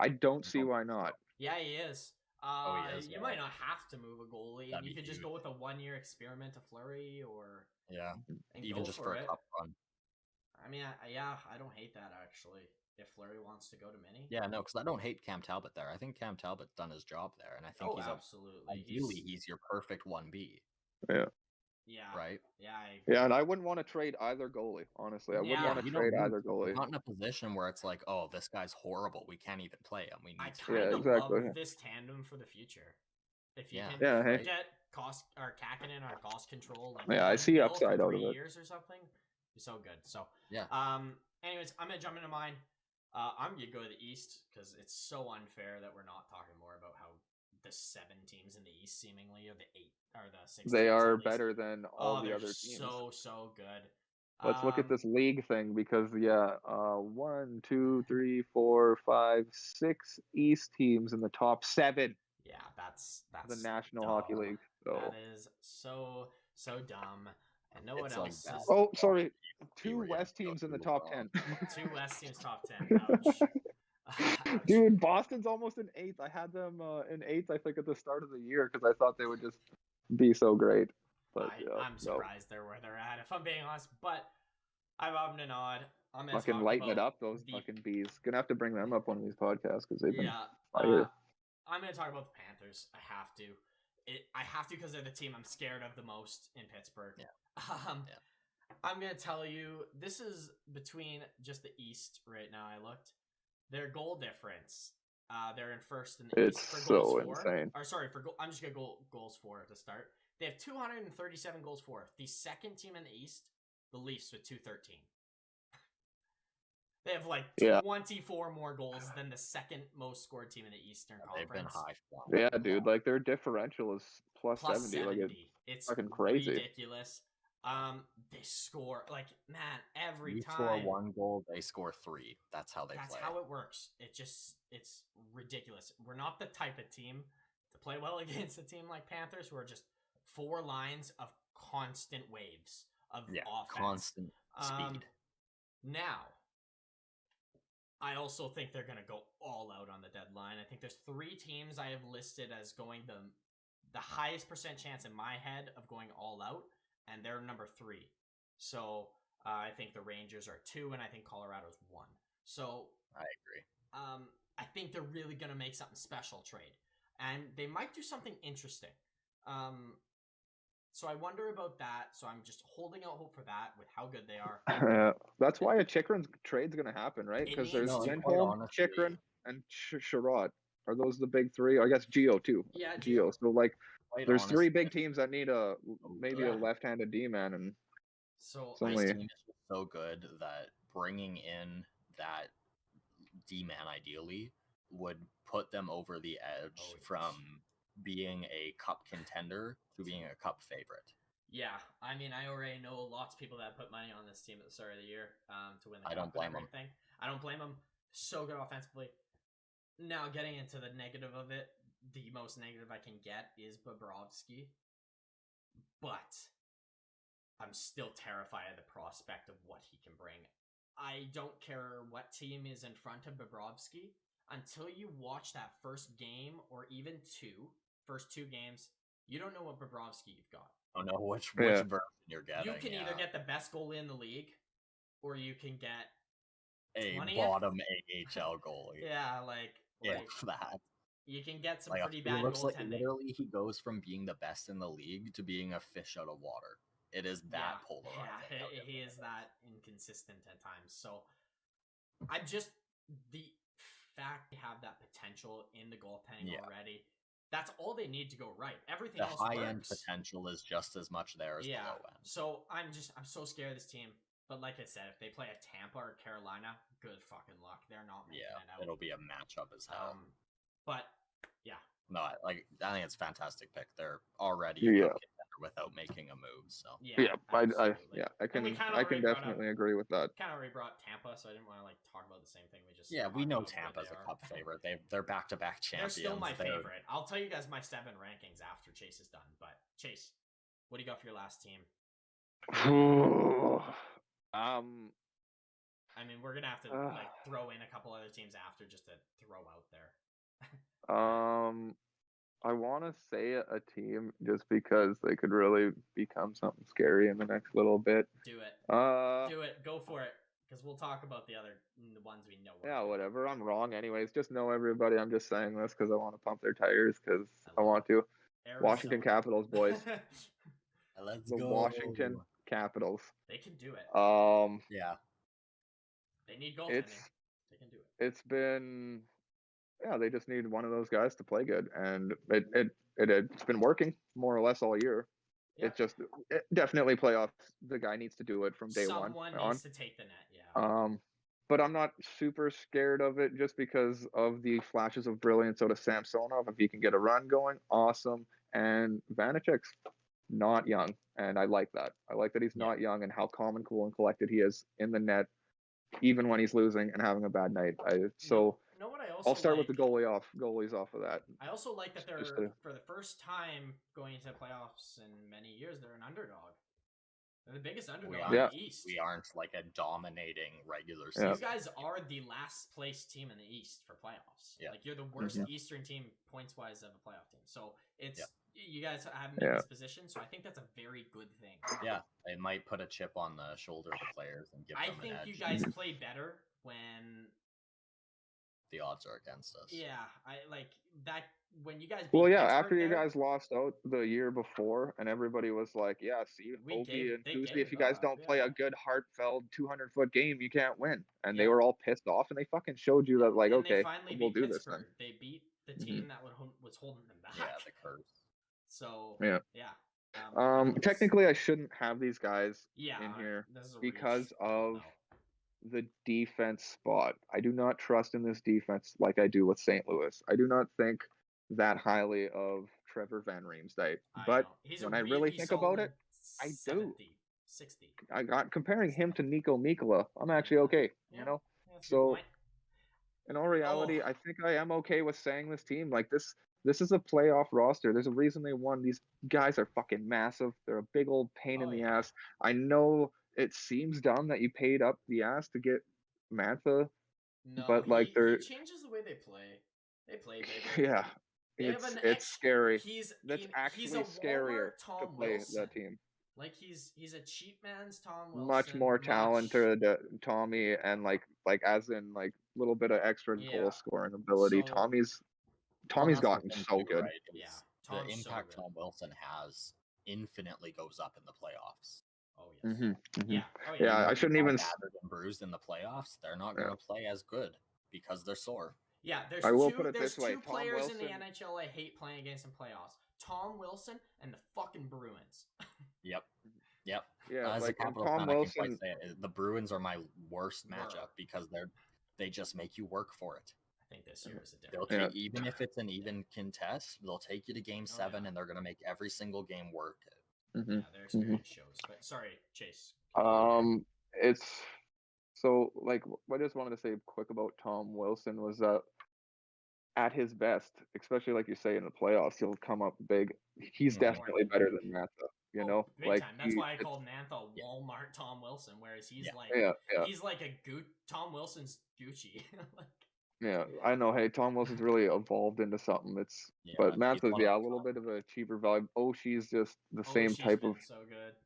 I don't see why not. Yeah, he is. You might not have to move a goalie. You could just go with a 1-year experiment to Fleury, or even just for a cup run. I mean, I don't hate that actually. if Fleury wants to go to Mini. Yeah, no, because I don't hate Cam Talbot there. I think Cam Talbot's done his job there, and I think absolutely. He's your perfect 1B. Yeah. Yeah. Right? Yeah, and I wouldn't want to trade either goalie, honestly. I wouldn't want to trade either goalie. Not in a position where it's like, oh, this guy's horrible. We can't even play him. We need I kind of love this tandem for the future. If you can get Kakinen or cost control, like I see upside out of it. Years or something, be so good. So yeah. Anyways, I'm gonna jump into mine. I'm gonna go to the East because it's so unfair that we're not talking more about how the 7 teams in the East seemingly, or the 8 or the 6. They are better than all the other teams. So good. Let's look at this league thing because 1, 2, 3, 4, 5, 6 East teams in the top 7. Yeah, that's the National Hockey League. So that is so dumb. And no one else is. Oh, sorry. 2 West teams in the top 10. 2 West teams top 10. Ouch. Ouch. Dude, Boston's almost in 8th. I had them in 8th, I think, at the start of the year because I thought they would just be so great. But I'm surprised they're where they're at, if I'm being honest. But I'm up to nod. I'm gonna fucking lighten it up, those fucking bees. Gonna have to bring them up one of these podcasts because they've been fire. I'm gonna talk about the Panthers. I have to. I have to because they're the team I'm scared of the most in Pittsburgh. I'm gonna tell you, this is between just the East right now. I looked. Their goal difference. They're in first in the East for goals so insane. Or sorry, I'm just gonna go goals for to start. They have 237 goals for. The second team in the East, the Leafs, with 213. They have like 24 more goals than the second most scored team in the Eastern Conference. They've been high. Yeah, dude. Like their differential is plus 70. Like it's fucking crazy. Ridiculous. They score man every time. You score 1 goal, they score 3. That's how they play. That's how it works. It's ridiculous. We're not the type of team to play well against a team like Panthers, who are just 4 lines of constant waves of offense, constant speed. Now, I also think they're going to go all out on the deadline. I think there's 3 teams I have listed as going the highest percent chance in my head of going all out, and they're number 3. So I think the Rangers are 2, and I think Colorado's 1. So I agree. I think they're really going to make something special trade, and they might do something interesting. So I wonder about that. So I'm just holding out hope for that with how good they are. That's why a Chychrun trade's going to happen, right? Because there's Lindholm, Chychrun, and Sherrod. Are those the big 3? I guess Gio too. Yeah, Gio. So there's 3 big teams that need a left-handed D-man, and so this team is so good that bringing in that D-man ideally would put them over the edge from being a cup contender to being a cup favorite. Yeah, I mean, I already know lots of people that put money on this team at the start of the year to win the cup. I don't blame them. I don't blame them. So good offensively. Now, getting into the negative of it, the most negative I can get is Bobrovsky. But I'm still terrified of the prospect of what he can bring. I don't care what team is in front of Bobrovsky. Until you watch that first game or even first 2 games, you don't know what Bobrovsky you've got. I don't know which version you're getting. You can either get the best goalie in the league, or you can get a bottom AHL goalie. Yeah, that. You can get some pretty bad goaltending. Literally, he goes from being the best in the league to being a fish out of water. It is that polarizing. Yeah, he is that inconsistent at times. So, the fact they have that potential in the goaltending already, that's all they need to go right. Everything else works. The high-end potential is just as much there as the low end. So, I'm so scared of this team. But like I said, if they play a Tampa or Carolina, good fucking luck. They're not making it out. It'll be a matchup as hell. But, no, I think it's a fantastic pick. They're already a contender without making a move. So I can definitely agree with that. Kind of already brought Tampa, so I didn't want to talk about the same thing. We know Tampa's a cup favorite. They're back-to-back champions. They're still my favorite. I'll tell you guys my 7 rankings after Chase is done. But Chase, what do you got for your last team? I mean, we're gonna have to throw in a couple other teams after just to throw out there. I want to say a team just because they could really become something scary in the next little bit. Do it. Do it. Go for it. because we'll talk about the ones we know. Yeah, whatever. I'm wrong, anyways. Just know everybody. I'm just saying this because I want to pump their tires because I want to. Arizona. Washington Capitals, boys. Let's go. The Washington Capitals. They can do it. Yeah. They need goaltending. They can do it. It's been, they just need one of those guys to play good, and it's been working more or less all year. Yep. It definitely playoffs. The guy needs to do it from day one. Someone needs to take the net. Yeah. But I'm not super scared of it just because of the flashes of brilliance out of Samsonov. If he can get a run going, awesome. And Vanecek's not young, and I like that. I like that he's not young and how calm and cool and collected he is in the net, even when he's losing and having a bad night. I'll start with the goalies off of that. I also like that they're for the first time going into playoffs in many years, they're an underdog. They're the biggest underdog in the East. We aren't like a dominating regular season. These guys are the last place team in the East for playoffs. Yeah. Like you're the worst Eastern team points wise of a playoff team. So it's you guys haven't been in this position. So I think that's a very good thing. Yeah, it might put a chip on the shoulder of the players and give them an edge. I think you guys play better when the odds are against us. Yeah, I like that when you guys. After you guys lost out the year before, and everybody was like, "Yeah, see, Ovi and Tuesday, if you guys don't play a good, heartfelt 200-foot game, you can't win." And they were all pissed off, and they fucking showed you that, like, okay, we'll do this then. They beat the team that was holding them back. Yeah, the curse. So technically, I shouldn't have these guys in here because of the defense spot. I do not trust in this defense like I do with St. Louis. I do not think that highly of Trevor Van Riemsdyk. But when I really think about it, I 70, do. 60. I got comparing him to Nico Mikkola. I'm actually okay, you know? So in all reality, I think I am okay with saying this team like this. This is a playoff roster. There's a reason they won. These guys are fucking massive. They're a big old pain in the ass. I know it seems dumb that you paid up the ass to get Mantha, but like he changes the way they play. They play bigger. Yeah, it's scary. That's actually scarier to play that team. Like he's a cheap man's Tom Wilson. Much more talented Tommy, and like as in like a little bit of extra goal scoring ability. Tommy's gotten so good. Right? The impact Tom Wilson has infinitely goes up in the playoffs. Oh yes. Mm-hmm. Yeah. Oh, yeah. I shouldn't even battered and bruised in the playoffs. They're not going to play as good because they're sore. Yeah, there's two players in the NHL I hate playing against in playoffs. Tom Wilson and the fucking Bruins. Yep. Yeah, as a Tom Wilson, the Bruins are my worst matchup because they just make you work for it. I think this year is a different. Even if it's an even contest, they'll take you to game 7 and they're going to make every single game work. Mm-hmm. Yeah, their experience shows. But sorry, Chase. It's so like I just wanted to say quick about Tom Wilson was that at his best, especially like you say in the playoffs, he'll come up big. He's definitely better than Mantha. You know, like time. That's why I called Mantha Walmart Tom Wilson, whereas he's he's like Tom Wilson's Gucci. Yeah, I know. Hey, Tom Wilson's really evolved into something. But Mantha's a little bit of a cheaper vibe. She's just the same type of. So good.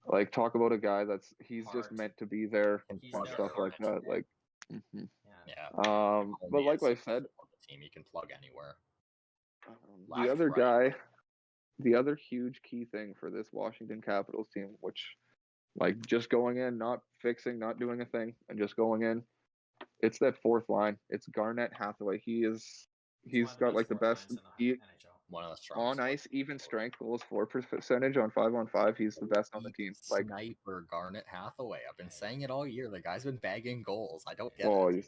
Like talk about a guy he's just meant to be there and stuff like that. Like, but like I said, the team you can plug anywhere. The other huge key thing for this Washington Capitals team, which like just going in, not fixing, not doing a thing, and just going in. It's that fourth line. It's Garnett Hathaway. He's got like the best one of the on ice even strength goals for percentage on 5-on-5. He's the best on the team. Like sniper Garnett Hathaway. I've been saying it all year. The guy's been bagging goals. I don't get it.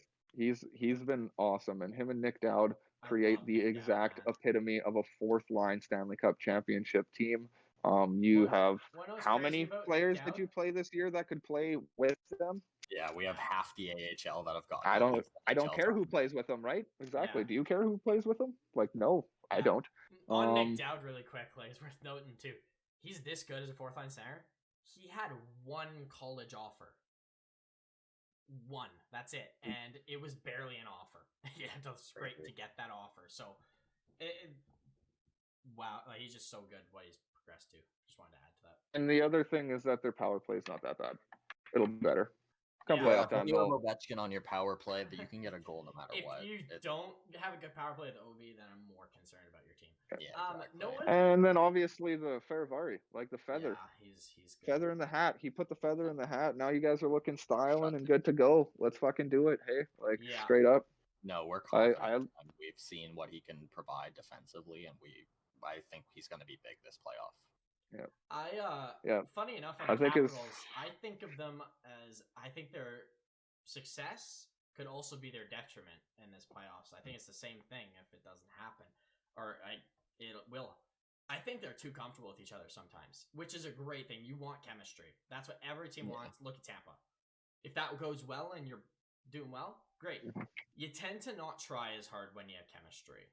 He's been awesome, and him and Nick Dowd create the exact epitome of a fourth line Stanley Cup championship team. You have how many players did you play this year that could play with them? Yeah, we have half the AHL that have got. I don't care who plays with them, right? Exactly. Yeah. Do you care who plays with them? Like, no, I don't. On Nick Dowd, really quickly, it's worth noting too. He's this good as a fourth line center. He had one college offer. One. That's it, and it was barely an offer. He had to scrape to get that offer. So, wow, he's just so good. What he's progressed to. Just wanted to add to that. And the other thing is that their power play is not that bad. It'll be better. Come playoff time, you have Ovechkin on your power play, but you can get a goal no matter what. If you don't have a good power play with Ovi, then I'm more concerned about your team. Yeah, no one. And then obviously the Feravari, like the feather. Yeah, he's good. Feather in the hat. He put the feather in the hat. Now you guys are looking styling and good to go. Let's fucking do it. Hey, straight up. No, we're confident. And we've seen what he can provide defensively, and I think he's going to be big this playoff. Yeah. Funny enough, on the Capitals, I think of them as I think their success could also be their detriment in this playoffs. I think it's the same thing if it doesn't happen, it will. I think they're too comfortable with each other sometimes, which is a great thing. You want chemistry. That's what every team wants. Look at Tampa. If that goes well and you're doing well, great. You tend to not try as hard when you have chemistry.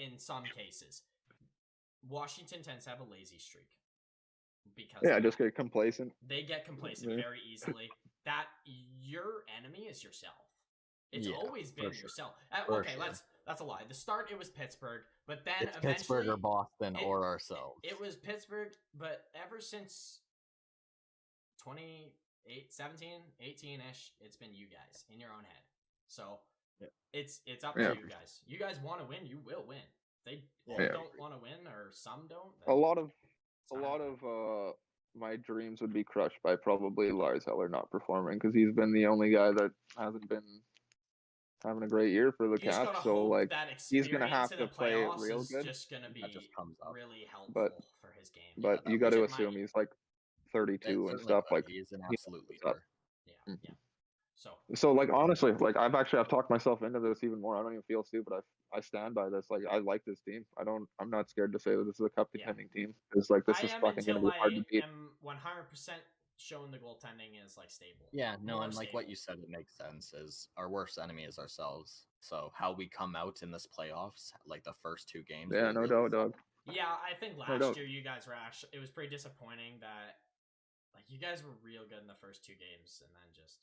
In some cases. Washington tends to have a lazy streak because just get complacent. They get complacent very easily. That your enemy is yourself. It's always been yourself. That's a lie. The start it was Pittsburgh, but then it's Pittsburgh or Boston or ourselves. It was Pittsburgh, but ever since 17, 18-ish, it's been you guys in your own head. So it's up to you guys. You guys want to win, you will win. They don't want to win, or some don't. A lot of my dreams would be crushed by probably Lars Eller not performing because he's been the only guy that hasn't been having a great year for the Caps. So he's gonna have to play it real good. Just gonna be really helpful for his game. But you got to assume he's 32 and stuff. He's an absolute leader. Yeah. So honestly, I've talked myself into this even more. I don't even feel stupid. I stand by this. I like this team. I'm not scared to say that this is a cup contending team. Because this is fucking gonna be hard to beat. I am 100% showing the goaltending is stable. Yeah, no, and what you said, it makes sense. Is our worst enemy is ourselves. So how we come out in this playoffs, the first two games. Yeah, no doubt, dog. Yeah, I think last year you guys were it was pretty disappointing that you guys were real good in the first two games and then just.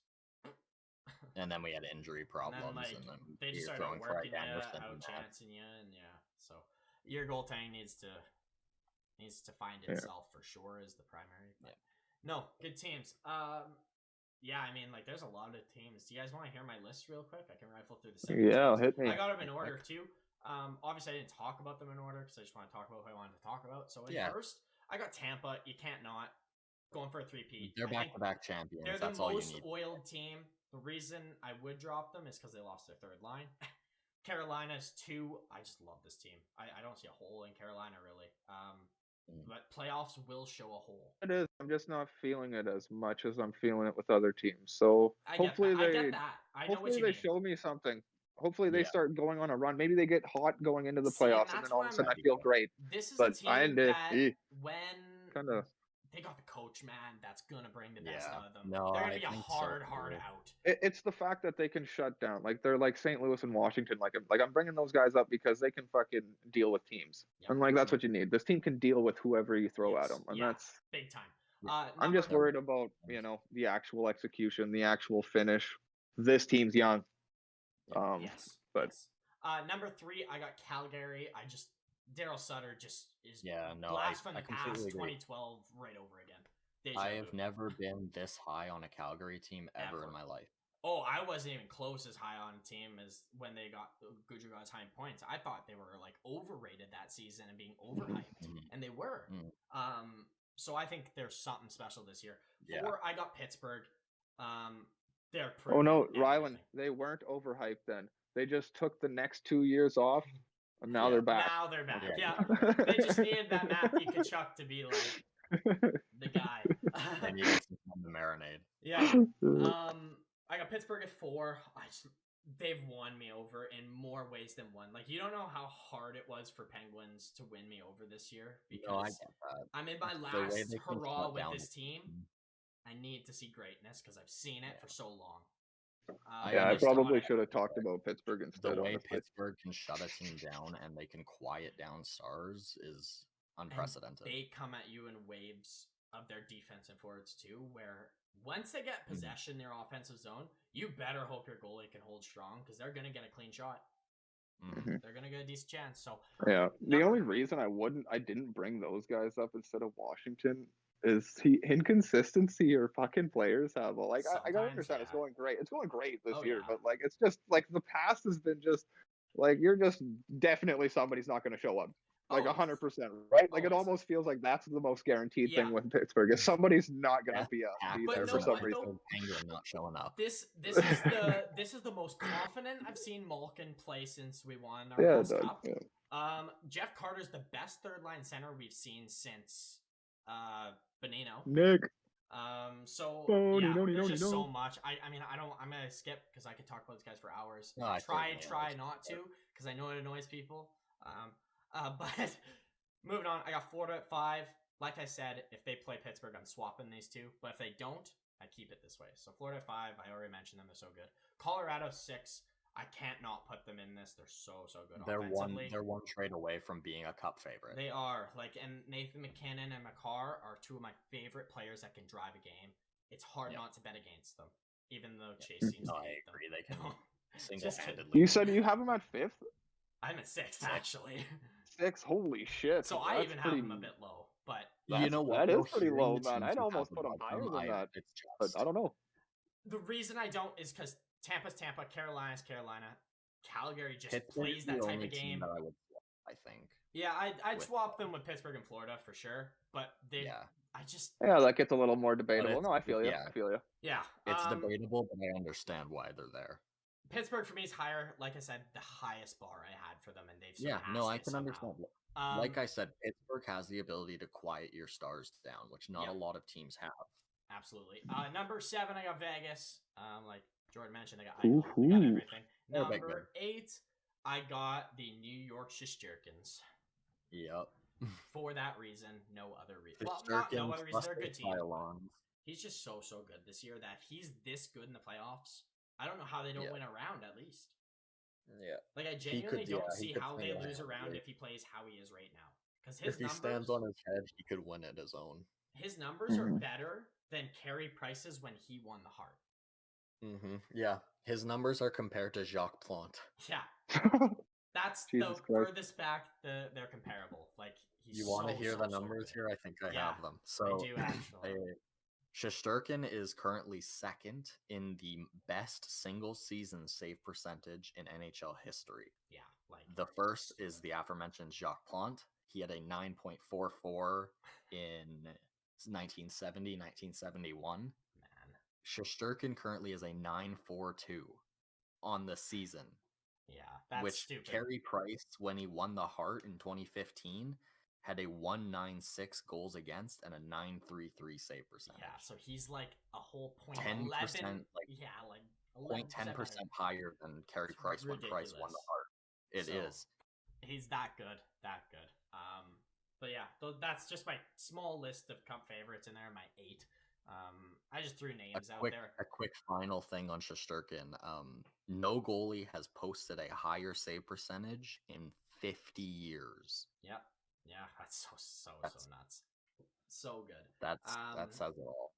And then we had injury problems, and then they just started working you, out-chancing you, and so your goaltending needs to find itself for sure as the primary. But no, good teams. There's a lot of teams. Do you guys want to hear my list real quick? I can rifle through the teams. Hit me. I got them in order too. Obviously I didn't talk about them in order because I just want to talk about what I wanted to talk about. So first, I got Tampa. You can't not going for a 3-peat. They're back-to-back champions. They're That's the all you most need. oiled team. The reason I would drop them is because they lost their third line. Carolina's 2. I just love this team. I don't see a hole in Carolina, really. But playoffs will show a hole. It is. I'm just not feeling it as much as I'm feeling it with other teams. So hopefully they show me something. Hopefully they start going on a run. Maybe they get hot going into the playoffs, and then all of a sudden I feel great. This is a team that when they got the coach, man, that's going to bring the best out of them. No, they're going to be a hard out. It's the fact that they can shut down. They're like St. Louis and Washington. I'm bringing those guys up because they can fucking deal with teams. Yep. And that's what you need. This team can deal with whoever you throw at them. And that's big time. I'm just worried about, the actual execution, the actual finish. This team's young. Yes. Number 3, I got Calgary. Daryl Sutter just is blast from the past 2012 right over again. I have never been this high on a Calgary team ever in my life. Oh, I wasn't even close as high on a team as when they got Goudreau got high points. I thought they were overrated that season and being overhyped, and they were. So I think there's something special this year. 4, I got Pittsburgh. They're pretty. Oh no, Rhylan, they weren't overhyped then. They just took the next 2 years off. And now they're back. Now they're back. Yeah. They just needed that Matthew Tkachuk to be the guy. They needed some to marinade. Yeah. I got Pittsburgh at 4. They've won me over in more ways than one. You don't know how hard it was for Penguins to win me over this year because I get that. I'm in my last hurrah with this team. I need to see greatness because I've seen it for so long. I probably should have talked about Pittsburgh instead. The way Pittsburgh can shut a team down and they can quiet down stars is unprecedented. And they come at you in waves of their defensive forwards too, where once they get possession in their offensive zone, you better hope your goalie can hold strong because they're going to get a clean shot. they're gonna get a decent chance. So yeah, the only reason I didn't bring those guys up instead of Washington is the inconsistency your fucking players have. Like I gotta understand it's going great. It's going great this year, but like it's just like the past has been just like you're just definitely somebody's not going to show up. Like 100%, right? Like it almost feels like that's the most guaranteed thing with Pittsburgh. Is somebody's not going to be there for some reason. Penguin not showing up. This is the most confident I've seen Malkin play since we won our last cup. Yeah. Jeff Carter's the best third line center we've seen since Bonino. Nick. So there's just so much. I mean, I'm gonna skip because I could talk about these guys for hours. No, try not to because I know it annoys people. But moving on, I got Florida at 5. Like I said, if they play Pittsburgh, I'm swapping these two. But if they don't, I keep it this way. So Florida at 5, I already mentioned them. They're so good. Colorado 6. I can't not put them in this. They're so good. They're one trade away from being a cup favorite. They are and Nathan McKinnon and Makar are two of my favorite players that can drive a game. It's hard not to bet against them, even though Chase seems to hate them. I agree. They can single-handedly. You said you have them at 5th? I'm at 6th actually. 6? Holy shit! So I even have them a bit low, but you know what? That is pretty low, man. I'd almost put them higher than that. But I don't know. The reason I don't is because Tampa's Tampa, Carolina's Carolina, Calgary just plays that type of game. I think. Yeah, I'd swap them with Pittsburgh and Florida for sure, but that gets a little more debatable. No, I feel you. I feel you. Yeah, it's debatable, but I understand why they're there. Pittsburgh for me is higher. Like I said, the highest bar I had for them, and they've I can understand. Like I said, Pittsburgh has the ability to quiet your stars down, which not a lot of teams have. Absolutely. Number 7, I got Vegas. Like Jordan mentioned, I got everything. Number 8, I got the New York Shesterkins. Yep. For that reason, no other reason. Well, not no other reason. They're a good team. He's just so good this year that he's this good in the playoffs. I don't know how they don't win a round at least. Yeah. Like I genuinely don't see how they lose a round if he plays how he is right now. Because if he stands on his head, he could win it his own. His numbers are better than Carey Price's when he won the Hart. Yeah. His numbers are compared to Jacques Plante. Yeah. That's the furthest back they're comparable. Like you want to hear the numbers here? I think I have them. So I do actually. Shesterkin is currently 2nd in the best single season save percentage in NHL history. Yeah, like the first is the aforementioned Jacques Plante. He had a 9.44 in 1970, 1971. Man. Shesterkin currently is a 9.42 on the season. Yeah, that's stupid. Carey Price, when he won the Hart in 2015, had a 196 goals against and a 933 save percentage. Yeah, so he's like a whole 10%, 11, like 10% higher than Carey Price when Price won the Hart. It is. He's that good. But yeah, that's just my small list of cup favorites in there. My 8. I just threw names out there. A quick final thing on Shesterkin. No goalie has posted a higher save percentage in 50 years. Yep. Yeah, that's so nuts. So good. That says it all.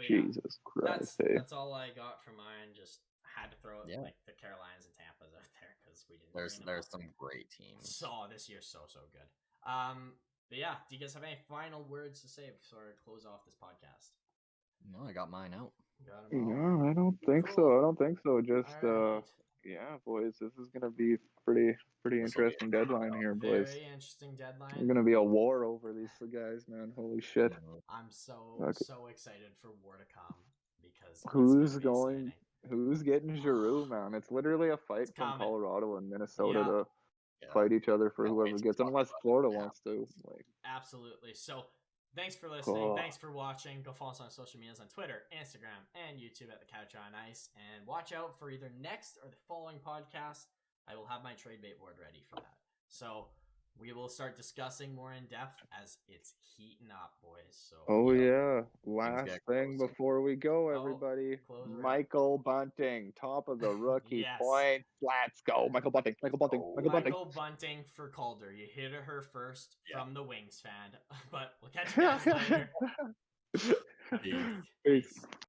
Jesus Christ. That's all I got from mine. Just had to throw it like the Carolinas and Tampa's out there because we didn't. There's some great teams. This year's so good. But yeah, do you guys have any final words to say before I close off this podcast? No, I got mine out. No, I don't think so. Just yeah, boys, this is gonna be pretty interesting deadline here, boys. Very interesting deadline. It's gonna be a war over these guys, man. Holy shit! I'm so excited for war to come because who's getting Giroux, man? It's literally a fight from Colorado and Minnesota to fight each other for whoever gets, unless Florida wants to. Absolutely. So. Thanks for listening. Thanks for watching. Go follow us on social medias on Twitter, Instagram, and YouTube at The Couch on Ice. And watch out for either next or the following podcast. I will have my trade bait board ready for that. So we will start discussing more in depth as it's heating up, boys. So last thing before we go, everybody. Michael Bunting, top of the rookie points. Let's go, Michael Bunting. Michael Bunting for Calder. You hit her first from the Wings fan, but we'll catch you guys later. Peace.